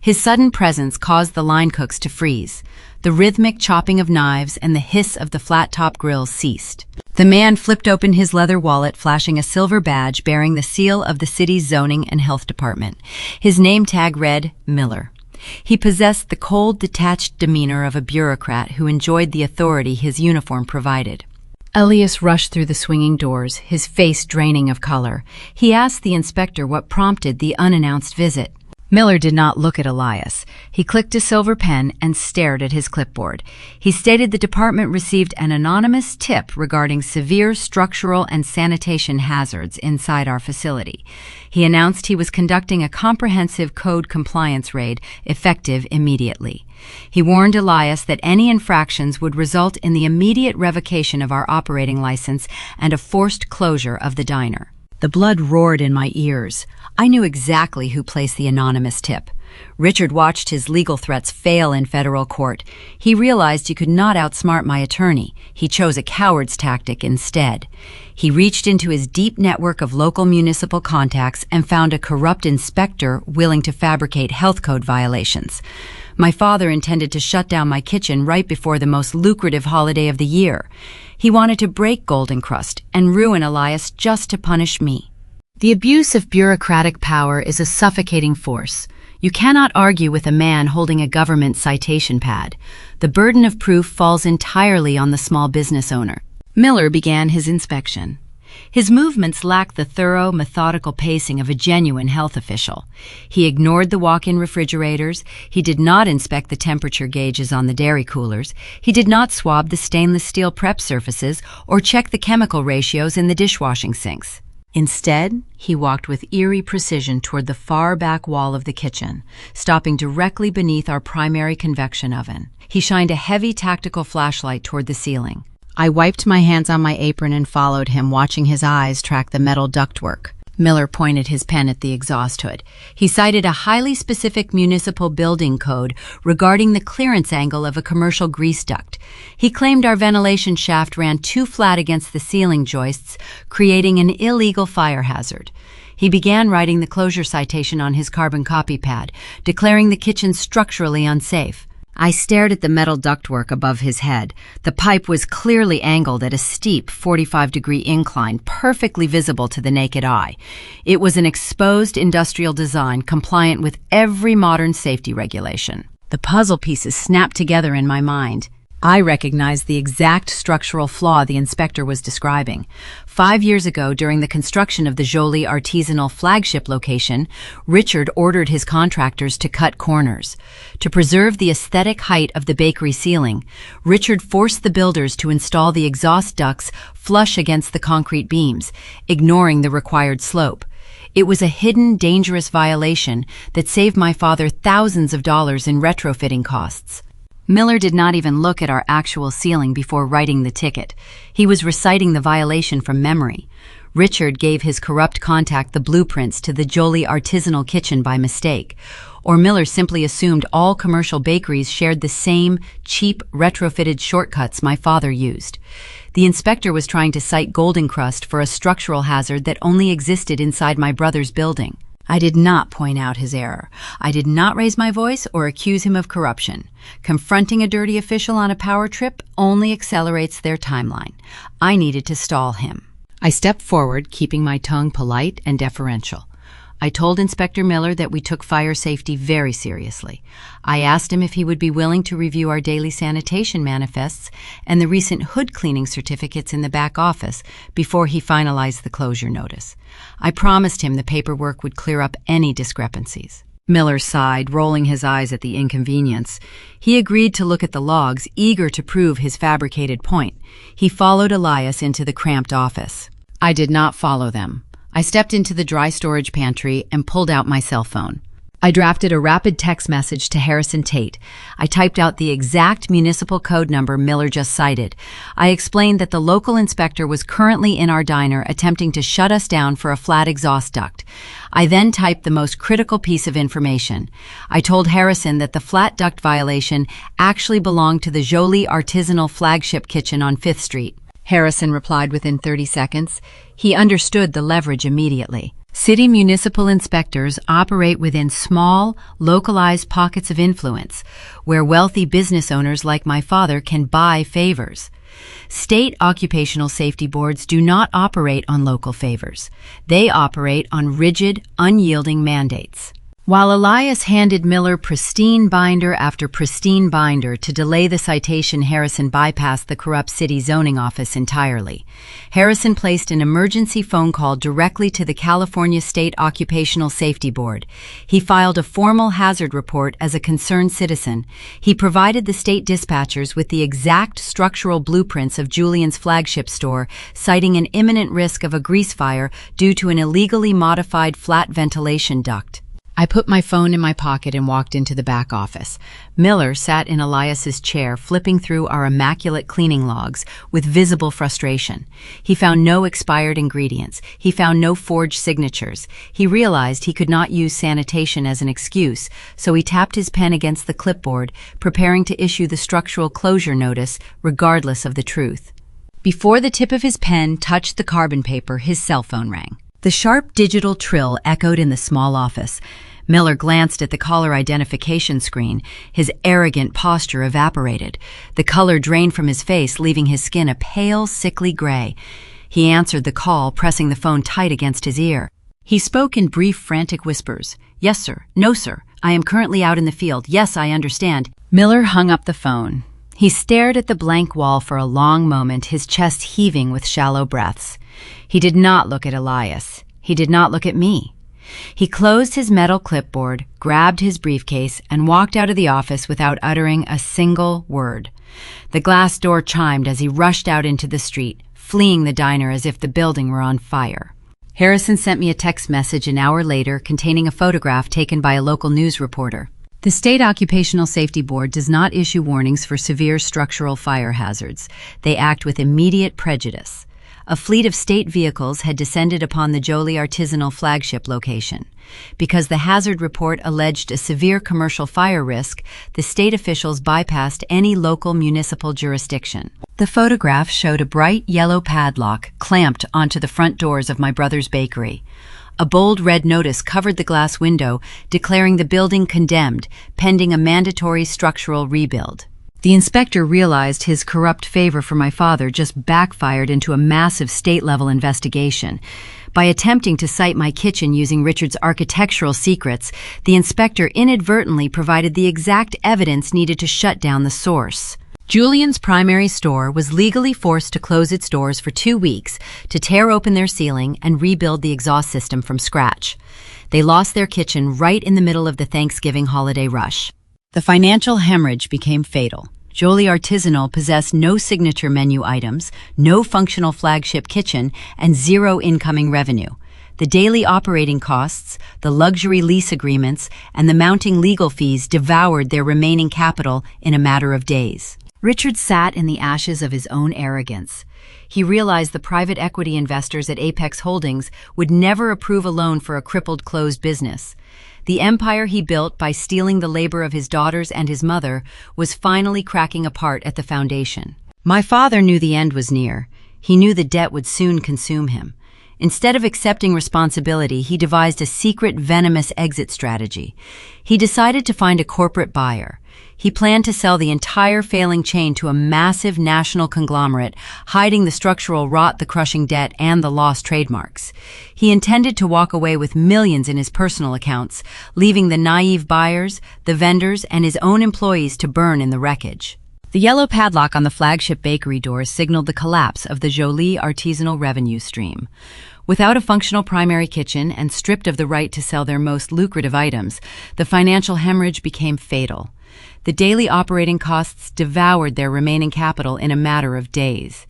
His sudden presence caused the line cooks to freeze. The rhythmic chopping of knives and the hiss of the flat-top grills ceased. The man flipped open his leather wallet, flashing a silver badge bearing the seal of the city's zoning and health department. His name tag read Miller. He possessed the cold, detached demeanor of a bureaucrat who enjoyed the authority his uniform provided. Elias rushed through the swinging doors, his face draining of color. He asked the inspector what prompted the unannounced visit. Miller did not look at Elias. He clicked a silver pen and stared at his clipboard. He stated the department received an anonymous tip regarding severe structural and sanitation hazards inside our facility. He announced he was conducting a comprehensive code compliance raid, effective immediately. He warned Elias that any infractions would result in the immediate revocation of our operating license and a forced closure of the diner. The blood roared in my ears. I knew exactly who placed the anonymous tip. Richard watched his legal threats fail in federal court. He realized he could not outsmart my attorney. He chose a coward's tactic instead. He reached into his deep network of local municipal contacts and found a corrupt inspector willing to fabricate health code violations. My father intended to shut down my kitchen right before the most lucrative holiday of the year. He wanted to break Golden Crust and ruin Elias just to punish me. The abuse of bureaucratic power is a suffocating force. You cannot argue with a man holding a government citation pad. The burden of proof falls entirely on the small business owner. Miller began his inspection. His movements lacked the thorough, methodical pacing of a genuine health official. He ignored the walk-in refrigerators. He did not inspect the temperature gauges on the dairy coolers. He did not swab the stainless steel prep surfaces or check the chemical ratios in the dishwashing sinks. Instead, he walked with eerie precision toward the far back wall of the kitchen, stopping directly beneath our primary convection oven. He shined a heavy tactical flashlight toward the ceiling. I wiped my hands on my apron and followed him, watching his eyes track the metal ductwork. Miller pointed his pen at the exhaust hood. He cited a highly specific municipal building code regarding the clearance angle of a commercial grease duct. He claimed our ventilation shaft ran too flat against the ceiling joists, creating an illegal fire hazard. He began writing the closure citation on his carbon copy pad, declaring the kitchen structurally unsafe. I stared at the metal ductwork above his head. The pipe was clearly angled at a steep 45-degree incline, perfectly visible to the naked eye. It was an exposed industrial design compliant with every modern safety regulation. The puzzle pieces snapped together in my mind. I recognized the exact structural flaw the inspector was describing. 5 years ago, during the construction of the Jolie artisanal flagship location, Richard ordered his contractors to cut corners. To preserve the aesthetic height of the bakery ceiling, Richard forced the builders to install the exhaust ducts flush against the concrete beams, ignoring the required slope. It was a hidden, dangerous violation that saved my father thousands of dollars in retrofitting costs. Miller did not even look at our actual ceiling before writing the ticket. He was reciting the violation from memory. Richard gave his corrupt contact the blueprints to the Jolie artisanal kitchen by mistake. Or Miller simply assumed all commercial bakeries shared the same cheap, retrofitted shortcuts my father used. The inspector was trying to cite Golden Crust for a structural hazard that only existed inside my brother's building. I did not point out his error. I did not raise my voice or accuse him of corruption. Confronting a dirty official on a power trip only accelerates their timeline. I needed to stall him. I stepped forward, keeping my tongue polite and deferential. I told Inspector Miller that we took fire safety very seriously. I asked him if he would be willing to review our daily sanitation manifests and the recent hood cleaning certificates in the back office before he finalized the closure notice. I promised him the paperwork would clear up any discrepancies. Miller sighed, rolling his eyes at the inconvenience. He agreed to look at the logs, eager to prove his fabricated point. He followed Elias into the cramped office. I did not follow them. I stepped into the dry storage pantry and pulled out my cell phone. I drafted a rapid text message to Harrison Tate. I typed out the exact municipal code number Miller just cited. I explained that the local inspector was currently in our diner attempting to shut us down for a flat exhaust duct. I then typed the most critical piece of information. I told Harrison that the flat duct violation actually belonged to the Jolie artisanal flagship kitchen on 5th Street. Harrison replied within 30 seconds. He understood the leverage immediately. City municipal inspectors operate within small, localized pockets of influence, where wealthy business owners like my father can buy favors. State occupational safety boards do not operate on local favors. They operate on rigid, unyielding mandates. While Elias handed Miller pristine binder after pristine binder to delay the citation, Harrison bypassed the corrupt city zoning office entirely. Harrison placed an emergency phone call directly to the California State Occupational Safety Board. He filed a formal hazard report as a concerned citizen. He provided the state dispatchers with the exact structural blueprints of Julian's flagship store, citing an imminent risk of a grease fire due to an illegally modified flat ventilation duct. I put my phone in my pocket and walked into the back office. Miller sat in Elias's chair, flipping through our immaculate cleaning logs with visible frustration. He found no expired ingredients. He found no forged signatures. He realized he could not use sanitation as an excuse, so he tapped his pen against the clipboard, preparing to issue the structural closure notice, regardless of the truth. Before the tip of his pen touched the carbon paper, his cell phone rang. The sharp digital trill echoed in the small office. Miller glanced at the caller identification screen. His arrogant posture evaporated. The color drained from his face, leaving his skin a pale, sickly gray. He answered the call, pressing the phone tight against his ear. He spoke in brief, frantic whispers. "Yes, sir. No, sir. I am currently out in the field. Yes, I understand." Miller hung up the phone. He stared at the blank wall for a long moment, his chest heaving with shallow breaths. He did not look at Elias. He did not look at me. He closed his metal clipboard, grabbed his briefcase, and walked out of the office without uttering a single word. The glass door chimed as he rushed out into the street, fleeing the diner as if the building were on fire. Harrison sent me a text message an hour later containing a photograph taken by a local news reporter. The State Occupational Safety Board does not issue warnings for severe structural fire hazards. They act with immediate prejudice. A fleet of state vehicles had descended upon the Jolie artisanal flagship location. Because the hazard report alleged a severe commercial fire risk, the state officials bypassed any local municipal jurisdiction. The photograph showed a bright yellow padlock clamped onto the front doors of my brother's bakery. A bold red notice covered the glass window, declaring the building condemned, pending a mandatory structural rebuild. The inspector realized his corrupt favor for my father just backfired into a massive state-level investigation. By attempting to cite my kitchen using Richard's architectural secrets, the inspector inadvertently provided the exact evidence needed to shut down the source. Julian's primary store was legally forced to close its doors for 2 weeks to tear open their ceiling and rebuild the exhaust system from scratch. They lost their kitchen right in the middle of the Thanksgiving holiday rush. The financial hemorrhage became fatal. Jolie Artisanal possessed no signature menu items, no functional flagship kitchen, and zero incoming revenue. The daily operating costs, the luxury lease agreements, and the mounting legal fees devoured their remaining capital in a matter of days. Richard sat in the ashes of his own arrogance. He realized the private equity investors at Apex Holdings would never approve a loan for a crippled closed business. The empire he built by stealing the labor of his daughters and his mother was finally cracking apart at the foundation. My father knew the end was near. He knew the debt would soon consume him. Instead of accepting responsibility, he devised a secret, venomous exit strategy. He decided to find a corporate buyer. He planned to sell the entire failing chain to a massive national conglomerate, hiding the structural rot, the crushing debt, and the lost trademarks. He intended to walk away with millions in his personal accounts, leaving the naive buyers, the vendors, and his own employees to burn in the wreckage. The yellow padlock on the flagship bakery doors signaled the collapse of the Jolie artisanal revenue stream. Without a functional primary kitchen and stripped of the right to sell their most lucrative items, the financial hemorrhage became fatal. The daily operating costs devoured their remaining capital in a matter of days.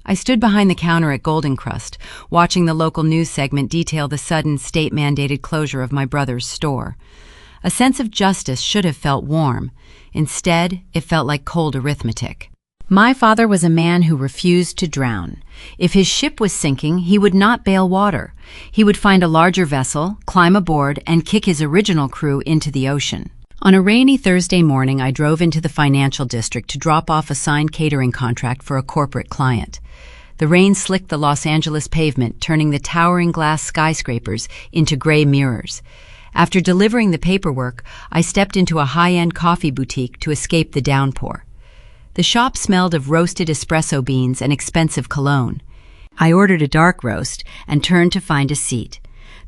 I stood behind the counter at Golden Crust, watching the local news segment detail the sudden state-mandated closure of my brother's store. A sense of justice should have felt warm. Instead, it felt like cold arithmetic. My father was a man who refused to drown. If his ship was sinking, he would not bail water. He would find a larger vessel, climb aboard, and kick his original crew into the ocean. On a rainy Thursday morning, I drove into the financial district to drop off a signed catering contract for a corporate client. The rain slicked the Los Angeles pavement, turning the towering glass skyscrapers into gray mirrors. After delivering the paperwork, I stepped into a high-end coffee boutique to escape the downpour. The shop smelled of roasted espresso beans and expensive cologne. I ordered a dark roast and turned to find a seat.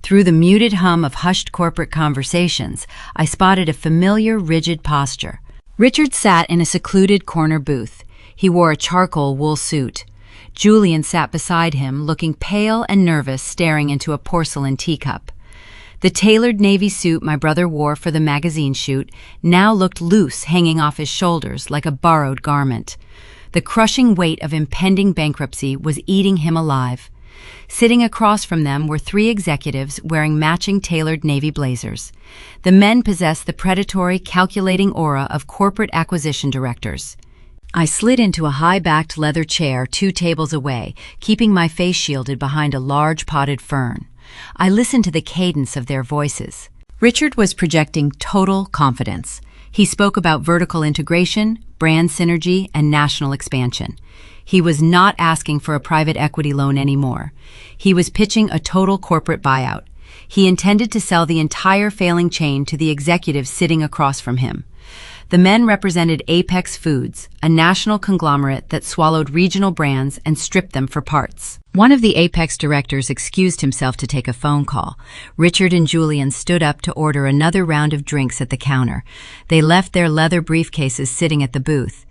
Through the muted hum of hushed corporate conversations, I spotted a familiar, rigid posture. Richard sat in a secluded corner booth. He wore a charcoal wool suit. Julian sat beside him, looking pale and nervous, staring into a porcelain teacup. The tailored navy suit my brother wore for the magazine shoot now looked loose, hanging off his shoulders like a borrowed garment. The crushing weight of impending bankruptcy was eating him alive. Sitting across from them were 3 executives wearing matching tailored navy blazers. The men possessed the predatory, calculating aura of corporate acquisition directors. I slid into a high-backed leather chair 2 tables away, keeping my face shielded behind a large potted fern. I listened to the cadence of their voices. Richard was projecting total confidence. He spoke about vertical integration, brand synergy, and national expansion. He was not asking for a private equity loan anymore. He was pitching a total corporate buyout. He intended to sell the entire failing chain to the executives sitting across from him. The men represented Apex Foods, a national conglomerate that swallowed regional brands and stripped them for parts. One of the Apex directors excused himself to take a phone call. Richard and Julian stood up to order another round of drinks at the counter. They left their leather briefcases sitting at the booth.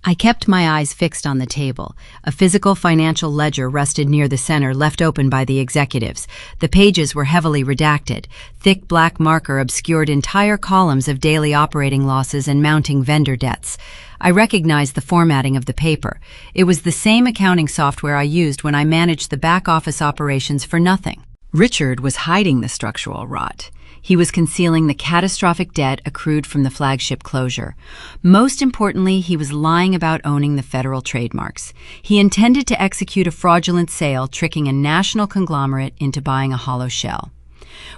I kept my eyes fixed on the table. A physical financial ledger rested near the center, left open by the executives. The pages were heavily redacted. Thick black marker obscured entire columns of daily operating losses and mounting vendor debts. I recognized the formatting of the paper. It was the same accounting software I used when I managed the back-office operations for nothing. Richard was hiding the structural rot. He was concealing the catastrophic debt accrued from the flagship closure. Most importantly, he was lying about owning the federal trademarks. He intended to execute a fraudulent sale, tricking a national conglomerate into buying a hollow shell.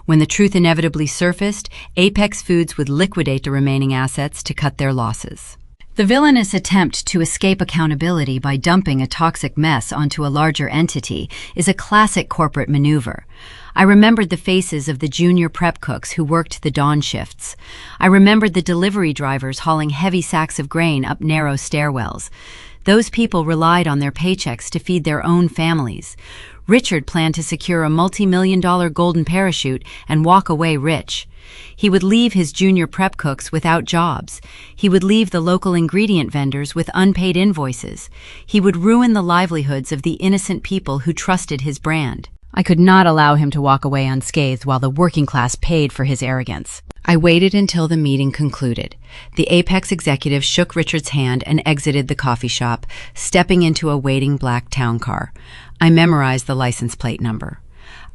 When the truth inevitably surfaced, Apex Foods would liquidate the remaining assets to cut their losses. The villainous attempt to escape accountability by dumping a toxic mess onto a larger entity is a classic corporate maneuver. I remembered the faces of the junior prep cooks who worked the dawn shifts. I remembered the delivery drivers hauling heavy sacks of grain up narrow stairwells. Those people relied on their paychecks to feed their own families. Richard planned to secure a multi-million-dollar golden parachute and walk away rich. He would leave his junior prep cooks without jobs. He would leave the local ingredient vendors with unpaid invoices. He would ruin the livelihoods of the innocent people who trusted his brand. I could not allow him to walk away unscathed while the working class paid for his arrogance. I waited until the meeting concluded. The Apex executive shook Richard's hand and exited the coffee shop, stepping into a waiting black town car. I memorized the license plate number.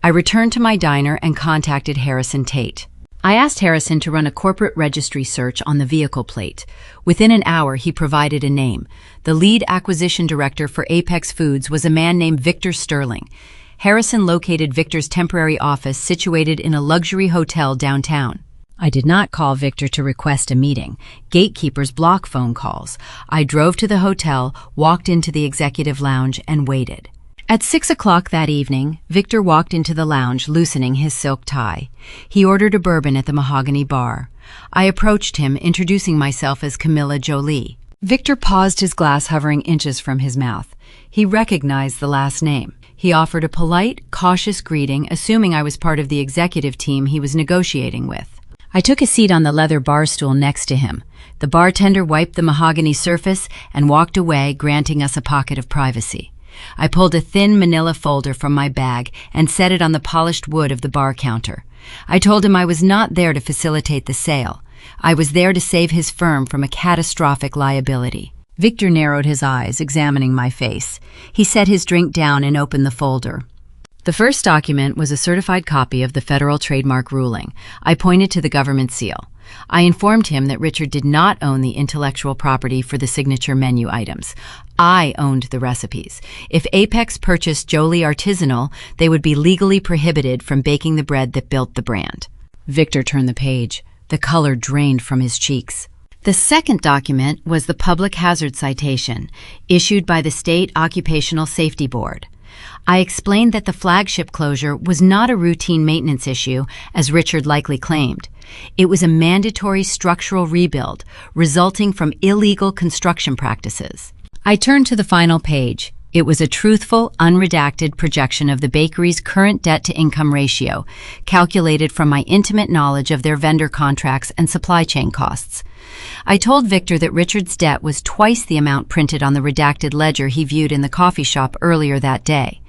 I returned to my diner and contacted Harrison Tate. I asked Harrison to run a corporate registry search on the vehicle plate. Within an hour, he provided a name. The lead acquisition director for Apex Foods was a man named Victor Sterling. Harrison located Victor's temporary office situated in a luxury hotel downtown. I did not call Victor to request a meeting. Gatekeepers block phone calls. I drove to the hotel, walked into the executive lounge, and waited. At 6 o'clock that evening, Victor walked into the lounge, loosening his silk tie. He ordered a bourbon at the Mahogany Bar. I approached him, introducing myself as Camilla Jolie. Victor paused, his glass hovering inches from his mouth. He recognized the last name. He offered a polite, cautious greeting, assuming I was part of the executive team he was negotiating with. I took a seat on the leather bar stool next to him. The bartender wiped the mahogany surface and walked away, granting us a pocket of privacy. I pulled a thin manila folder from my bag and set it on the polished wood of the bar counter. I told him I was not there to facilitate the sale. I was there to save his firm from a catastrophic liability. Victor narrowed his eyes, examining my face. He set his drink down and opened the folder. The first document was a certified copy of the federal trademark ruling. I pointed to the government seal. I informed him that Richard did not own the intellectual property for the signature menu items. I owned the recipes. If Apex purchased Jolie Artisanal, they would be legally prohibited from baking the bread that built the brand. Victor turned the page. The color drained from his cheeks. The second document was the public hazard citation, issued by the State Occupational Safety Board. I explained that the flagship closure was not a routine maintenance issue, as Richard likely claimed. It was a mandatory structural rebuild, resulting from illegal construction practices. I turned to the final page. It was a truthful, unredacted projection of the bakery's current debt-to-income ratio, calculated from my intimate knowledge of their vendor contracts and supply chain costs. I told Victor that Richard's debt was twice the amount printed on the redacted ledger he viewed in the coffee shop earlier that day.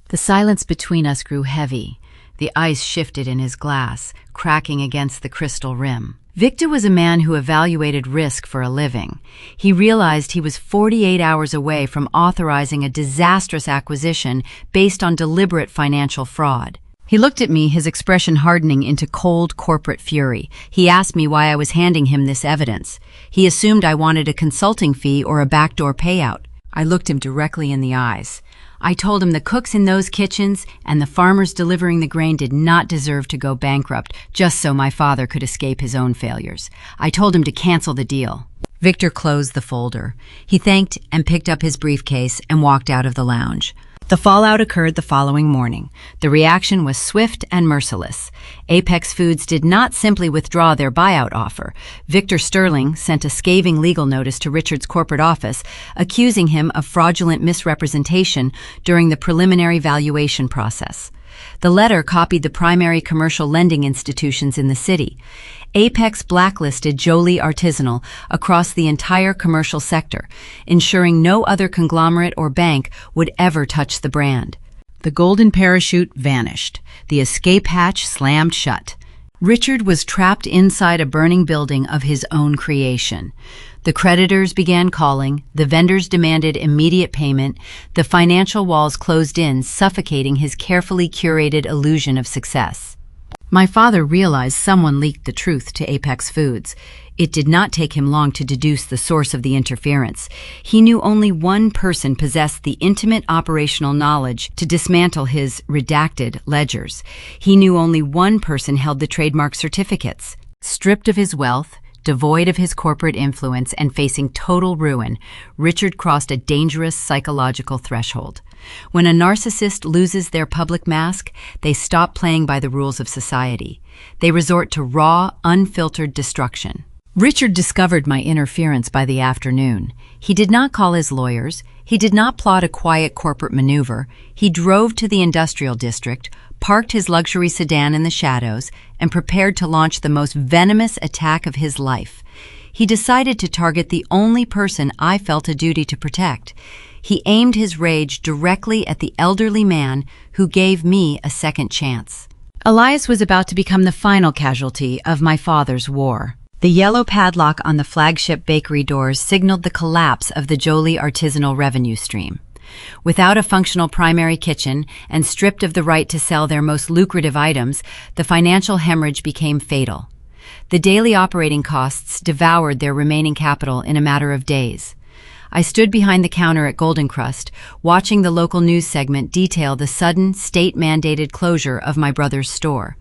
The silence between us grew heavy. The ice shifted in his glass, cracking against the crystal rim. Victor was a man who evaluated risk for a living. He realized he was 48 hours away from authorizing a disastrous acquisition based on deliberate financial fraud. He looked at me, his expression hardening into cold corporate fury. He asked me why I was handing him this evidence. He assumed I wanted a consulting fee or a backdoor payout. I looked him directly in the eyes. I told him the cooks in those kitchens and the farmers delivering the grain did not deserve to go bankrupt just so my father could escape his own failures. I told him to cancel the deal. Victor closed the folder. He thanked and picked up his briefcase and walked out of the lounge. The fallout occurred the following morning. The reaction was swift and merciless. Apex Foods did not simply withdraw their buyout offer. Victor Sterling sent a scathing legal notice to Richard's corporate office, accusing him of fraudulent misrepresentation during the preliminary valuation process. The letter copied the primary commercial lending institutions in the city. Apex blacklisted Jolie Artisanal across the entire commercial sector, ensuring no other conglomerate or bank would ever touch the brand. The golden parachute vanished. The escape hatch slammed shut. Richard was trapped inside a burning building of his own creation. The creditors began calling, the vendors demanded immediate payment, the financial walls closed in, suffocating his carefully curated illusion of success. My father realized someone leaked the truth to Apex Foods. It did not take him long to deduce the source of the interference. He knew only one person possessed the intimate operational knowledge to dismantle his redacted ledgers. He knew only one person held the trademark certificates. Stripped of his wealth, devoid of his corporate influence, and facing total ruin, Richard crossed a dangerous psychological threshold. When a narcissist loses their public mask, they stop playing by the rules of society. They resort to raw, unfiltered destruction. Richard discovered my interference by the afternoon. He did not call his lawyers. He did not plot a quiet corporate maneuver. He drove to the industrial district, parked his luxury sedan in the shadows, and prepared to launch the most venomous attack of his life. He decided to target the only person I felt a duty to protect. He aimed his rage directly at the elderly man who gave me a second chance. Elias was about to become the final casualty of my father's war. The yellow padlock on the flagship bakery doors signaled the collapse of the Jolie artisanal revenue stream. Without a functional primary kitchen and stripped of the right to sell their most lucrative items, the financial hemorrhage became fatal. The daily operating costs devoured their remaining capital in a matter of days. I stood behind the counter at Golden Crust, watching the local news segment detail the sudden, state-mandated closure of my brother's store.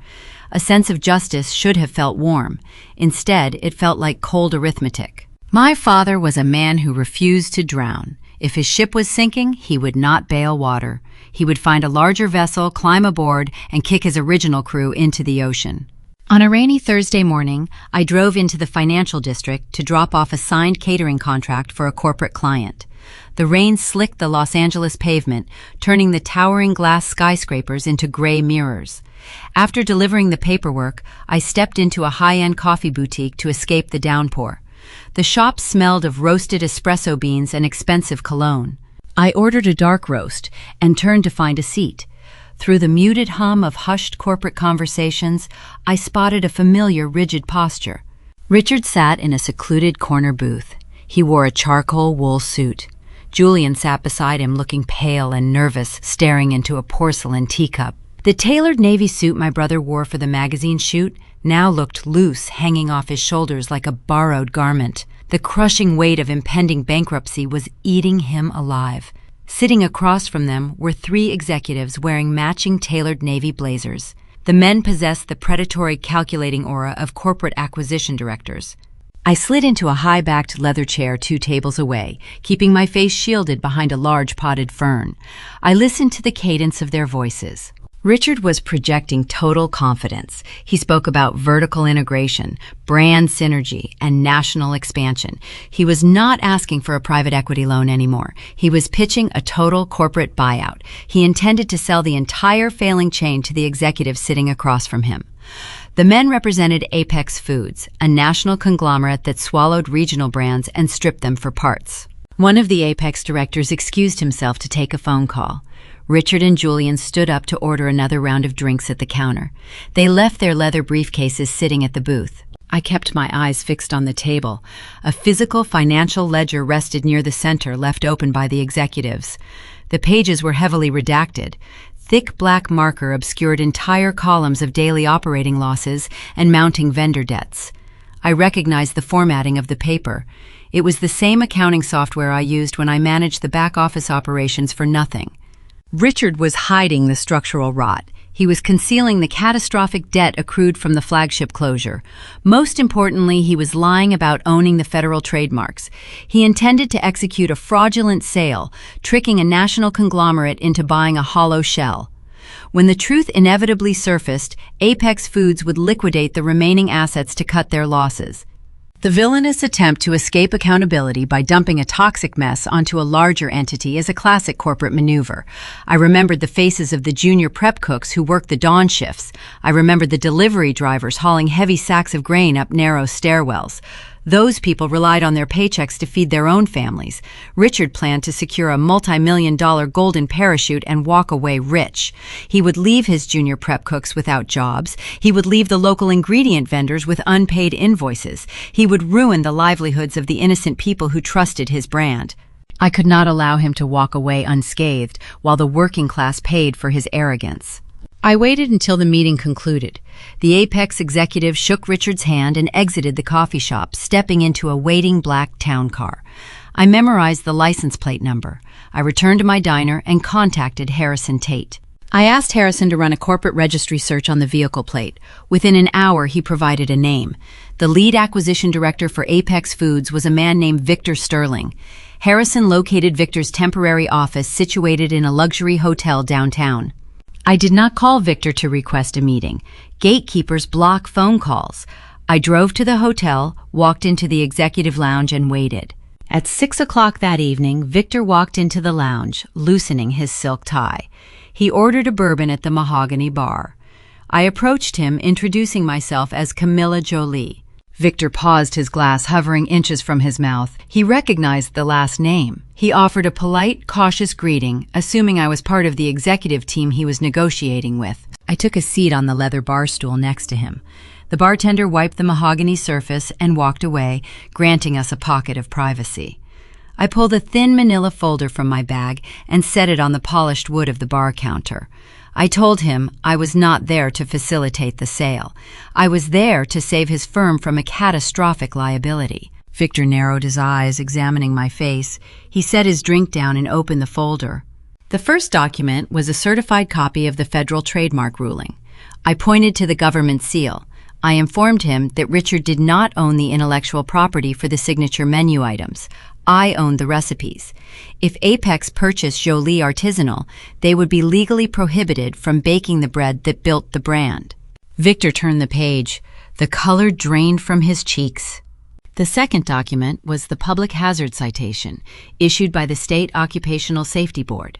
A sense of justice should have felt warm. Instead, it felt like cold arithmetic. My father was a man who refused to drown. If his ship was sinking, he would not bail water. He would find a larger vessel, climb aboard, and kick his original crew into the ocean. On a rainy Thursday morning, I drove into the financial district to drop off a signed catering contract for a corporate client. The rain slicked the Los Angeles pavement, turning the towering glass skyscrapers into gray mirrors. After delivering the paperwork, I stepped into a high-end coffee boutique to escape the downpour. The shop smelled of roasted espresso beans and expensive cologne. I ordered a dark roast and turned to find a seat. Through the muted hum of hushed corporate conversations, I spotted a familiar, rigid posture. Richard sat in a secluded corner booth. He wore a charcoal wool suit. Julian sat beside him, looking pale and nervous, staring into a porcelain teacup. The tailored navy suit my brother wore for the magazine shoot now looked loose, hanging off his shoulders like a borrowed garment. The crushing weight of impending bankruptcy was eating him alive. Sitting across from them were three executives wearing matching tailored navy blazers. The men possessed the predatory, calculating aura of corporate acquisition directors. I slid into a high-backed leather chair 2 tables away, keeping my face shielded behind a large potted fern. I listened to the cadence of their voices. Richard was projecting total confidence. He spoke about vertical integration, brand synergy, and national expansion. He was not asking for a private equity loan anymore. He was pitching a total corporate buyout. He intended to sell the entire failing chain to the executives sitting across from him. The men represented Apex Foods, a national conglomerate that swallowed regional brands and stripped them for parts. One of the Apex directors excused himself to take a phone call. Richard and Julian stood up to order another round of drinks at the counter. They left their leather briefcases sitting at the booth. I kept my eyes fixed on the table. A physical financial ledger rested near the center, left open by the executives. The pages were heavily redacted. Thick black marker obscured entire columns of daily operating losses and mounting vendor debts. I recognized the formatting of the paper. It was the same accounting software I used when I managed the back-office operations for nothing. Richard was hiding the structural rot. He was concealing the catastrophic debt accrued from the flagship closure. Most importantly, he was lying about owning the federal trademarks. He intended to execute a fraudulent sale, tricking a national conglomerate into buying a hollow shell. When the truth inevitably surfaced, Apex Foods would liquidate the remaining assets to cut their losses. The villainous attempt to escape accountability by dumping a toxic mess onto a larger entity is a classic corporate maneuver. I remembered the faces of the junior prep cooks who worked the dawn shifts. I remembered the delivery drivers hauling heavy sacks of grain up narrow stairwells. Those people relied on their paychecks to feed their own families. Richard planned to secure a multi-million-dollar golden parachute and walk away rich. He would leave his junior prep cooks without jobs. He would leave the local ingredient vendors with unpaid invoices. He would ruin the livelihoods of the innocent people who trusted his brand. I could not allow him to walk away unscathed while the working class paid for his arrogance. I waited until the meeting concluded. The Apex executive shook Richard's hand and exited the coffee shop, stepping into a waiting black town car. I memorized the license plate number. I returned to my diner and contacted Harrison Tate. I asked Harrison to run a corporate registry search on the vehicle plate. Within an hour, he provided a name. The lead acquisition director for Apex Foods was a man named Victor Sterling. Harrison located Victor's temporary office situated in a luxury hotel downtown. I did not call Victor to request a meeting. Gatekeepers block phone calls. I drove to the hotel, walked into the executive lounge, and waited. At 6 o'clock that evening, Victor walked into the lounge, loosening his silk tie. He ordered a bourbon at the Mahogany Bar. I approached him, introducing myself as Camilla Jolie. Victor paused, his glass hovering inches from his mouth. He recognized the last name. He offered a polite, cautious greeting, assuming I was part of the executive team he was negotiating with. I took a seat on the leather bar stool next to him. The bartender wiped the mahogany surface and walked away, granting us a pocket of privacy. I pulled a thin manila folder from my bag and set it on the polished wood of the bar counter. I told him I was not there to facilitate the sale. I was there to save his firm from a catastrophic liability. Victor narrowed his eyes, examining my face. He set his drink down and opened the folder. The first document was a certified copy of the federal trademark ruling. I pointed to the government seal. I informed him that Richard did not own the intellectual property for the signature menu items. I owned the recipes. If Apex purchased Jolie Artisanal, they would be legally prohibited from baking the bread that built the brand. Victor turned the page. The color drained from his cheeks. The second document was the public hazard citation, issued by the State Occupational Safety Board.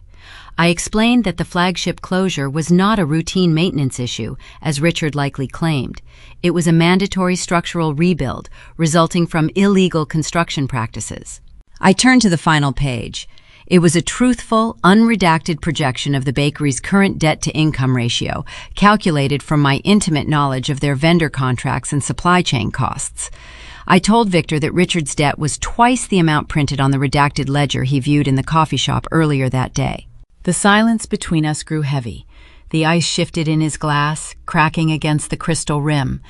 I explained that the flagship closure was not a routine maintenance issue, as Richard likely claimed. It was a mandatory structural rebuild, resulting from illegal construction practices. I turned to the final page. It was a truthful, unredacted projection of the bakery's current debt-to-income ratio, calculated from my intimate knowledge of their vendor contracts and supply chain costs. I told Victor that Richard's debt was twice the amount printed on the redacted ledger he viewed in the coffee shop earlier that day. The silence between us grew heavy. The ice shifted in his glass, cracking against the crystal rim.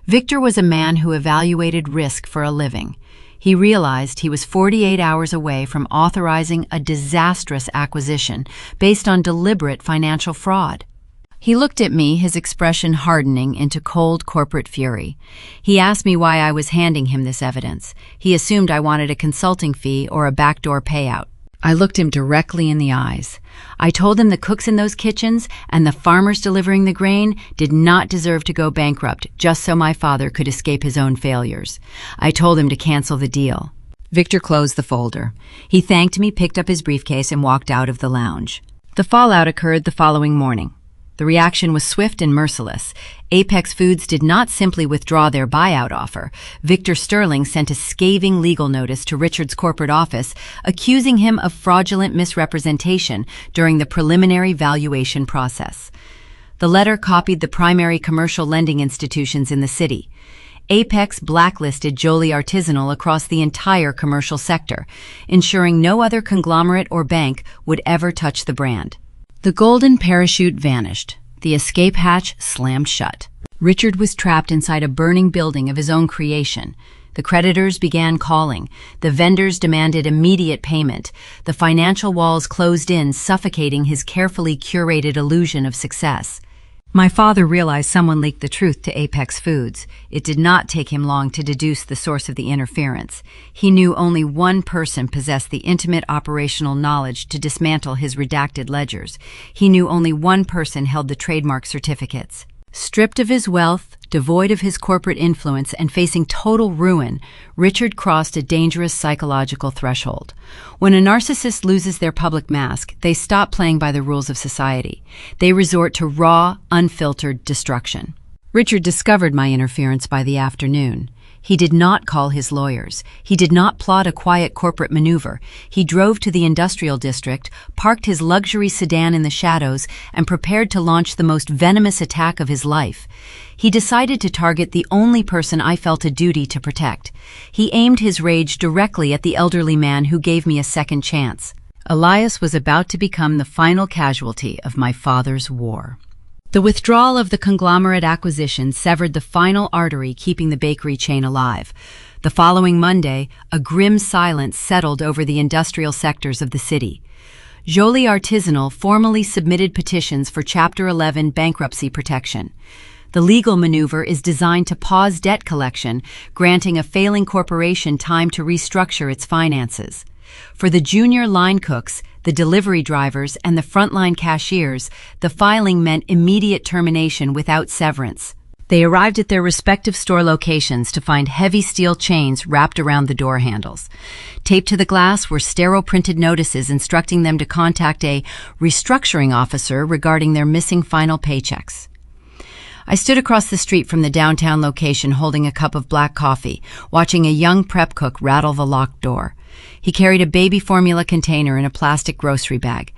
Victor was a man who evaluated risk for a living. He realized he was 48 hours away from authorizing a disastrous acquisition based on deliberate financial fraud. He looked at me, his expression hardening into cold corporate fury. He asked me why I was handing him this evidence. He assumed I wanted a consulting fee or a backdoor payout. I looked him directly in the eyes. I told him the cooks in those kitchens and the farmers delivering the grain did not deserve to go bankrupt just so my father could escape his own failures. I told him to cancel the deal. Victor closed the folder. He thanked me, picked up his briefcase, and walked out of the lounge. The fallout occurred the following morning. The reaction was swift and merciless. Apex Foods did not simply withdraw their buyout offer. Victor Sterling sent a scathing legal notice to Richard's corporate office, accusing him of fraudulent misrepresentation during the preliminary valuation process. The letter copied the primary commercial lending institutions in the city. Apex blacklisted Jolie Artisanal across the entire commercial sector, ensuring no other conglomerate or bank would ever touch the brand. The golden parachute vanished. The escape hatch slammed shut. Richard was trapped inside a burning building of his own creation. The creditors began calling. The vendors demanded immediate payment. The financial walls closed in, suffocating his carefully curated illusion of success. My father realized someone leaked the truth to Apex Foods. It did not take him long to deduce the source of the interference. He knew only one person possessed the intimate operational knowledge to dismantle his redacted ledgers. He knew only one person held the trademark certificates. Stripped of his wealth, devoid of his corporate influence, and facing total ruin, Richard crossed a dangerous psychological threshold. When a narcissist loses their public mask, they stop playing by the rules of society. They resort to raw, unfiltered destruction. Richard discovered my interference by the afternoon. He did not call his lawyers. He did not plot a quiet corporate maneuver. He drove to the industrial district, parked his luxury sedan in the shadows, and prepared to launch the most venomous attack of his life. He decided to target the only person I felt a duty to protect. He aimed his rage directly at the elderly man who gave me a second chance. Elias was about to become the final casualty of my father's war. The withdrawal of the conglomerate acquisition severed the final artery keeping the bakery chain alive. The following Monday, a grim silence settled over the industrial sectors of the city. Joly Artisanal formally submitted petitions for Chapter 11 bankruptcy protection. The legal maneuver is designed to pause debt collection, granting a failing corporation time to restructure its finances. For the junior line cooks, the delivery drivers, and the frontline cashiers, the filing meant immediate termination without severance. They arrived at their respective store locations to find heavy steel chains wrapped around the door handles. Taped to the glass were sterile printed notices instructing them to contact a restructuring officer regarding their missing final paychecks. I stood across the street from the downtown location holding a cup of black coffee, watching a young prep cook rattle the locked door. He carried a baby formula container in a plastic grocery bag.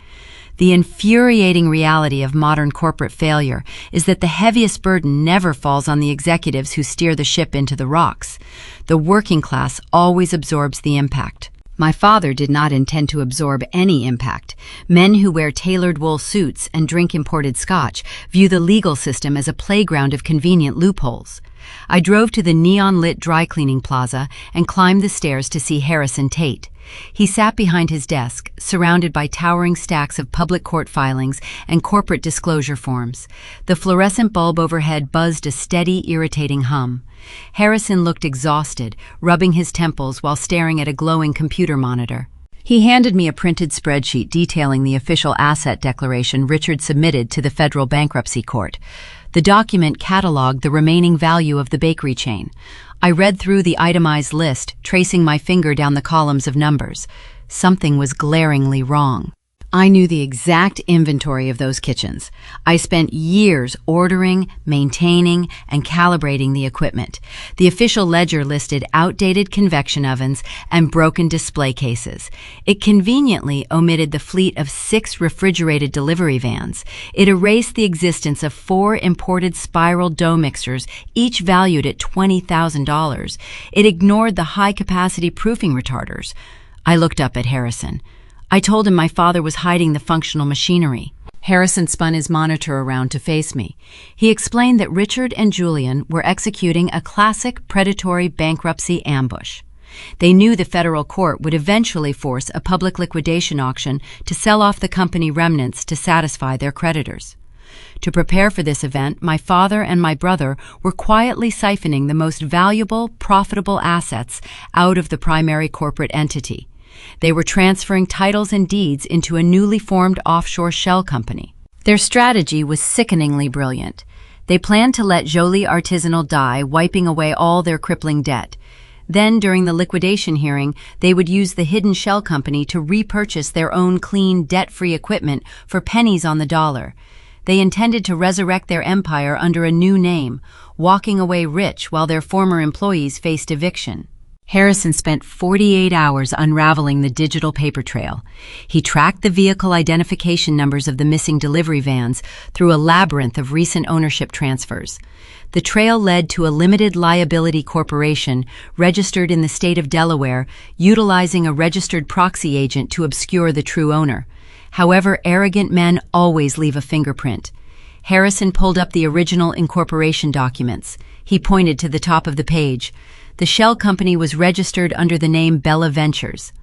The infuriating reality of modern corporate failure is that the heaviest burden never falls on the executives who steer the ship into the rocks. The working class always absorbs the impact. My father did not intend to absorb any impact. Men who wear tailored wool suits and drink imported scotch view the legal system as a playground of convenient loopholes. I drove to the neon-lit dry cleaning plaza and climbed the stairs to see Harrison Tate. He sat behind his desk, surrounded by towering stacks of public court filings and corporate disclosure forms. The fluorescent bulb overhead buzzed a steady, irritating hum. Harrison looked exhausted, rubbing his temples while staring at a glowing computer monitor. He handed me a printed spreadsheet detailing the official asset declaration Richard submitted to the federal bankruptcy court. The document cataloged the remaining value of the bakery chain. I read through the itemized list, tracing my finger down the columns of numbers. Something was glaringly wrong. I knew the exact inventory of those kitchens. I spent years ordering, maintaining, and calibrating the equipment. The official ledger listed outdated convection ovens and broken display cases. It conveniently omitted the fleet of 6 refrigerated delivery vans. It erased the existence of 4 imported spiral dough mixers, each valued at $20,000. It ignored the high-capacity proofing retarders. I looked up at Harrison. I told him my father was hiding the functional machinery. Harrison spun his monitor around to face me. He explained that Richard and Julian were executing a classic predatory bankruptcy ambush. They knew the federal court would eventually force a public liquidation auction to sell off the company remnants to satisfy their creditors. To prepare for this event, my father and my brother were quietly siphoning the most valuable, profitable assets out of the primary corporate entity. They were transferring titles and deeds into a newly formed offshore shell company. Their strategy was sickeningly brilliant. They planned to let Joly Artisanal die, wiping away all their crippling debt. Then, during the liquidation hearing, they would use the hidden shell company to repurchase their own clean, debt-free equipment for pennies on the dollar. They intended to resurrect their empire under a new name, walking away rich while their former employees faced eviction. Harrison spent 48 hours unraveling the digital paper trail. He tracked the vehicle identification numbers of the missing delivery vans through a labyrinth of recent ownership transfers. The trail led to a limited liability corporation registered in the state of Delaware, utilizing a registered proxy agent to obscure the true owner. However, arrogant men always leave a fingerprint. Harrison pulled up the original incorporation documents. He pointed to the top of the page. The shell company was registered under the name Bella Ventures.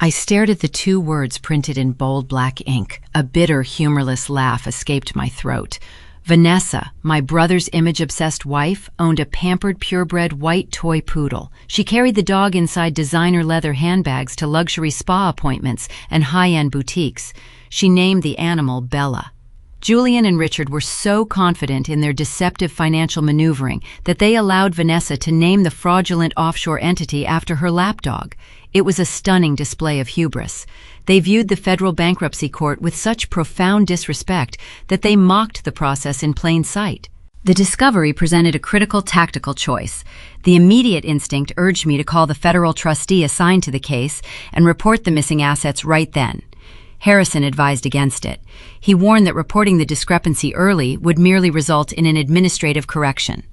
I stared at the 2 words printed in bold black ink. A bitter, humorless laugh escaped my throat. Vanessa, my brother's image-obsessed wife, owned a pampered, purebred white toy poodle. She carried the dog inside designer leather handbags to luxury spa appointments and high-end boutiques. She named the animal Bella. Julian and Richard were so confident in their deceptive financial maneuvering that they allowed Vanessa to name the fraudulent offshore entity after her lapdog. It was a stunning display of hubris. They viewed the federal bankruptcy court with such profound disrespect that they mocked the process in plain sight. The discovery presented a critical tactical choice. The immediate instinct urged me to call the federal trustee assigned to the case and report the missing assets right then. Harrison advised against it. He warned that reporting the discrepancy early would merely result in an administrative correction.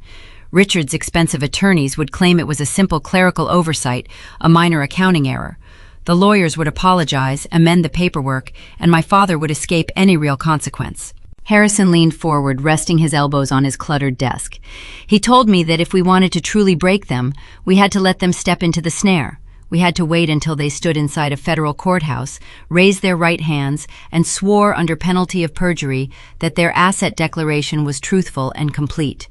Richard's expensive attorneys would claim it was a simple clerical oversight, a minor accounting error. The lawyers would apologize, amend the paperwork, and my father would escape any real consequence. Harrison leaned forward, resting his elbows on his cluttered desk. He told me that if we wanted to truly break them, we had to let them step into the snare. We had to wait until they stood inside a federal courthouse, raised their right hands, and swore under penalty of perjury that their asset declaration was truthful and complete.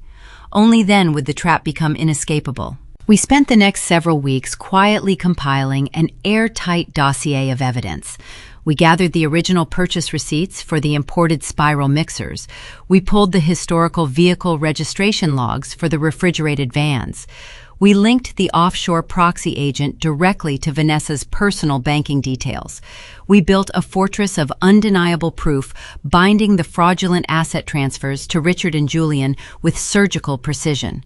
Only then would the trap become inescapable. We spent the next several weeks quietly compiling an airtight dossier of evidence. We gathered the original purchase receipts for the imported spiral mixers. We pulled the historical vehicle registration logs for the refrigerated vans. We linked the offshore proxy agent directly to Vanessa's personal banking details. We built a fortress of undeniable proof, binding the fraudulent asset transfers to Richard and Julian with surgical precision.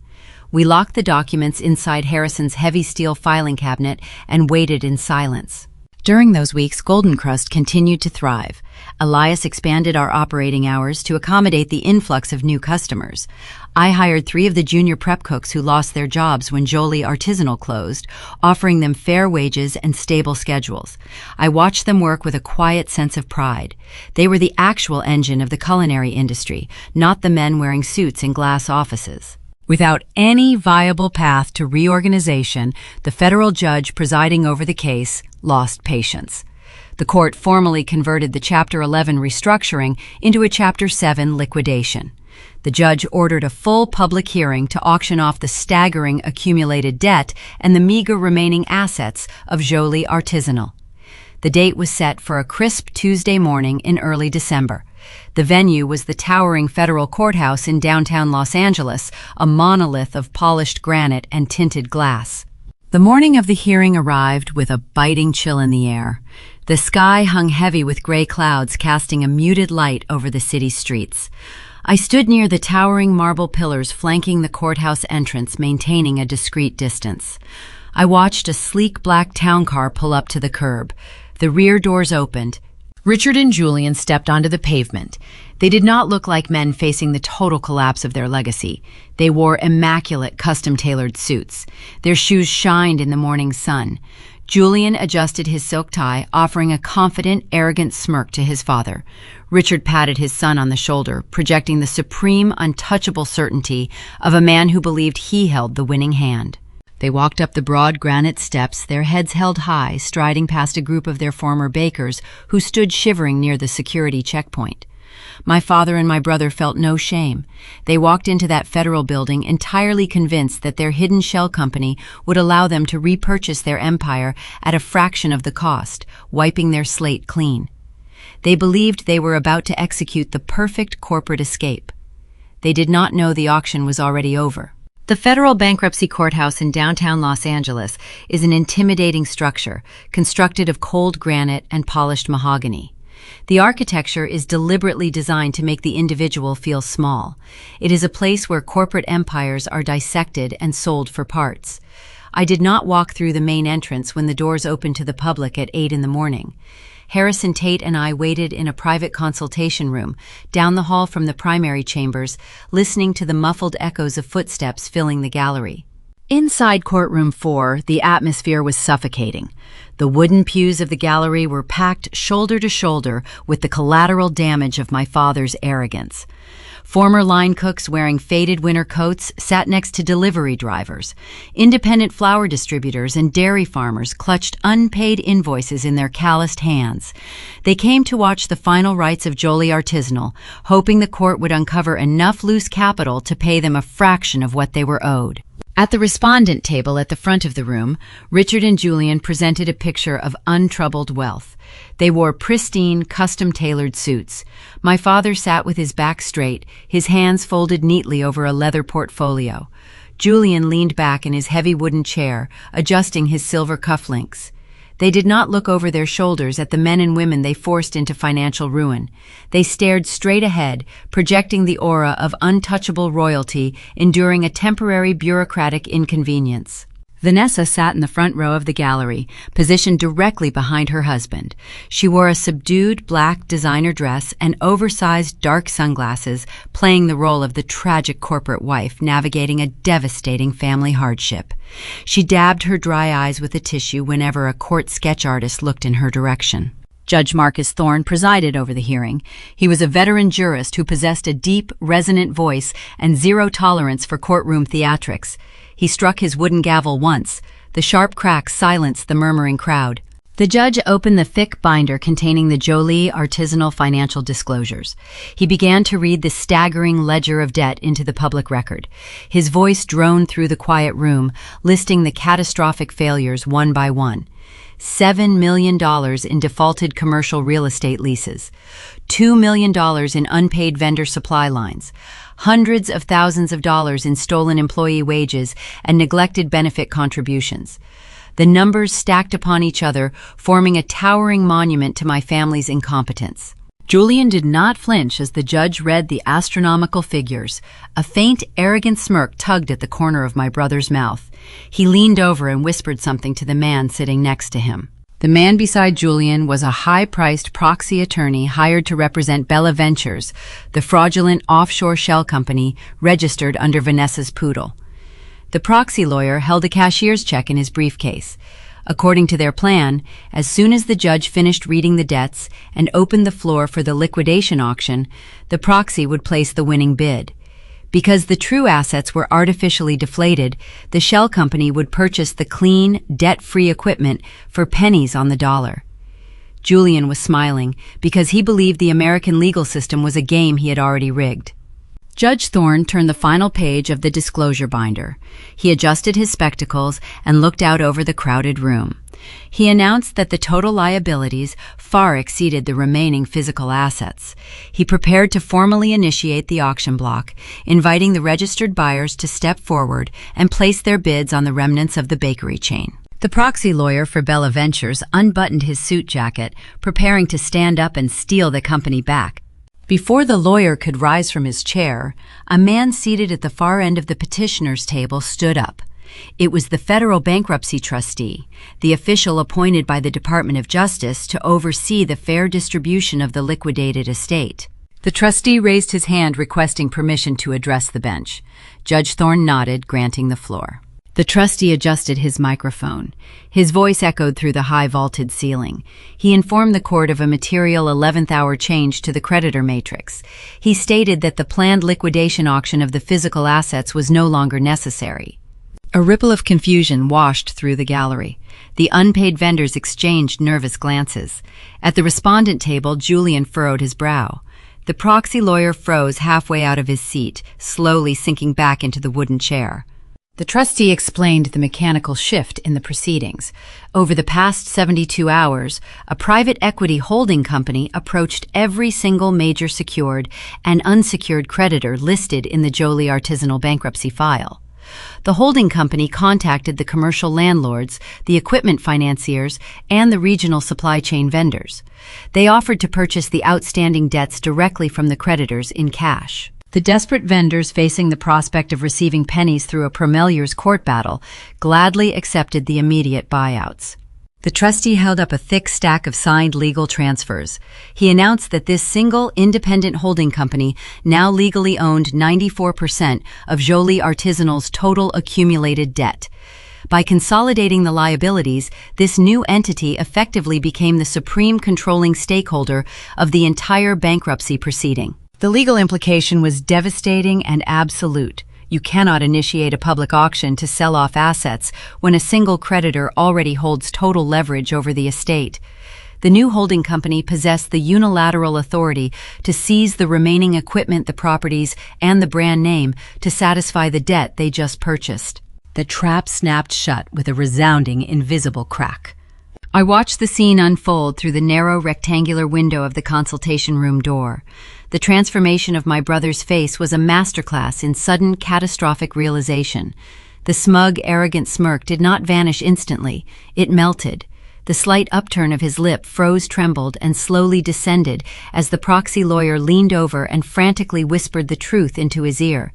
We locked the documents inside Harrison's heavy steel filing cabinet and waited in silence. During those weeks, Golden Crust continued to thrive. Elias expanded our operating hours to accommodate the influx of new customers. I hired 3 of the junior prep cooks who lost their jobs when Jolie Artisanal closed, offering them fair wages and stable schedules. I watched them work with a quiet sense of pride. They were the actual engine of the culinary industry, not the men wearing suits in glass offices. Without any viable path to reorganization, the federal judge presiding over the case lost patience. The court formally converted the Chapter 11 restructuring into a Chapter 7 liquidation. The judge ordered a full public hearing to auction off the staggering accumulated debt and the meager remaining assets of Jolie Artisanal. The date was set for a crisp Tuesday morning in early December. The venue was the towering federal courthouse in downtown Los Angeles, a monolith of polished granite and tinted glass. The morning of the hearing arrived with a biting chill in the air. The sky hung heavy with gray clouds, casting a muted light over the city streets. I stood near the towering marble pillars flanking the courthouse entrance, maintaining a discreet distance. I watched a sleek black town car pull up to the curb. The rear doors opened. Richard and Julian stepped onto the pavement. They did not look like men facing the total collapse of their legacy. They wore immaculate, custom-tailored suits. Their shoes shined in the morning sun. Julian adjusted his silk tie, offering a confident, arrogant smirk to his father. Richard patted his son on the shoulder, projecting the supreme, untouchable certainty of a man who believed he held the winning hand. They walked up the broad granite steps, their heads held high, striding past a group of their former bakers who stood shivering near the security checkpoint. My father and my brother felt no shame. They walked into that federal building entirely convinced that their hidden shell company would allow them to repurchase their empire at a fraction of the cost, wiping their slate clean. They believed they were about to execute the perfect corporate escape. They did not know the auction was already over. The Federal Bankruptcy Courthouse in downtown Los Angeles is an intimidating structure, constructed of cold granite and polished mahogany. The architecture is deliberately designed to make the individual feel small. It is a place where corporate empires are dissected and sold for parts. I did not walk through the main entrance when the doors opened to the public at 8 in the morning. Harrison Tate and I waited in a private consultation room, down the hall from the primary chambers, listening to the muffled echoes of footsteps filling the gallery. Inside courtroom 4, the atmosphere was suffocating. The wooden pews of the gallery were packed shoulder to shoulder with the collateral damage of my father's arrogance. Former line cooks wearing faded winter coats sat next to delivery drivers. Independent flour distributors and dairy farmers clutched unpaid invoices in their calloused hands. They came to watch the final rites of Jolie Artisanal, hoping the court would uncover enough loose capital to pay them a fraction of what they were owed. At the respondent table at the front of the room, Richard and Julian presented a picture of untroubled wealth. They wore pristine, custom-tailored suits. My father sat with his back straight, his hands folded neatly over a leather portfolio. Julian leaned back in his heavy wooden chair, adjusting his silver cufflinks. They did not look over their shoulders at the men and women they forced into financial ruin. They stared straight ahead, projecting the aura of untouchable royalty, enduring a temporary bureaucratic inconvenience. Vanessa sat in the front row of the gallery, positioned directly behind her husband. She wore a subdued black designer dress and oversized dark sunglasses, playing the role of the tragic corporate wife navigating a devastating family hardship. She dabbed her dry eyes with a tissue whenever a court sketch artist looked in her direction. Judge Marcus Thorne presided over the hearing. He was a veteran jurist who possessed a deep, resonant voice and zero tolerance for courtroom theatrics. He struck his wooden gavel once. The sharp crack silenced the murmuring crowd. The judge opened the thick binder containing the Jolie Artisanal financial disclosures. He began to read the staggering ledger of debt into the public record. His voice droned through the quiet room, listing the catastrophic failures one by one. $7 million in defaulted commercial real estate leases, $2 million in unpaid vendor supply lines, hundreds of thousands of dollars in stolen employee wages and neglected benefit contributions. The numbers stacked upon each other, forming a towering monument to my family's incompetence. Julian did not flinch as the judge read the astronomical figures. A faint, arrogant smirk tugged at the corner of my brother's mouth. He leaned over and whispered something to the man sitting next to him. The man beside Julian was a high-priced proxy attorney hired to represent Bella Ventures, the fraudulent offshore shell company registered under Vanessa's poodle. The proxy lawyer held a cashier's check in his briefcase. According to their plan, as soon as the judge finished reading the debts and opened the floor for the liquidation auction, the proxy would place the winning bid. Because the true assets were artificially deflated, the shell company would purchase the clean, debt-free equipment for pennies on the dollar. Julian was smiling because he believed the American legal system was a game he had already rigged. Judge Thorne turned the final page of the disclosure binder. He adjusted his spectacles and looked out over the crowded room. He announced that the total liabilities far exceeded the remaining physical assets. He prepared to formally initiate the auction block, inviting the registered buyers to step forward and place their bids on the remnants of the bakery chain. The proxy lawyer for Bella Ventures unbuttoned his suit jacket, preparing to stand up and steal the company back. Before the lawyer could rise from his chair, a man seated at the far end of the petitioner's table stood up. It was the federal bankruptcy trustee, the official appointed by the Department of Justice to oversee the fair distribution of the liquidated estate. The trustee raised his hand requesting permission to address the bench. Judge Thorne nodded, granting the floor. The trustee adjusted his microphone. His voice echoed through the high vaulted ceiling. He informed the court of a material 11th hour change to the creditor matrix. He stated that the planned liquidation auction of the physical assets was no longer necessary. A ripple of confusion washed through the gallery. The unpaid vendors exchanged nervous glances. At the respondent table, Julian furrowed his brow. The proxy lawyer froze halfway out of his seat, slowly sinking back into the wooden chair. The trustee explained the mechanical shift in the proceedings. Over the past 72 hours, a private equity holding company approached every single major secured and unsecured creditor listed in the Jolie Artisanal bankruptcy file. The holding company contacted the commercial landlords, the equipment financiers, and the regional supply chain vendors. They offered to purchase the outstanding debts directly from the creditors in cash. The desperate vendors, facing the prospect of receiving pennies through a Permeliers court battle, gladly accepted the immediate buyouts. The trustee held up a thick stack of signed legal transfers. He announced that this single independent holding company now legally owned 94% of Jolie Artisanal's total accumulated debt. By consolidating the liabilities, this new entity effectively became the supreme controlling stakeholder of the entire bankruptcy proceeding. The legal implication was devastating and absolute. You cannot initiate a public auction to sell off assets when a single creditor already holds total leverage over the estate. The new holding company possessed the unilateral authority to seize the remaining equipment, the properties, and the brand name to satisfy the debt they just purchased. The trap snapped shut with a resounding, invisible crack. I watched the scene unfold through the narrow rectangular window of the consultation room door. The transformation of my brother's face was a masterclass in sudden, catastrophic realization. The smug, arrogant smirk did not vanish instantly. It melted. The slight upturn of his lip froze, trembled, and slowly descended as the proxy lawyer leaned over and frantically whispered the truth into his ear.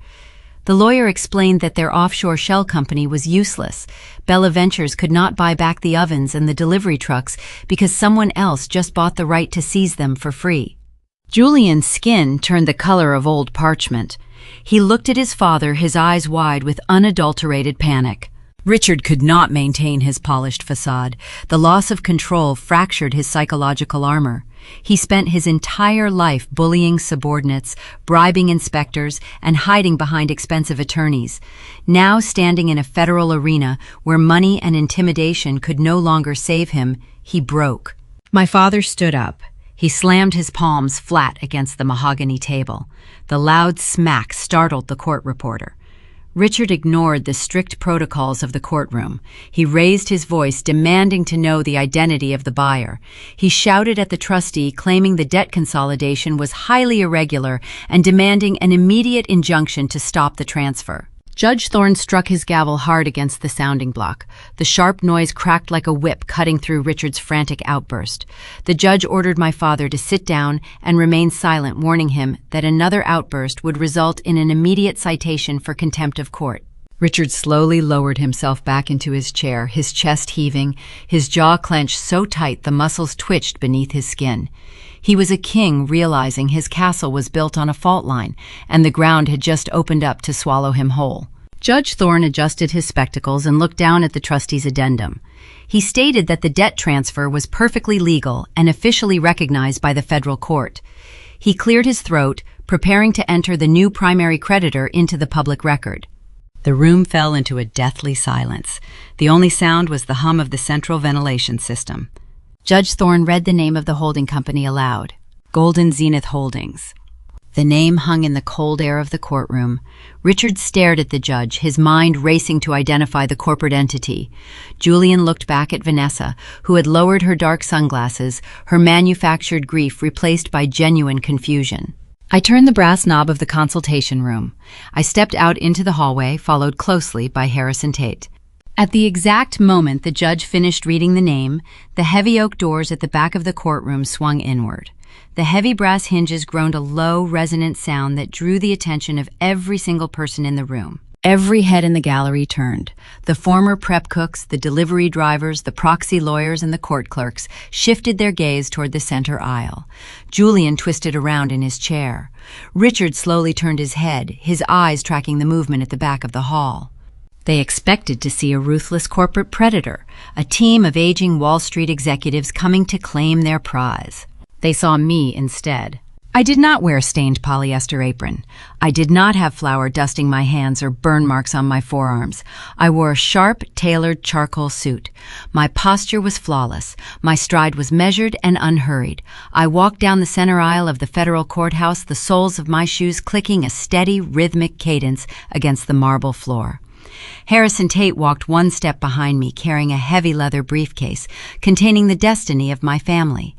The lawyer explained that their offshore shell company was useless. Bella Ventures could not buy back the ovens and the delivery trucks because someone else just bought the right to seize them for free. Julian's skin turned the color of old parchment. He looked at his father, his eyes wide with unadulterated panic. Richard could not maintain his polished facade. The loss of control fractured his psychological armor. He spent his entire life bullying subordinates, bribing inspectors, and hiding behind expensive attorneys. Now, standing in a federal arena where money and intimidation could no longer save him, he broke. My father stood up. He slammed his palms flat against the mahogany table. The loud smack startled the court reporter. Richard ignored the strict protocols of the courtroom. He raised his voice, demanding to know the identity of the buyer. He shouted at the trustee, claiming the debt consolidation was highly irregular and demanding an immediate injunction to stop the transfer. Judge Thorne struck his gavel hard against the sounding block. The sharp noise cracked like a whip, cutting through Richard's frantic outburst. The judge ordered my father to sit down and remain silent, warning him that another outburst would result in an immediate citation for contempt of court. Richard slowly lowered himself back into his chair, his chest heaving, his jaw clenched so tight the muscles twitched beneath his skin. He was a king, realizing his castle was built on a fault line, and the ground had just opened up to swallow him whole. Judge Thorne adjusted his spectacles and looked down at the trustee's addendum. He stated that the debt transfer was perfectly legal and officially recognized by the federal court. He cleared his throat, preparing to enter the new primary creditor into the public record. The room fell into a deathly silence. The only sound was the hum of the central ventilation system. Judge Thorne read the name of the holding company aloud. Golden Zenith Holdings. The name hung in the cold air of the courtroom. Richard stared at the judge, his mind racing to identify the corporate entity. Julian looked back at Vanessa, who had lowered her dark sunglasses, her manufactured grief replaced by genuine confusion. I turned the brass knob of the consultation room. I stepped out into the hallway, followed closely by Harrison Tate. At the exact moment the judge finished reading the name, the heavy oak doors at the back of the courtroom swung inward. The heavy brass hinges groaned a low, resonant sound that drew the attention of every single person in the room. Every head in the gallery turned. The former prep cooks, the delivery drivers, the proxy lawyers, and the court clerks shifted their gaze toward the center aisle. Julian twisted around in his chair. Richard slowly turned his head, his eyes tracking the movement at the back of the hall. They expected to see a ruthless corporate predator, a team of aging Wall Street executives coming to claim their prize. They saw me instead. I did not wear a stained polyester apron. I did not have flour dusting my hands or burn marks on my forearms. I wore a sharp, tailored charcoal suit. My posture was flawless. My stride was measured and unhurried. I walked down the center aisle of the federal courthouse, the soles of my shoes clicking a steady, rhythmic cadence against the marble floor. Harrison Tate walked one step behind me, carrying a heavy leather briefcase containing the destiny of my family.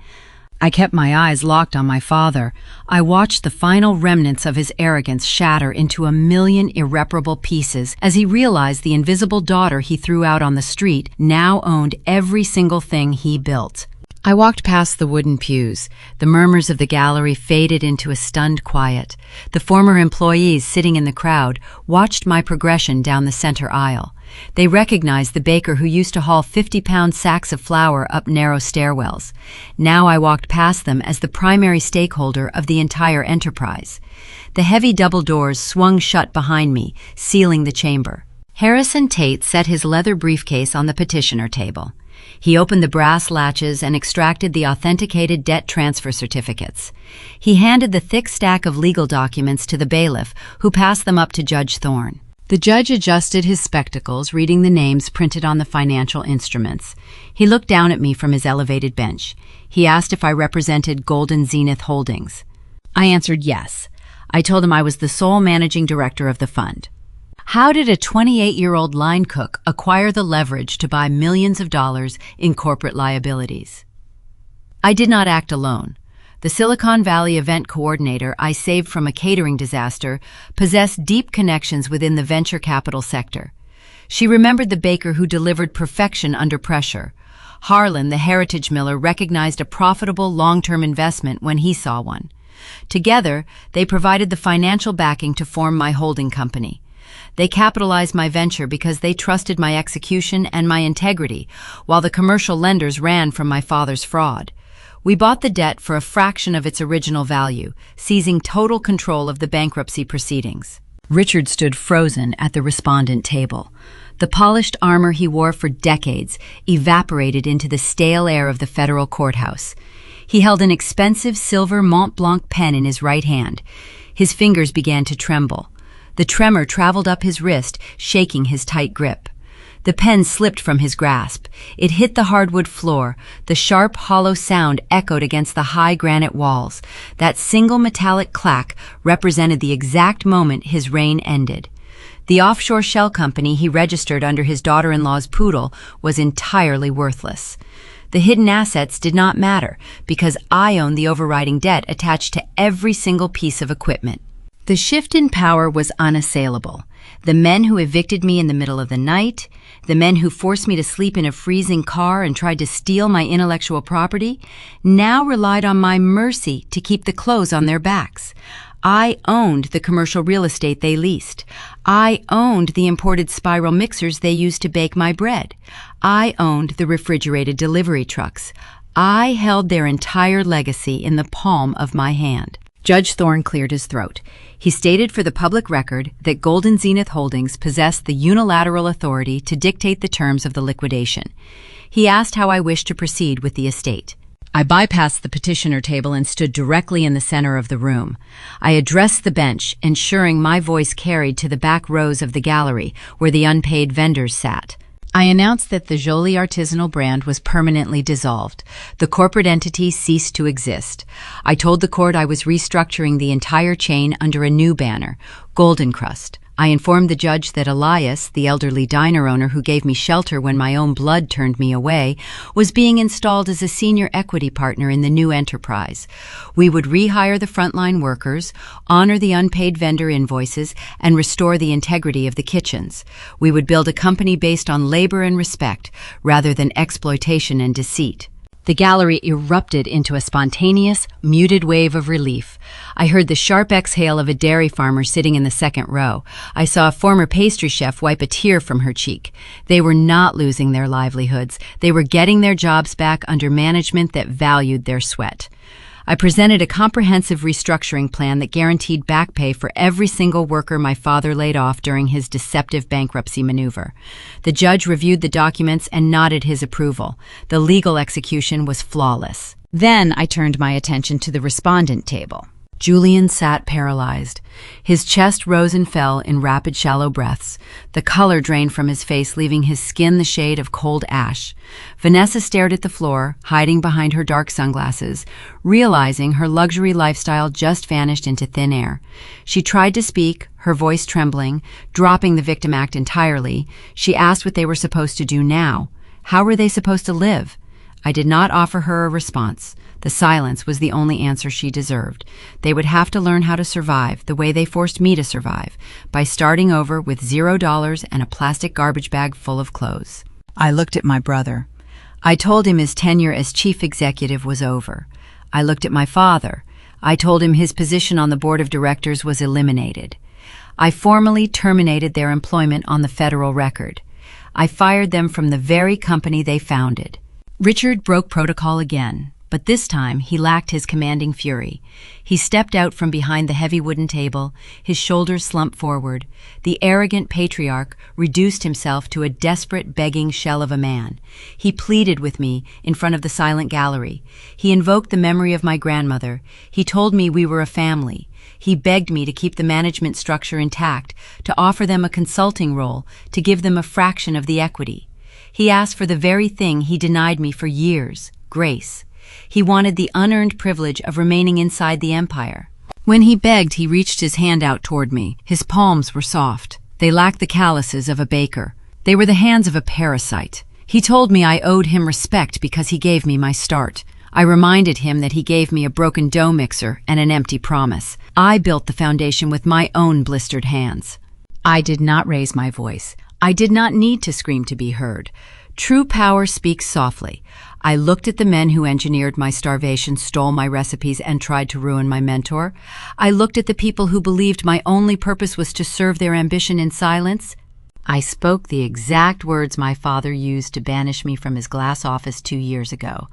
I kept my eyes locked on my father. I watched the final remnants of his arrogance shatter into a million irreparable pieces as he realized the invisible daughter he threw out on the street now owned every single thing he built. I walked past the wooden pews. The murmurs of the gallery faded into a stunned quiet. The former employees sitting in the crowd watched my progression down the center aisle. They recognized the baker who used to haul 50-pound sacks of flour up narrow stairwells. Now I walked past them as the primary stakeholder of the entire enterprise. The heavy double doors swung shut behind me, sealing the chamber. Harrison Tate set his leather briefcase on the petitioner table. He opened the brass latches and extracted the authenticated debt transfer certificates. He handed the thick stack of legal documents to the bailiff, who passed them up to Judge Thorne. The judge adjusted his spectacles, reading the names printed on the financial instruments. He looked down at me from his elevated bench. He asked if I represented Golden Zenith Holdings. I answered yes. I told him I was the sole managing director of the fund. How did a 28-year-old line cook acquire the leverage to buy millions of dollars in corporate liabilities? I did not act alone. The Silicon Valley event coordinator I saved from a catering disaster possessed deep connections within the venture capital sector. She remembered the baker who delivered perfection under pressure. Harlan, the heritage miller, recognized a profitable long-term investment when he saw one. Together, they provided the financial backing to form my holding company. They capitalized my venture because they trusted my execution and my integrity, while the commercial lenders ran from my father's fraud. We bought the debt for a fraction of its original value, seizing total control of the bankruptcy proceedings. Richard stood frozen at the respondent table. The polished armor he wore for decades evaporated into the stale air of the federal courthouse. He held an expensive silver Mont Blanc pen in his right hand. His fingers began to tremble. The tremor traveled up his wrist, shaking his tight grip. The pen slipped from his grasp. It hit the hardwood floor. The sharp, hollow sound echoed against the high granite walls. That single metallic clack represented the exact moment his reign ended. The offshore shell company he registered under his daughter-in-law's poodle was entirely worthless. The hidden assets did not matter because I owned the overriding debt attached to every single piece of equipment. The shift in power was unassailable. The men who evicted me in the middle of the night, the men who forced me to sleep in a freezing car and tried to steal my intellectual property, now relied on my mercy to keep the clothes on their backs. I owned the commercial real estate they leased. I owned the imported spiral mixers they used to bake my bread. I owned the refrigerated delivery trucks. I held their entire legacy in the palm of my hand. Judge Thorne cleared his throat. He stated for the public record that Golden Zenith Holdings possessed the unilateral authority to dictate the terms of the liquidation. He asked how I wished to proceed with the estate. I bypassed the petitioner table and stood directly in the center of the room. I addressed the bench, ensuring my voice carried to the back rows of the gallery where the unpaid vendors sat. I announced that the Jolie artisanal brand was permanently dissolved. The corporate entity ceased to exist. I told the court I was restructuring the entire chain under a new banner, Golden Crust. I informed the judge that Elias, the elderly diner owner who gave me shelter when my own blood turned me away, was being installed as a senior equity partner in the new enterprise. We would rehire the frontline workers, honor the unpaid vendor invoices, and restore the integrity of the kitchens. We would build a company based on labor and respect, rather than exploitation and deceit. The gallery erupted into a spontaneous, muted wave of relief. I heard the sharp exhale of a dairy farmer sitting in the second row. I saw a former pastry chef wipe a tear from her cheek. They were not losing their livelihoods. They were getting their jobs back under management that valued their sweat. I presented a comprehensive restructuring plan that guaranteed back pay for every single worker my father laid off during his deceptive bankruptcy maneuver. The judge reviewed the documents and nodded his approval. The legal execution was flawless. Then I turned my attention to the respondent table. Julian sat paralyzed. His chest rose and fell in rapid, shallow breaths. The color drained from his face, leaving his skin the shade of cold ash. Vanessa stared at the floor, hiding behind her dark sunglasses, realizing her luxury lifestyle just vanished into thin air. She tried to speak, her voice trembling, dropping the victim act entirely. She asked what they were supposed to do now. How were they supposed to live? I did not offer her a response. The silence was the only answer she deserved. They would have to learn how to survive the way they forced me to survive, by starting over with $0 and a plastic garbage bag full of clothes. I looked at my brother. I told him his tenure as chief executive was over. I looked at my father. I told him his position on the board of directors was eliminated. I formally terminated their employment on the federal record. I fired them from the very company they founded. Richard broke protocol again, but this time he lacked his commanding fury. He stepped out from behind the heavy wooden table, his shoulders slumped forward. The arrogant patriarch reduced himself to a desperate, begging shell of a man. He pleaded with me in front of the silent gallery. He invoked the memory of my grandmother. He told me we were a family. He begged me to keep the management structure intact, to offer them a consulting role, to give them a fraction of the equity. He asked for the very thing he denied me for years, grace. He wanted the unearned privilege of remaining inside the empire. When he begged, he reached his hand out toward me. His palms were soft. They lacked the calluses of a baker. They were the hands of a parasite. He told me I owed him respect because he gave me my start. I reminded him that he gave me a broken dough mixer and an empty promise. I built the foundation with my own blistered hands. I did not raise my voice. I did not need to scream to be heard. True power speaks softly. I looked at the men who engineered my starvation, stole my recipes, and tried to ruin my mentor. I looked at the people who believed my only purpose was to serve their ambition in silence. I spoke the exact words my father used to banish me from his glass office 2 years ago,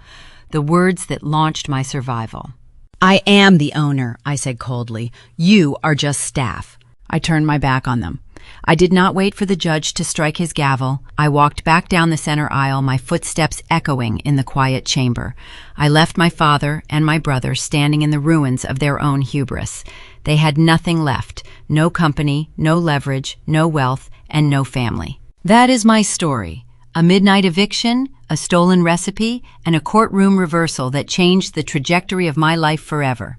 the words that launched my survival. I am the owner, I said coldly. You are just staff. I turned my back on them. I did not wait for the judge to strike his gavel. I walked back down the center aisle, my footsteps echoing in the quiet chamber. I left my father and my brother standing in the ruins of their own hubris. They had nothing left, no company, no leverage, no wealth, and no family. That is my story. A midnight eviction, a stolen recipe, and a courtroom reversal that changed the trajectory of my life forever.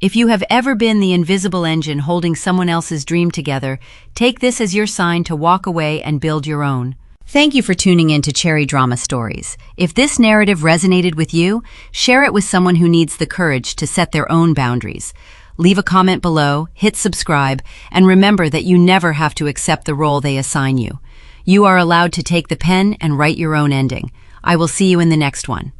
If you have ever been the invisible engine holding someone else's dream together, take this as your sign to walk away and build your own. Thank you for tuning in to Cherry Drama Stories. If this narrative resonated with you, share it with someone who needs the courage to set their own boundaries. Leave a comment below, hit subscribe, and remember that you never have to accept the role they assign you. You are allowed to take the pen and write your own ending. I will see you in the next one.